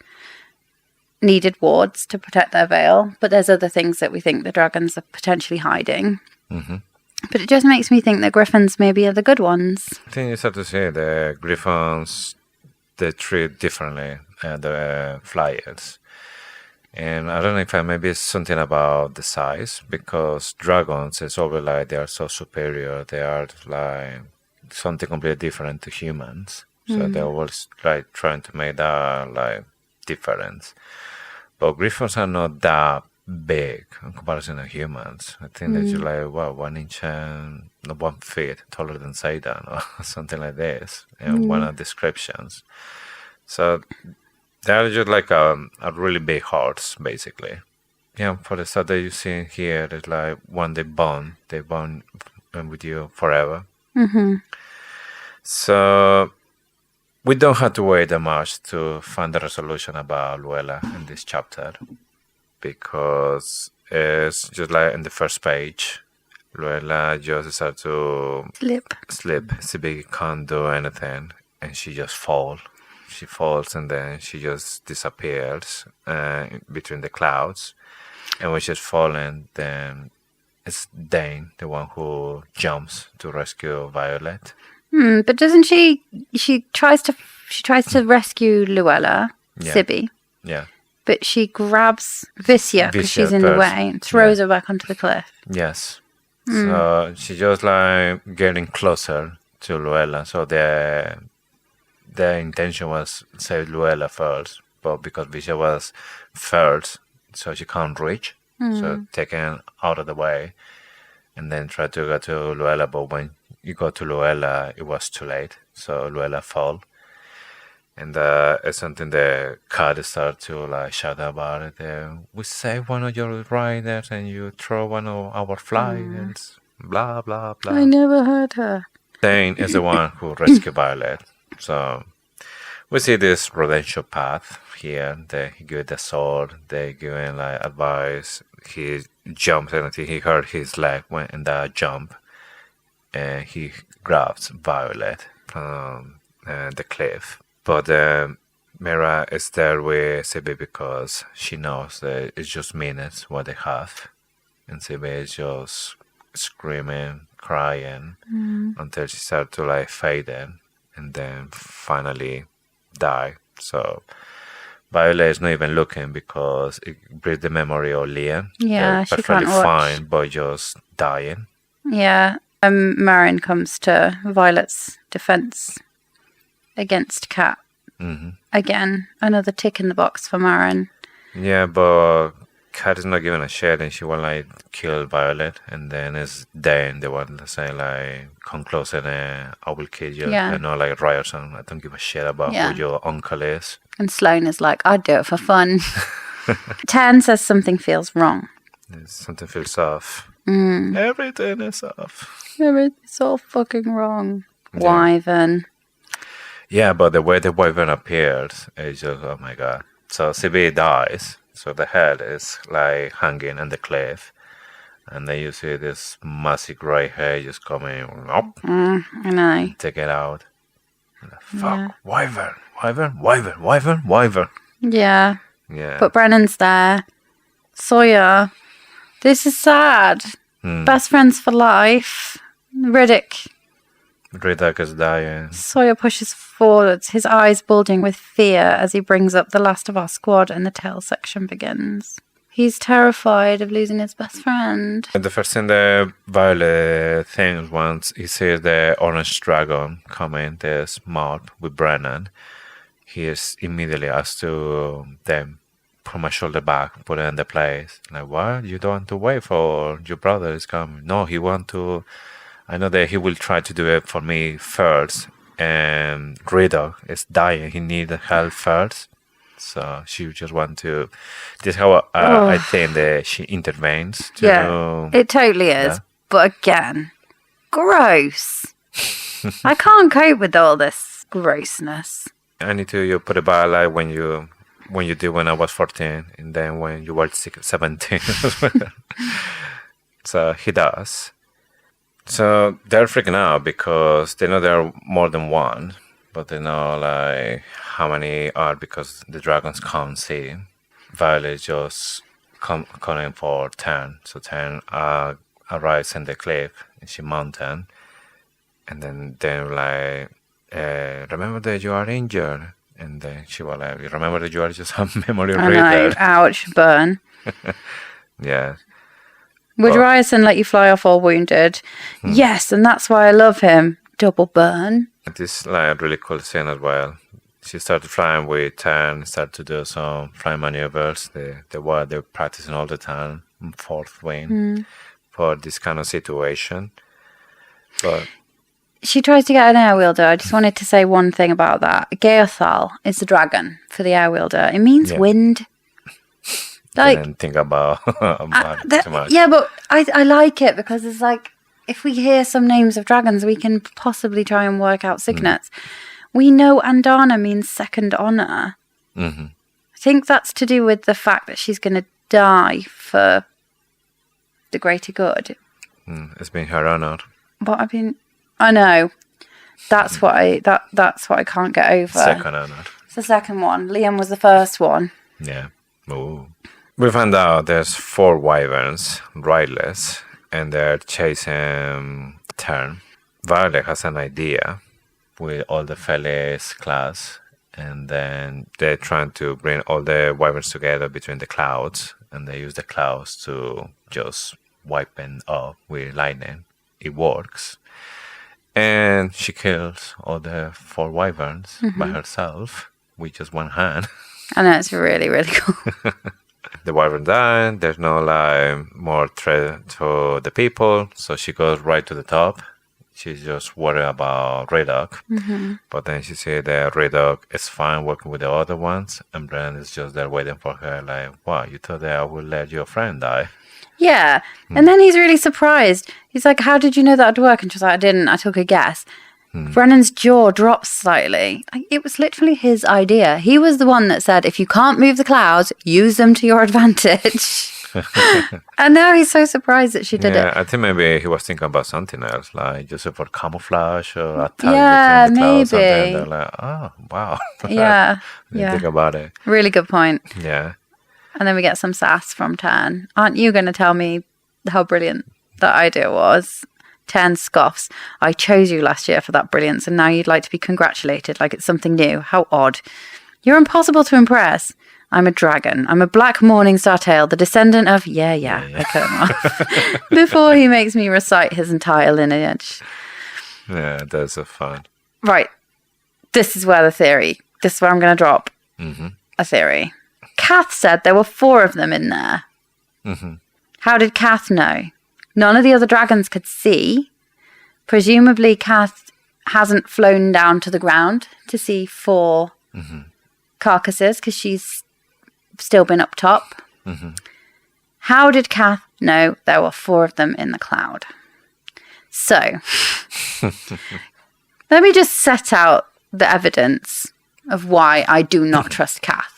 needed wards to protect their veil, but there's other things that we think the dragons are potentially hiding. But it just makes me think that griffins maybe are the good ones. I think it's hard to say the griffins, they treat differently the flyers. And I don't know if maybe it's something about the size, because dragons, it's always like they are so superior. They are like something completely different to humans. So they're always like trying to make that like difference. But griffins are not that big in comparison to humans. I think they're just like 1 inch and 1 feet taller than Xaden or something like this in one of the descriptions. So they're just like a really big horse, basically. Yeah, for the stuff that you see here, it's like when they bond with you forever. So we don't have to wait that much to find the resolution about Luella in this chapter, because it's just like in the first page, Luella just starts to slip. Sibyl can't do anything, and she just falls. She falls, and then she just disappears between the clouds. And when she's falling, then it's Dain, the one who jumps to rescue Violet. But doesn't she? She tries to rescue Luella, Sibby. Yeah. But she grabs Vicia because she's in the way and throws her back onto the cliff. Yes. So she just like getting closer to Luella. So their intention was save Luella first, but because Vicia was first, so she can't reach. So taken out of the way, and then try to go to Luella. But when you go to Luella, it was too late. So Luella fell. And it's something the cat started to like shout about it. We save one of your riders and you throw one of our flyers. Blah, blah, blah. I never heard her. Dain is the one who rescued Violet. So we see this redemption path here. He gives the sword. They give him like advice. He jumps and until he hurt his leg when in that jump. And he grabs Violet from the cliff. But Mira is there with Sibby because she knows that it's just minutes what they have. And Sibby is just screaming, crying until she starts to like fade in and then finally die. So Violet is not even looking because it brings the memory of Liam. Yeah, she perfectly can't watch. fine, but just dying. Yeah, Marin comes to Violet's defense against Cat. Again, another tick in the box for Marin. Yeah, but Cat is not giving a shit and she will like kill Violet, and then it's Dain, the one that's saying like, come closer and I will kill you. Yeah. And not like Ryerson, I don't give a shit about who your uncle is. And Sloane is like, I'd do it for fun. Tan says something feels wrong. Something feels off. Everything is off. It's all fucking wrong. Wyvern. Yeah, but the way the wyvern appears is just, oh my god. So CB dies, so the head is like hanging on the cliff, and then you see this massive grey hair just coming up. I know. Take it out. Fuck, wyvern. Yeah. Yeah. But Brennan's there. Sawyer, this is sad. Best friends for life. Riddick. Riddick is dying. Sawyer pushes forwards, his eyes bulging with fear as he brings up the last of our squad and the tail section begins. He's terrified of losing his best friend. The first thing that Violet thinks once he sees the orange dragon coming, this mob with Brennan, he is immediately asked to then put my shoulder back, put it in the place. Like, what? You don't want to wait for your brother is coming? No, he want to. I know that he will try to do it for me first. And Riddock is dying. He needs help first. So she just want to. This is how I think that she intervenes. It totally is. Yeah. But again, gross. I can't cope with all this grossness. I need to you put it back like when you did when I was 14, and then when you were 17. So he does. So they're freaking out because they know there are more than one, but they know like how many are because the dragons can't see. Violet just calling for Tan. So Tan arrives in the cliff in the mountain, and then they're like, remember that you are injured. And then she was like, remember that you are just a memory reader. Ouch, burn. Yeah. Would Ryerson let you fly off all wounded? Yes, and that's why I love him. Double burn. This is like a really cool scene as well. She started flying with Tan, started to do some flying maneuvers. They were practicing all the time, fourth wing, for this kind of situation. But she tries to get an air wielder. I just wanted to say one thing about that. Geothal is the dragon for the air wielder. It means wind. Like, didn't think about it too much. Yeah, but I like it because it's like if we hear some names of dragons, we can possibly try and work out signets. We know Andana means second honor. I think that's to do with the fact that she's going to die for the greater good. It's been her honor. But I know. That's what I can't get over. Second honor. It's the second one. Liam was the first one. Yeah. Ooh. We found out there's 4 wyverns, rideless, and they're chasing Tern. Violet has an idea with all the Felix class, and then they're trying to bring all the wyverns together between the clouds, and they use the clouds to just wipe them up with lightning. It works. And she kills all the 4 wyverns by herself with just one hand. I know, it's really, really cool. The wyvern died. There's no more threat to the people, so she goes right to the top. She's just worried about Riddock. But then she said that Riddock is fine working with the other ones, and Bran is just there waiting for her. Like, wow, you thought that I would let your friend die? Yeah, and then he's really surprised. He's like, how did you know that would work? And she's like, I didn't. I took a guess. Brennan's jaw drops slightly. It was literally his idea. He was the one that said, if you can't move the clouds, use them to your advantage. And now he's so surprised that she did it. I think maybe he was thinking about something else, like just for camouflage or attack between the clouds. Maybe. And they're like, oh, wow. Yeah. Think about it. Really good point. Yeah. And then we get some sass from Tan. Aren't you going to tell me how brilliant that idea was? Tan scoffs. I chose you last year for that brilliance, and now you'd like to be congratulated like it's something new. How odd. You're impossible to impress. I'm a dragon. I'm a black morning star tail, the descendant of... Yeah. I cut him off. Before he makes me recite his entire lineage. Yeah, that's so fun. Right. This is where I'm going to drop a theory. Kath said there were 4 of them in there. How did Kath know? None of the other dragons could see. Presumably, Kath hasn't flown down to the ground to see 4 carcasses because she's still been up top. How did Kath know there were 4 of them in the cloud? So, let me just set out the evidence of why I do not trust Kath.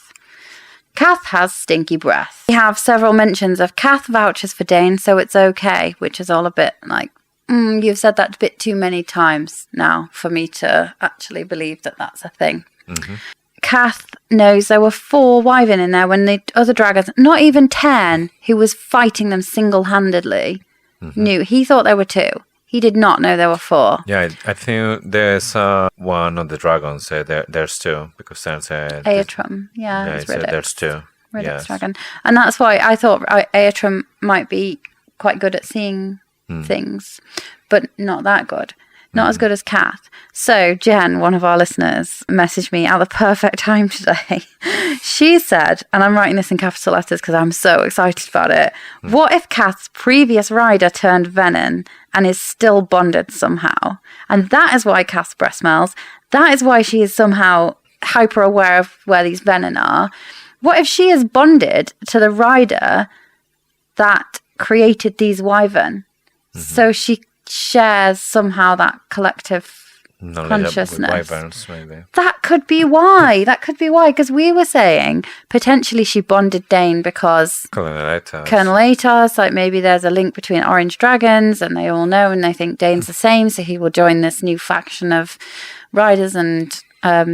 Kath has stinky breath. We have several mentions of Kath vouches for Dain, so it's okay, which is all a bit like, you've said that a bit too many times now for me to actually believe that that's a thing. Kath knows there were 4 wyvern in there when the other dragons, not even Ten, who was fighting them single-handedly, knew. He thought there were 2. He did not know there were 4. Yeah, I think there's one of the dragons said there's 2 because Sam said Aetrum, yeah, it's he said there's 2. Riddick's Yes. dragon. And that's why I thought Aetrum might be quite good at seeing things, but not that good. Not as good as Kath. So Jen, one of our listeners, messaged me at the perfect time today. She said, and I'm writing this in capital letters because I'm so excited about it. What if Kath's previous rider turned venom and is still bonded somehow? And that is why Kath's breath smells. That is why she is somehow hyper aware of where these venom are. What if she is bonded to the rider that created these wyvern? So she shares somehow that collective consciousness. Wyverns, maybe. That could be why. Because we were saying potentially she bonded Dain because Colonel Atos, like maybe there's a link between orange dragons and they all know and they think Dain's the same, so he will join this new faction of riders and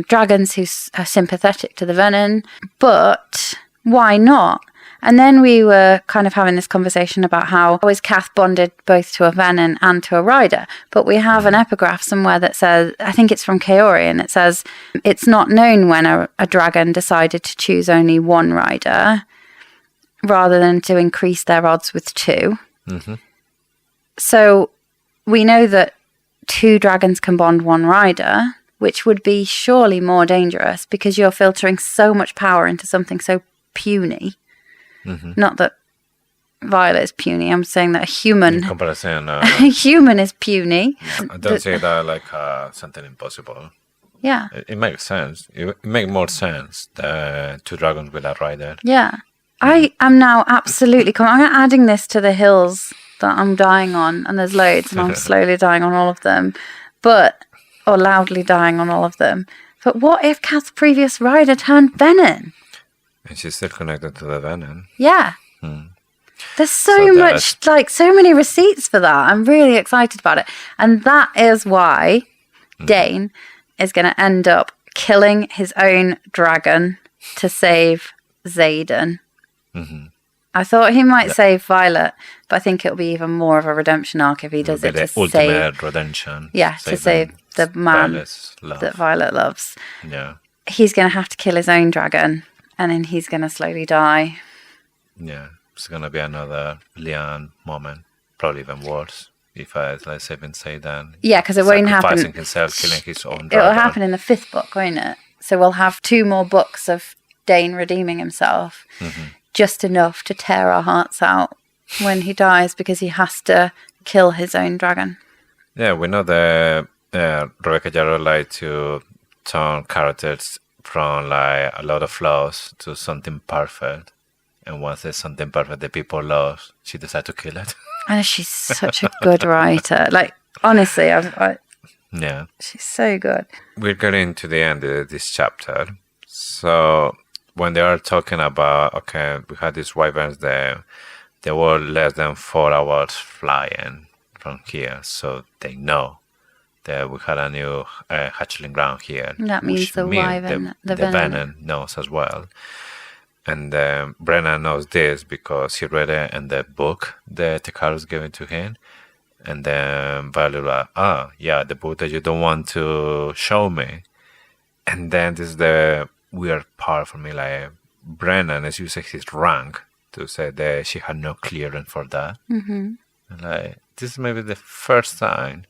dragons who are sympathetic to the venom. But why not? And then we were kind of having this conversation about how always Kath bonded both to a venom and to a rider. But we have an epigraph somewhere that says, I think it's from Kaori, and it says, it's not known when a dragon decided to choose only one rider rather than to increase their odds with 2. So we know that 2 dragons can bond one rider, which would be surely more dangerous because you're filtering so much power into something so puny. Not that Violet is puny. I'm saying that a human... In comparison... a human is puny. I don't say that like something impossible. Yeah. It makes sense. It makes more sense than 2 dragons with a rider. Yeah. I am now absolutely... I'm adding this to the hills that I'm dying on, and there's loads, and I'm slowly dying on all of them. Or loudly dying on all of them. But what if Kath's previous rider turned venom? And she's still connected to the venom. Yeah. There's so much, so many receipts for that. I'm really excited about it. And that is why Dain is going to end up killing his own dragon to save Xaden. I thought he might save Violet, but I think it'll be even more of a redemption arc if he does it to save... ultimate redemption. Yeah, to save the man that Violet loves. Yeah. He's going to have to kill his own dragon. And then he's going to slowly die. Yeah, it's going to be another Leon moment. Probably even worse. If I, let's say, Xaden. Yeah, because it won't happen. Sacrificing himself, killing his own dragon. It'll happen in the 5th book, won't it? So we'll have 2 more books of Dain redeeming himself. Just enough to tear our hearts out when he dies because he has to kill his own dragon. Yeah, we know that Rebecca Yarrow liked to turn characters from like a lot of flaws to something perfect, and once there's something perfect that people love, she decides to kill it. And she's such a good writer. Like honestly, yeah, she's so good. We're getting to the end of this chapter, so when they are talking about we had these wyverns there, they were less than 4 hours flying from here, so they know that we had a new hatchling ground here. That means the wyvern, the venom knows as well. And Brennan knows this because he read it in the book that Tekaros gave it to him. And then Violet was like, the book that you don't want to show me. And then this is the weird part for me, like Brennan is using his rank to say that she had no clearance for that. And like, this is maybe the first time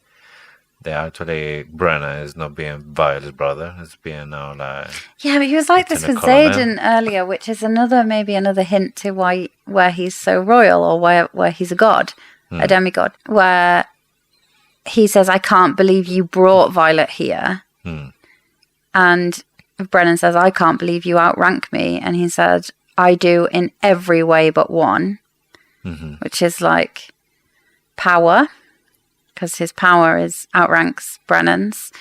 that actually Brennan is not being Violet's brother, it's being now like... Yeah, but he was like this with Xaden earlier, which is another hint to where he's so royal, or where he's a god, a demigod, where he says, I can't believe you brought Violet here. And Brennan says, I can't believe you outrank me. And he said, I do in every way but one, which is like power, because his power outranks Brennan's.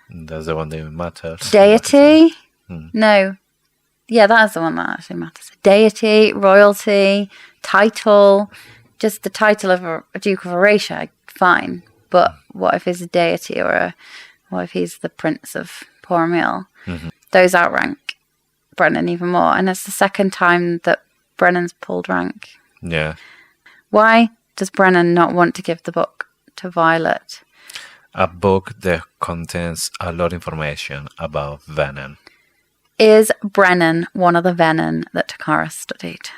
That's the one that matters. Deity? No. Yeah, that is the one that actually matters. Deity, royalty, title, just the title of a Duke of Eurasia, fine. But what if he's a deity, or what if he's the Prince of Pommel? Those outrank Brennan even more. And it's the second time that Brennan's pulled rank. Yeah. Why does Brennan not want to give the book to Violet? A book that contains a lot of information about venom. Is Brennan one of the venom that Takara studied?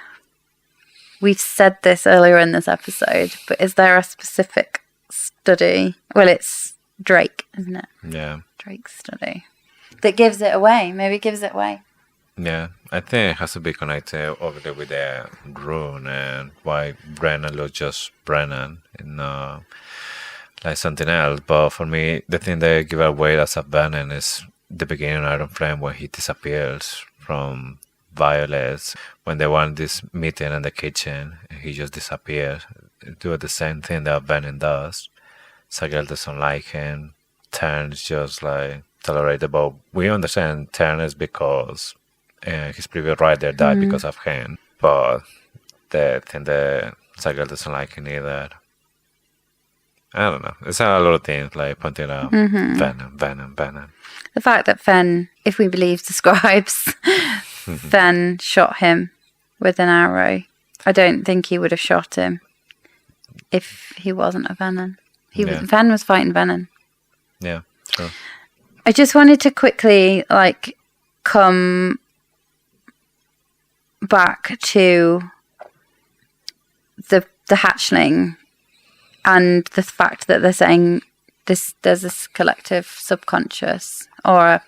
We've said this earlier in this episode, but is there a specific study? Well, it's Drake, isn't it? Yeah. Drake's study. That gives it away. Maybe gives it away. Yeah, I think it has to be connected obviously with the rune and why Brennan looks just Brennan and like something else. But for me, the thing they give away as a Venom is the beginning of Iron Flame when he disappears from Violet. When they want this meeting in the kitchen, he just disappears. Do the same thing that Venom does. Sagel doesn't like him. Turns just like tolerated, but we understand Turn is because his previous rider died because of him. But the thing that Sagel doesn't like him either. I don't know. It's a lot of things like pointing out Venom. The fact that Fen, if we believe the scribes, Fen shot him with an arrow. I don't think he would have shot him if he wasn't a Venom. Fen was fighting Venom. Yeah, true. I just wanted to quickly come back to the hatchling and the fact that they're saying there's this collective subconscious or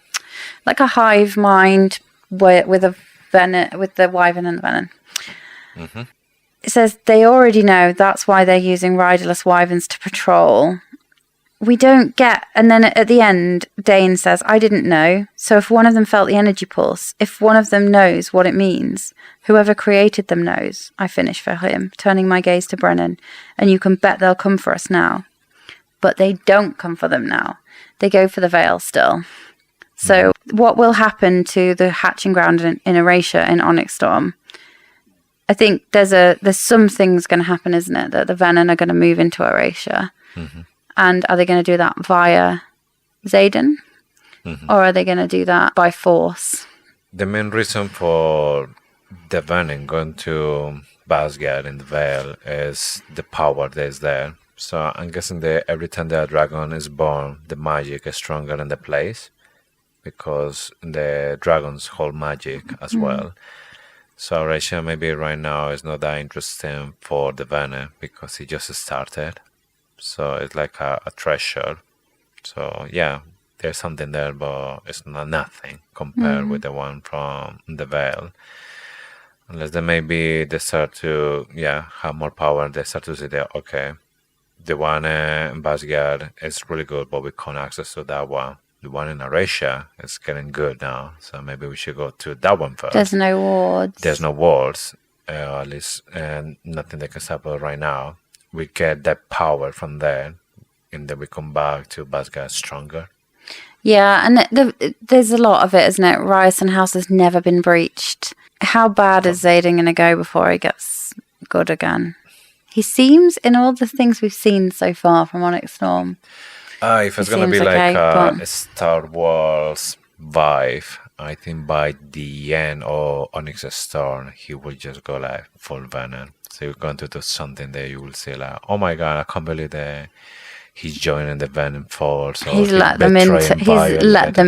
a hive mind with the wyvern and the venom. Mm-hmm. It says they already know that's why they're using riderless wyverns to patrol. We don't get, and then at the end, Dain says, I didn't know. So if one of them felt the energy pulse, if one of them knows what it means, whoever created them knows. I finish for him, turning my gaze to Brennan, and you can bet they'll come for us now. But they don't come for them now. They go for the veil still. So what will happen to the hatching ground in Erasure in Onyx Storm? I think there's some things going to happen, isn't it? That the Venom are going to move into Erasure. Mm-hmm. And are they going to do that via Xaden? Mm-hmm. Or are they going to do that by force? The main reason for the Venom going to Basgard in the Vale is the power that is there. So I'm guessing that every time the dragon is born, the magic is stronger in the place because the dragons hold magic as well. So Rachel maybe right now is not that interesting for the Venom because he just started. So it's like a treasure. So yeah, there's something there, but it's not nothing compared with the one from the Vale. Unless they maybe they start to have more power. They start to say that okay, the one in Basgard is really good, but we can't access to that one. The one in Erasure is getting good now, so maybe we should go to that one first. There's no wards. There's no wards, at least, and nothing that can stop us right now. We get that power from there, and then we come back to Basgard stronger. Yeah, and there's a lot of it, isn't it? Ryerson House has never been breached. How bad is Xaden going to go before he gets good again? He seems, in all the things we've seen so far from Onyx Storm, if it's going to be like a Star Wars vibe, I think by the end of Onyx Storm, he will just go like full Venom. So you're going to do something that you will say like, oh my god, I can't believe that he's joining the Venom force. He's let them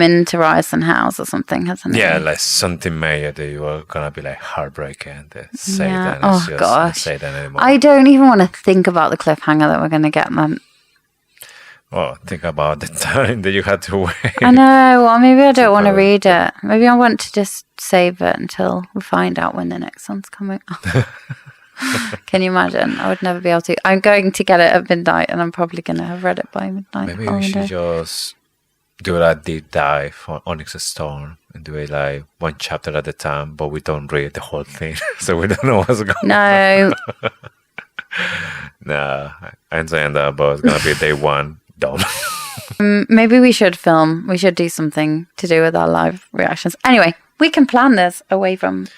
into Ryerson House or something, hasn't he? Yeah, like something major that you are gonna be like heartbreaking to say that. Oh gosh, say that anymore. I don't even want to think about the cliffhanger that we're going to get, man. Well, think about the time that you had to wait. I know. Well, maybe I don't want to read it. Maybe I want to just save it until we find out when the next one's coming. Can you imagine? I would never be able to. I'm going to get it at midnight, and I'm probably going to have read it by midnight. Maybe we should just do a deep dive on Onyx Storm and do it like one chapter at a time, but we don't read the whole thing, so we don't know what's going on. No. Nah, I'm saying that, but it's going to be day one. Done. Maybe we should film. We should do something to do with our live reactions. Anyway, we can plan this away from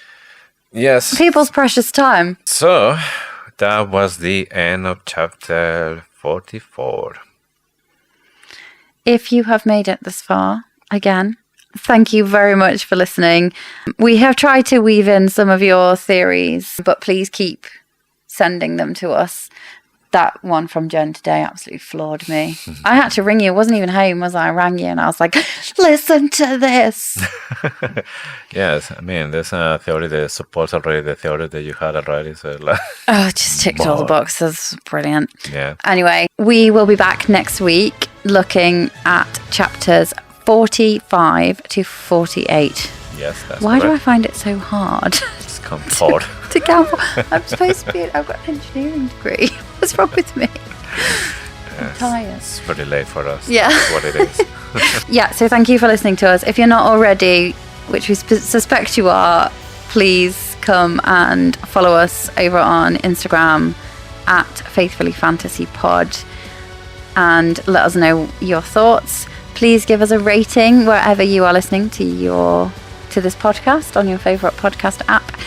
people's precious time. So that was the end of chapter 44. If you have made it this far, again, thank you very much for listening. We have tried to weave in some of your theories, but please keep sending them to us. That one from Jen today absolutely floored me. I had to ring you. I wasn't even home, was I? I rang you and I was like, listen to this. Yes, I mean, there's a theory that supports already the theory that you had already. So, Oh, it just ticked all the boxes. Brilliant. yeah. Anyway, we will be back next week looking at chapters 45 to 48. Yes, that's Why do I correct. find it so hard It's comfort. to count? I'm supposed to be, I've got an engineering degree. What's wrong with me? I'm tired. It's pretty late for us. Yeah. That's what it is. Yeah, so thank you for listening to us. If you're not already, which we suspect you are, please come and follow us over on Instagram at Faithfully Fantasy Pod and let us know your thoughts. Please give us a rating wherever you are listening to this podcast on your favorite podcast app.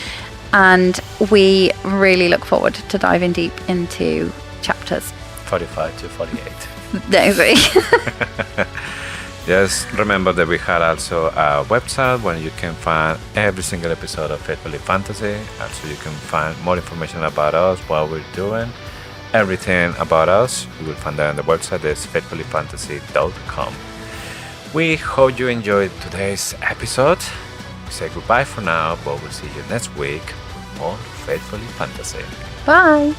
And we really look forward to diving deep into chapters 45 to 48. next week. Just remember that we had also a website where you can find every single episode of Faithfully Fantasy. Also, you can find more information about us, what we're doing, everything about us. You will find that on the website. That's faithfullyfantasy.com. We hope you enjoyed today's episode. We say goodbye for now, but we'll see you next week with more Faithfully Fantasy. Bye.